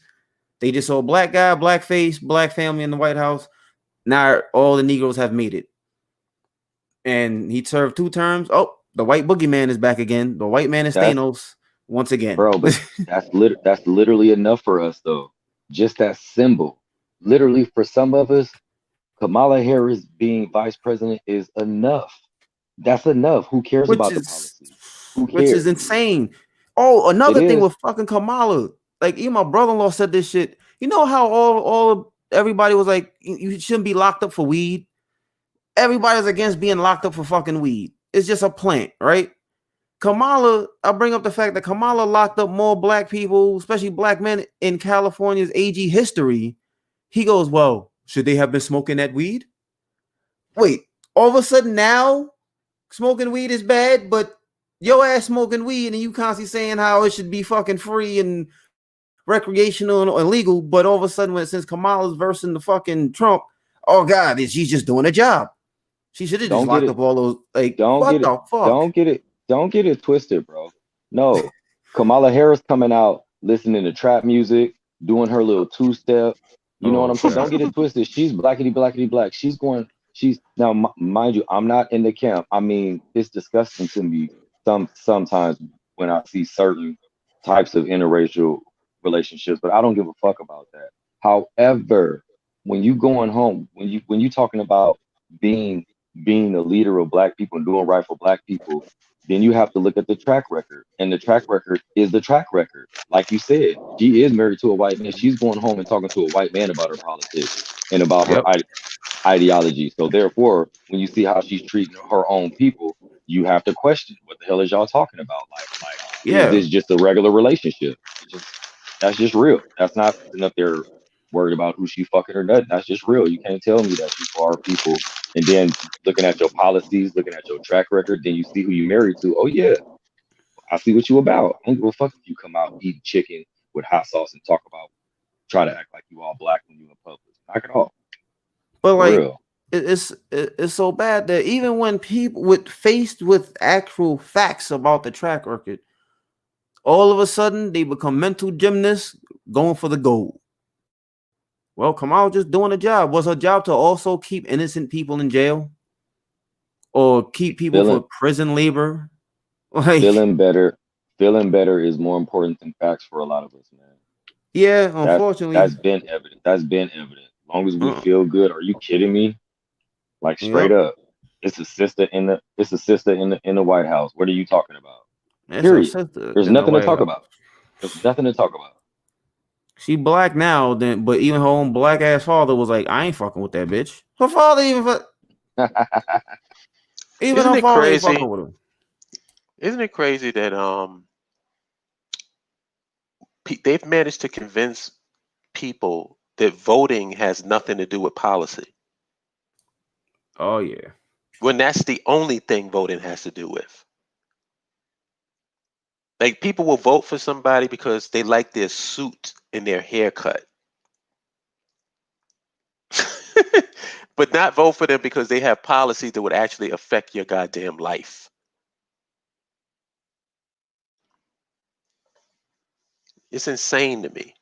they just saw black guy, black face, black family in the White House. Now all the Negroes have made it. And he served 2 terms. Oh, the white boogeyman is back again. The white man is Thanos once again. Bro, but that's literally enough for us though. Just that symbol. Literally for some of us, Kamala Harris being vice president is enough. That's enough. Who cares about the policy? Who cares? Which is insane. Oh, another It thing is. with fucking Kamala. Like, even my brother-in-law said this shit. You know how all everybody was like, you shouldn't be locked up for weed? Everybody's against being locked up for fucking weed. It's just a plant, right? Kamala, I bring up the fact that Kamala locked up more black people, especially black men, in California's AG history. He goes, well, should they have been smoking that weed? Wait, all of a sudden now smoking weed is bad, but your ass smoking weed and you constantly saying how it should be fucking free and recreational and illegal, but all of a sudden, since Kamala's versing the fucking Trump, oh god, she's just doing a job. She should have just locked up all those. Like, what the fuck? Don't get it twisted, bro. No, Kamala Harris coming out listening to trap music, doing her little 2-step. You know what I'm saying? Don't get it twisted. She's blackity blackity black. She's now, mind you, I'm not in the camp. I mean, it's disgusting to me sometimes when I see certain types of interracial relationships, but I don't give a fuck about that. However, when you going home, when you talking about being being a leader of black people and doing right for black people, then you have to look at the track record. And the track record is the track record. Like you said, she is married to a white man. She's going home and talking to a white man about her politics and about her ideology. So therefore, when you see how she's treating her own people, you have to question, what the hell is y'all talking about? Is this just a regular relationship? That's just real. That's not enough. They're worried about who she fucking or nothing. That's just real. You can't tell me that people are people. And then looking at your policies, looking at your track record, then you see who you married to. Oh yeah, I see what you about. I don't give a fuck if you come out eating chicken with hot sauce and try to act like you all black when you in public. Knock it off. But like, real. It's so bad that even when people faced with actual facts about the track record, all of a sudden they become mental gymnasts going for the gold. Well, Kamala just doing a job. Was her job to also keep innocent people in jail or keep people for prison labor? Like, feeling better is more important than facts for a lot of us, man. Yeah, unfortunately, that's been evident. As long as we feel good. Are you kidding me? Like, straight up, it's a sister in the White House. What are you talking about? Period. There's nothing to talk about. There's nothing to talk about. She black now, but even her own black ass father was like, I ain't fucking with that bitch. Her father even her father ain't fucking with him. Isn't it crazy that they've managed to convince people that voting has nothing to do with policy? Oh yeah. When that's the only thing voting has to do with. Like, people will vote for somebody because they like their suit and their haircut. But not vote for them because they have policies that would actually affect your goddamn life. It's insane to me.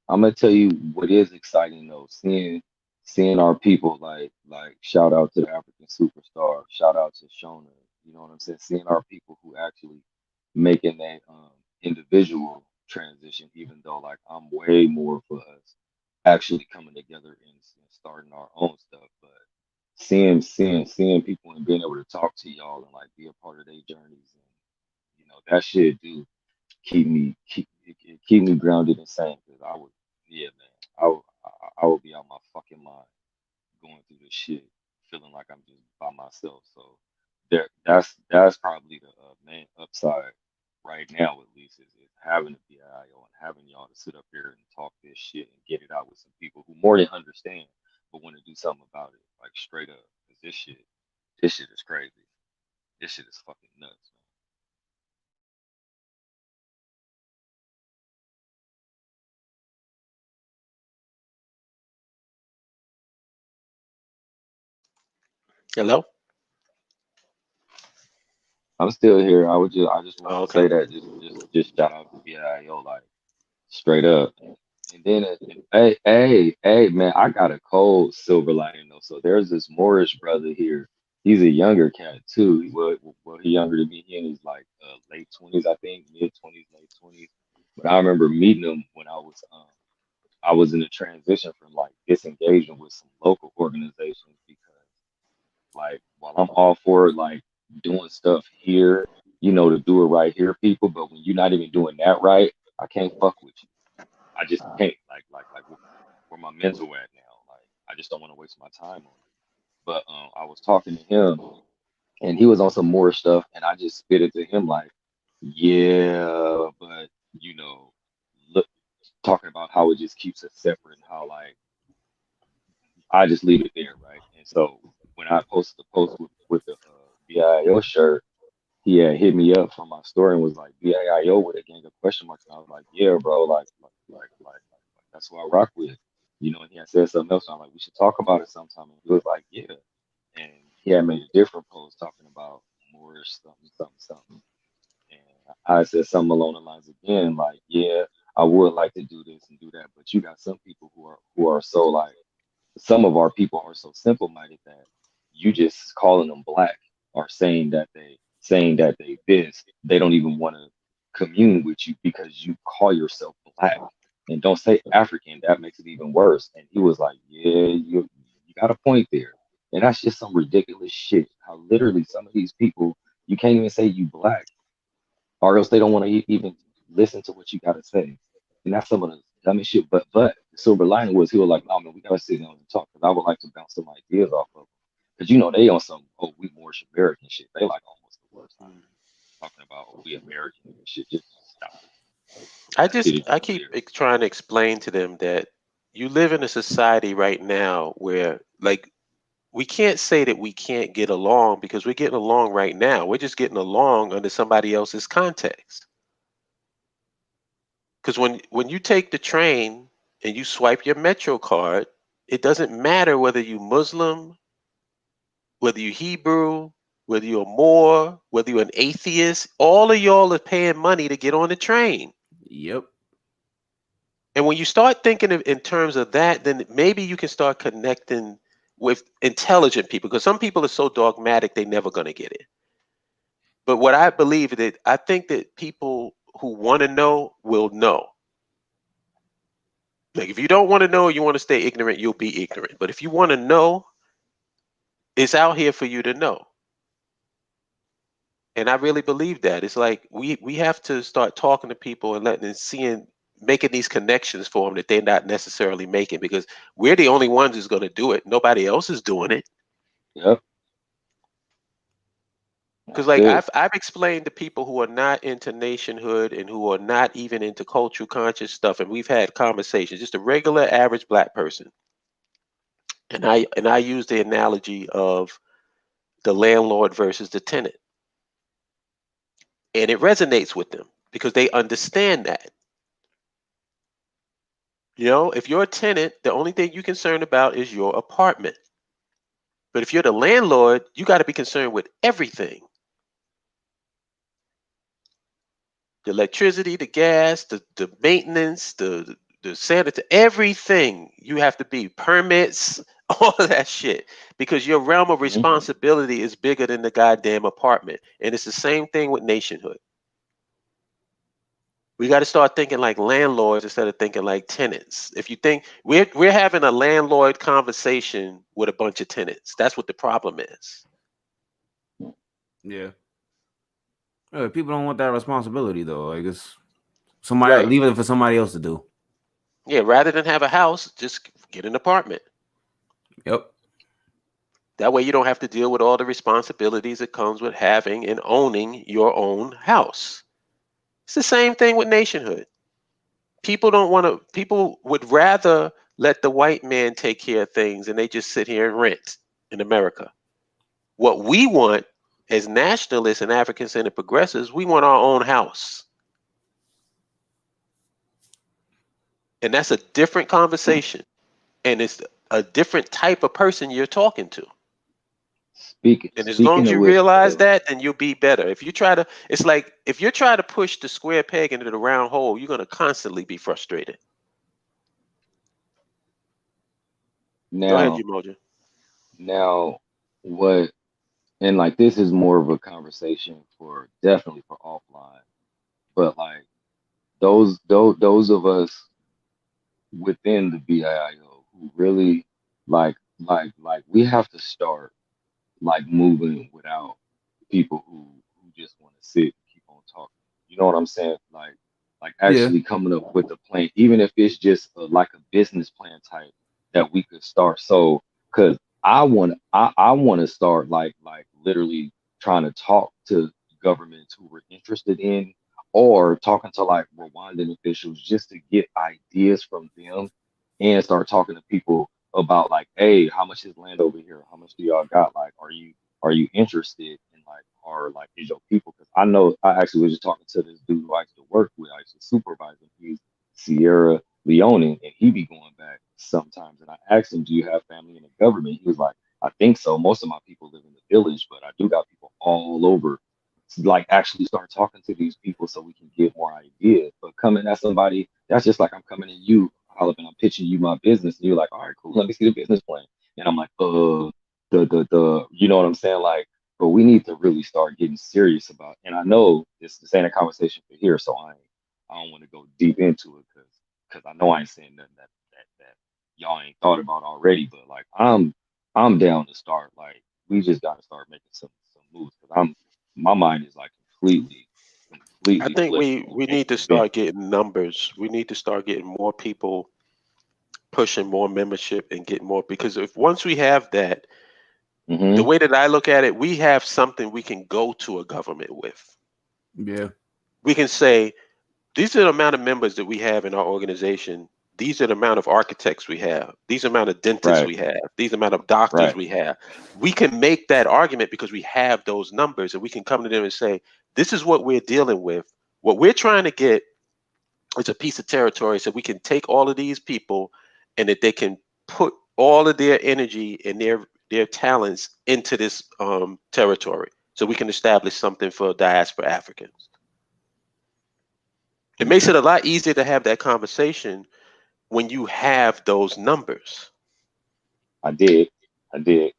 I'm gonna tell you what is exciting though, seeing our people, like shout out to the African superstar, shout out to Shona, you know what I'm saying? Seeing our people who actually making that individual transition, even though like I'm way more for us actually coming together and starting our own stuff. But seeing people and being able to talk to y'all and like be a part of their journeys, and that shit do keep me grounded and sane. Because I would, yeah, man, I would be out my fucking mind going through this shit, feeling like I'm just by myself. So that's probably the main upside right now, at least, is having a BIO and having y'all to sit up here and talk this shit and get it out with some people who more than understand, but want to do something about it, like straight up. Cause this shit is crazy. This shit is fucking nuts, Hello? man. I'm still here. I just Oh, wanted to okay. say that just shout out to BIO, like straight up. And then, hey, man, I got a cold silver lining though. So there's this Moorish brother here. He's a younger cat too. He younger than me. He in his like late 20s, I think, mid 20s, late 20s. But I remember meeting him when I was in a transition from like disengaging with some local organizations because like while I'm all for like doing stuff here, to do it right here, people. But when you're not even doing that right, I can't fuck with you. I just can't like where my mental at now. Like I just don't want to waste my time on it. But I was talking to him and he was on some more stuff and I just spit it to him like, yeah, but look, talking about how it just keeps us separate and how like I just leave it there, right? And so when I posted the post with the BIO shirt, he had hit me up from my story and was like, BIO with a gang of question marks. And I was like, yeah, bro, like that's who I rock with. And he had said something else. And I'm like, we should talk about it sometime. And he was like, yeah. And he had made a different post talking about more something, something, something. And I said something along the lines again, like, yeah, I would like to do this and do that, but you got some people who are so like some of our people are so simple minded that you just calling them black or saying that they this, they don't even want to commune with you because you call yourself black and don't say African. That makes it even worse. And he was like, yeah, you got a point there. And that's just some ridiculous shit. How literally some of these people you can't even say you black or else they don't want to even listen to what you got to say. And that's some of the dumbest shit. But the silver lining was he was like, no, man, we got to sit down and talk because I would like to bounce some ideas off of them. Because they on some, oh, we more American shit. They like almost the worst time talking about, oh, we American and shit. Just stop it. That shit is I just keep weird. trying to explain to them that you live in a society right now where, like, we can't say that we can't get along because we're getting along right now. We're just getting along under somebody else's context. Because when you take the train and you swipe your Metro card, it doesn't matter whether you Muslim, whether you Hebrew, whether you're Moor, whether you're an atheist. All of y'all are paying money to get on the train. Yep. And when you start thinking in terms of that, then maybe you can start connecting with intelligent people because some people are so dogmatic they're never going to get it. But what I believe that I think that people who want to know will know. Like if you don't want to know, you want to stay ignorant, you'll be ignorant. But if you want to know, it's out here for you to know. And I really believe that. It's like we have to start talking to people and letting and seeing making these connections for them that they're not necessarily making because we're the only ones who's going to do it. Nobody else is doing it. Yep. Because That's like it. I've explained to people who are not into nationhood and who are not even into cultural conscious stuff, and we've had conversations, just a regular average black person. And I use the analogy of the landlord versus the tenant. And it resonates with them because they understand that. If you're a tenant, the only thing you're concerned about is your apartment. But if you're the landlord, you got to be concerned with everything. The electricity, the gas, the maintenance, the sanitary, everything you have to be permits, all of that shit. Because your realm of Hmm. responsibility is bigger than the goddamn apartment. And it's the same thing with nationhood. We got to start thinking like landlords instead of thinking like tenants. If you think we're having a landlord conversation with a bunch of tenants, that's what the problem is. Yeah. People don't want that responsibility though. Like it's somebody Right. leave it for somebody else to do. Yeah, rather than have a house, just get an apartment. Yep. That way you don't have to deal with all the responsibilities that comes with having and owning your own house. It's the same thing with nationhood. People would rather let the white man take care of things and they just sit here and rent in America. What we want as nationalists and African-centered progressives, we want our own house. And that's a different conversation. And it's a different type of person you're talking to. And as long Speaking as of you which, realize that, then you'll be better. If you try to, it's like if you're trying to push the square peg into the round hole, you're going to constantly be frustrated. Go ahead, now, Umoja. now, what, and like this is more of a conversation for definitely for offline, but like those of us within the BIIO who really like we have to start like moving without people who just want to sit and keep on talking. You know what I'm saying? Like Yeah. actually coming up with a plan, even if it's just like a business plan type that we could start. So, because I want to start like literally trying to talk to governments who were interested in or talking to like Rwandan officials just to get ideas from them and start talking to people about like, hey, how much is land over here? How much do y'all got? Like, are you interested in like, or like, is your people? Because I know I actually was just talking to this dude who I used to work with. I used to supervise him. He's Sierra Leone, and he be going back sometimes. And I asked him, "Do you have family in the government?" He was like, "I think so. Most of my people live in the village, but I do got people all over." Like actually start talking to these people so we can get more ideas. But coming at somebody, that's just like I'm coming to you, Olive, and I'm pitching you my business, and you're like, all right, cool, let me see the business plan. And I'm like, you know what I'm saying? Like, but we need to really start getting serious about. And I know this ain't a conversation for here, so I don't want to go deep into it because I know I ain't saying nothing that y'all ain't thought about already. But like, I'm down to start. Like, we just got to start making some moves because my mind is like I completely think flipped we and need to bent. start getting numbers. We need to start getting more people pushing more membership and get more because if once we have that, the Hmm. way that I look at it, we have something we can go to a government with. Yeah. We can say, these are the amount of members that we have in our organization. These are the amount of architects we have. These are the amount of dentists Right, we have. These are the amount of doctors right. we have. We can make that argument because we have those numbers and we can come to them and say, this is what we're dealing with. What we're trying to get is a piece of territory so we can take all of these people and that they can put all of their energy and their talents into this territory so we can establish something for diaspora Africans. It makes it a lot easier to have that conversation when you have those numbers. I did. I did.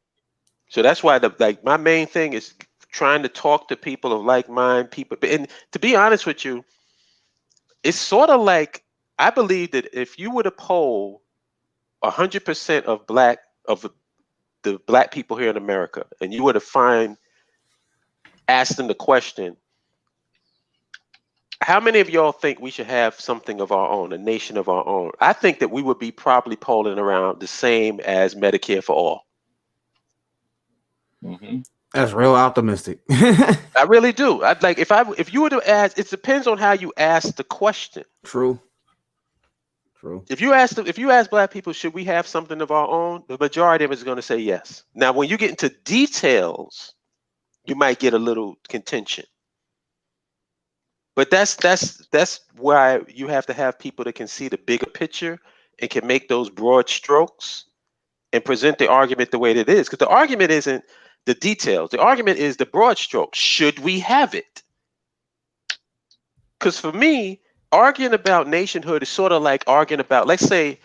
So that's why the like my main thing is trying to talk to people of like mind people. And to be honest with you, it's sort of like I believe that if you were to poll 100% of the black people here in America, and you were to ask them the question, how many of y'all think we should have something of our own, a nation of our own? I think that we would be probably polling around the same as Medicare for all. Hmm. That's real optimistic. I really do. I'd like if you were to ask, it depends on how you ask the question. True. True. If you ask black people, should we have something of our own? The majority of us is going to say yes. Now, when you get into details, you might get a little contention. But that's why you have to have people that can see the bigger picture and can make those broad strokes and present the argument the way that it is. Because the argument isn't the details. The argument is the broad strokes. Should we have it? Because for me, arguing about nationhood is sort of like arguing about, let's say,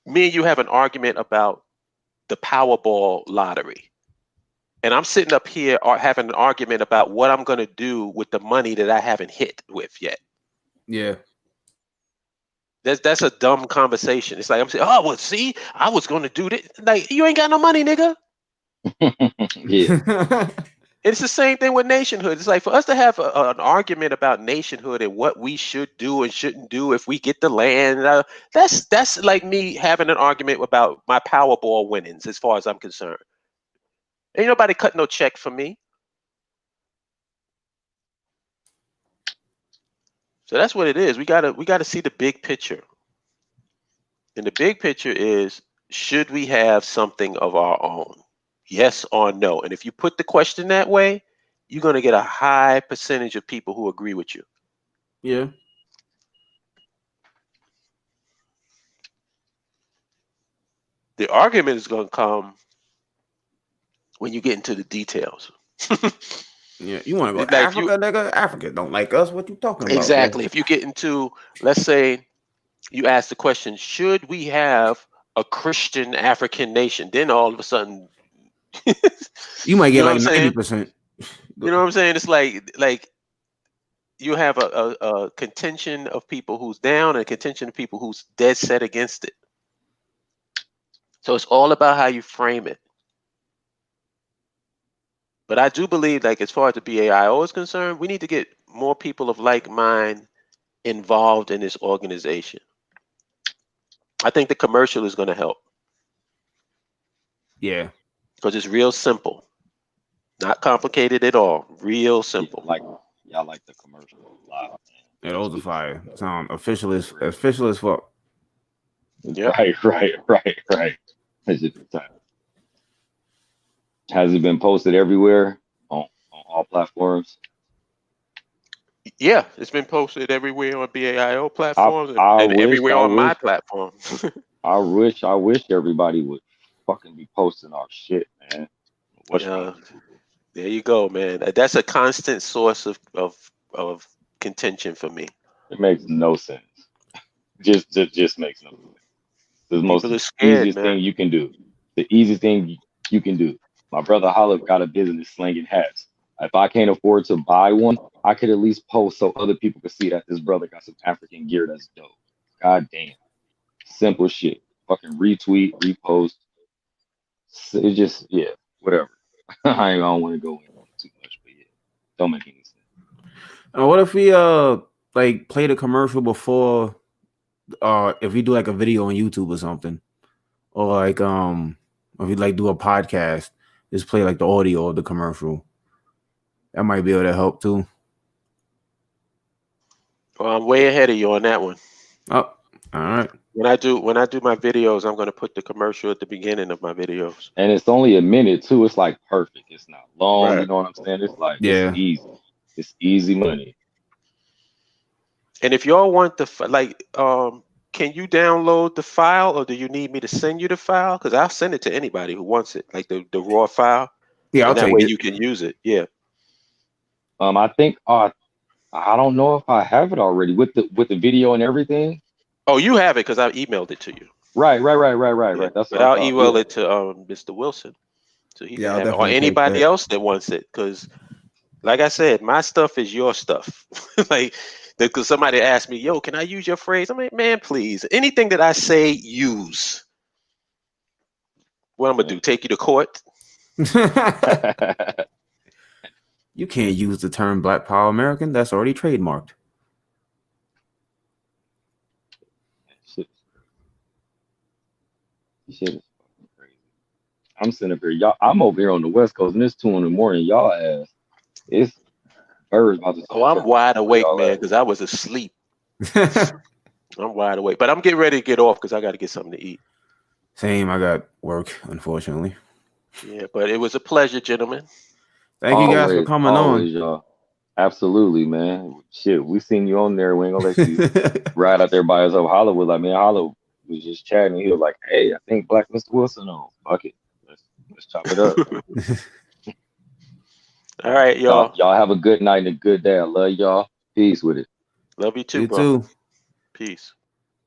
me and you have an argument about the Powerball lottery. And I'm sitting up here having an argument about what I'm going to do with the money that I haven't hit with yet. Yeah. That's a dumb conversation. It's like I'm saying, oh well, see, I was going to do this. Like you ain't got no money, nigga. Yeah. It's the same thing with nationhood. It's like for us to have an argument about nationhood and what we should do and shouldn't do if we get the land. That's like me having an argument about my Powerball winnings, as far as I'm concerned. Ain't nobody cut no check for me. So that's what it is. We gotta see the big picture. And the big picture is, should we have something of our own? Yes or no? And if you put the question that way, you're going to get a high percentage of people who agree with you. Yeah. The argument is going to come when you get into the details. Yeah. You want to go to Like Africa, nigga? Africa don't like us. What you talking about? exactly. Bro? If you get into, let's say, you ask the question, should we have a Christian African nation? Then all of a sudden, You might you get know what like I'm saying? 90%. You know what I'm saying? It's like you have a contention of people who's down and a contention of people who's dead set against it. So it's all about how you frame it. But I do believe, like as far as the BAIO is concerned, we need to get more people of like mind involved in this organization. I think the commercial is going to help Yeah. because it's real simple, not complicated at all. Real simple. Y'all like the commercial a lot, man. Yeah, those are fire. Sound official as fuck. Yep. Right. It's just the time. Has it been posted everywhere on all platforms? Yeah, it's been posted everywhere on BAIO I platforms I and wish everywhere I on my wish platform. I wish everybody would fucking be posting our shit, man. What's wrong with people? There you go, man. That's a constant source of contention for me. It makes no sense. Just makes no sense. The most People are scared, easiest man. thing you can do. The easiest thing you can do. My brother Holland got a business slinging hats. If I can't afford to buy one, I could at least post so other people could see that this brother got some African gear that's dope. God damn. Simple shit. Fucking retweet, repost. It's just, yeah, whatever. I don't want to go in on it too much, but yeah, don't make any sense. What if we like play the commercial before if we do like a video on YouTube or something, or like if we like do a podcast, just play like the audio of the commercial. That might be able to help too. Well, I'm way ahead of you on that one. Oh, all right. When I do my videos, I'm going to put the commercial at the beginning of my videos. And it's only a minute too. It's like perfect. It's not long. Right. You know what I'm saying? It's like Yeah. it's easy. It's easy money. And if y'all want can you download the file, or do you need me to send you the file? Because I'll send it to anybody who wants it, like the raw file. Yeah, I'll And that take way it. you can use it. Yeah. I think I don't know if I have it already with the video and everything. Oh, you have it because I emailed it to you. Right. Yeah. That's But what I I'll thought. email Yeah. it to Mr. Wilson so he Yeah, can I'll have it, or definitely take anybody that. else that wants it. Because, like I said, my stuff is your stuff. Like, because somebody asked me, "Yo, can I use your phrase?" I'm like, "Man, please. Anything that I say, use." What I'm gonna do? Take you to court? You can't use the term Black Power American. That's already trademarked. Shit is fucking crazy. I'm sitting up here, y'all. I'm over here on the West Coast, and it's 2 in the morning. Y'all ass, it's birds about to Oh, start I'm chirping wide where awake, y'all man, at. because I was asleep. I'm wide awake, but I'm getting ready to get off because I got to get something to eat. Same. I got work, unfortunately. Yeah, but it was a pleasure, gentlemen. Thank you guys for coming Always, y'all. Absolutely, man. Shit, we seen you on there. We ain't gonna let you ride out there by yourself. Holla was like, man, Holla was just chatting. He was like, hey, I think Black Mr. Wilson on. Fuck it. Let's chop it up. All right, y'all. Y'all have a good night and a good day. I love y'all. Peace with it. Love you too, You bro. too. Peace.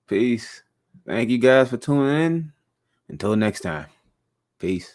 Peace. Thank you guys for tuning in. Until next time. Peace.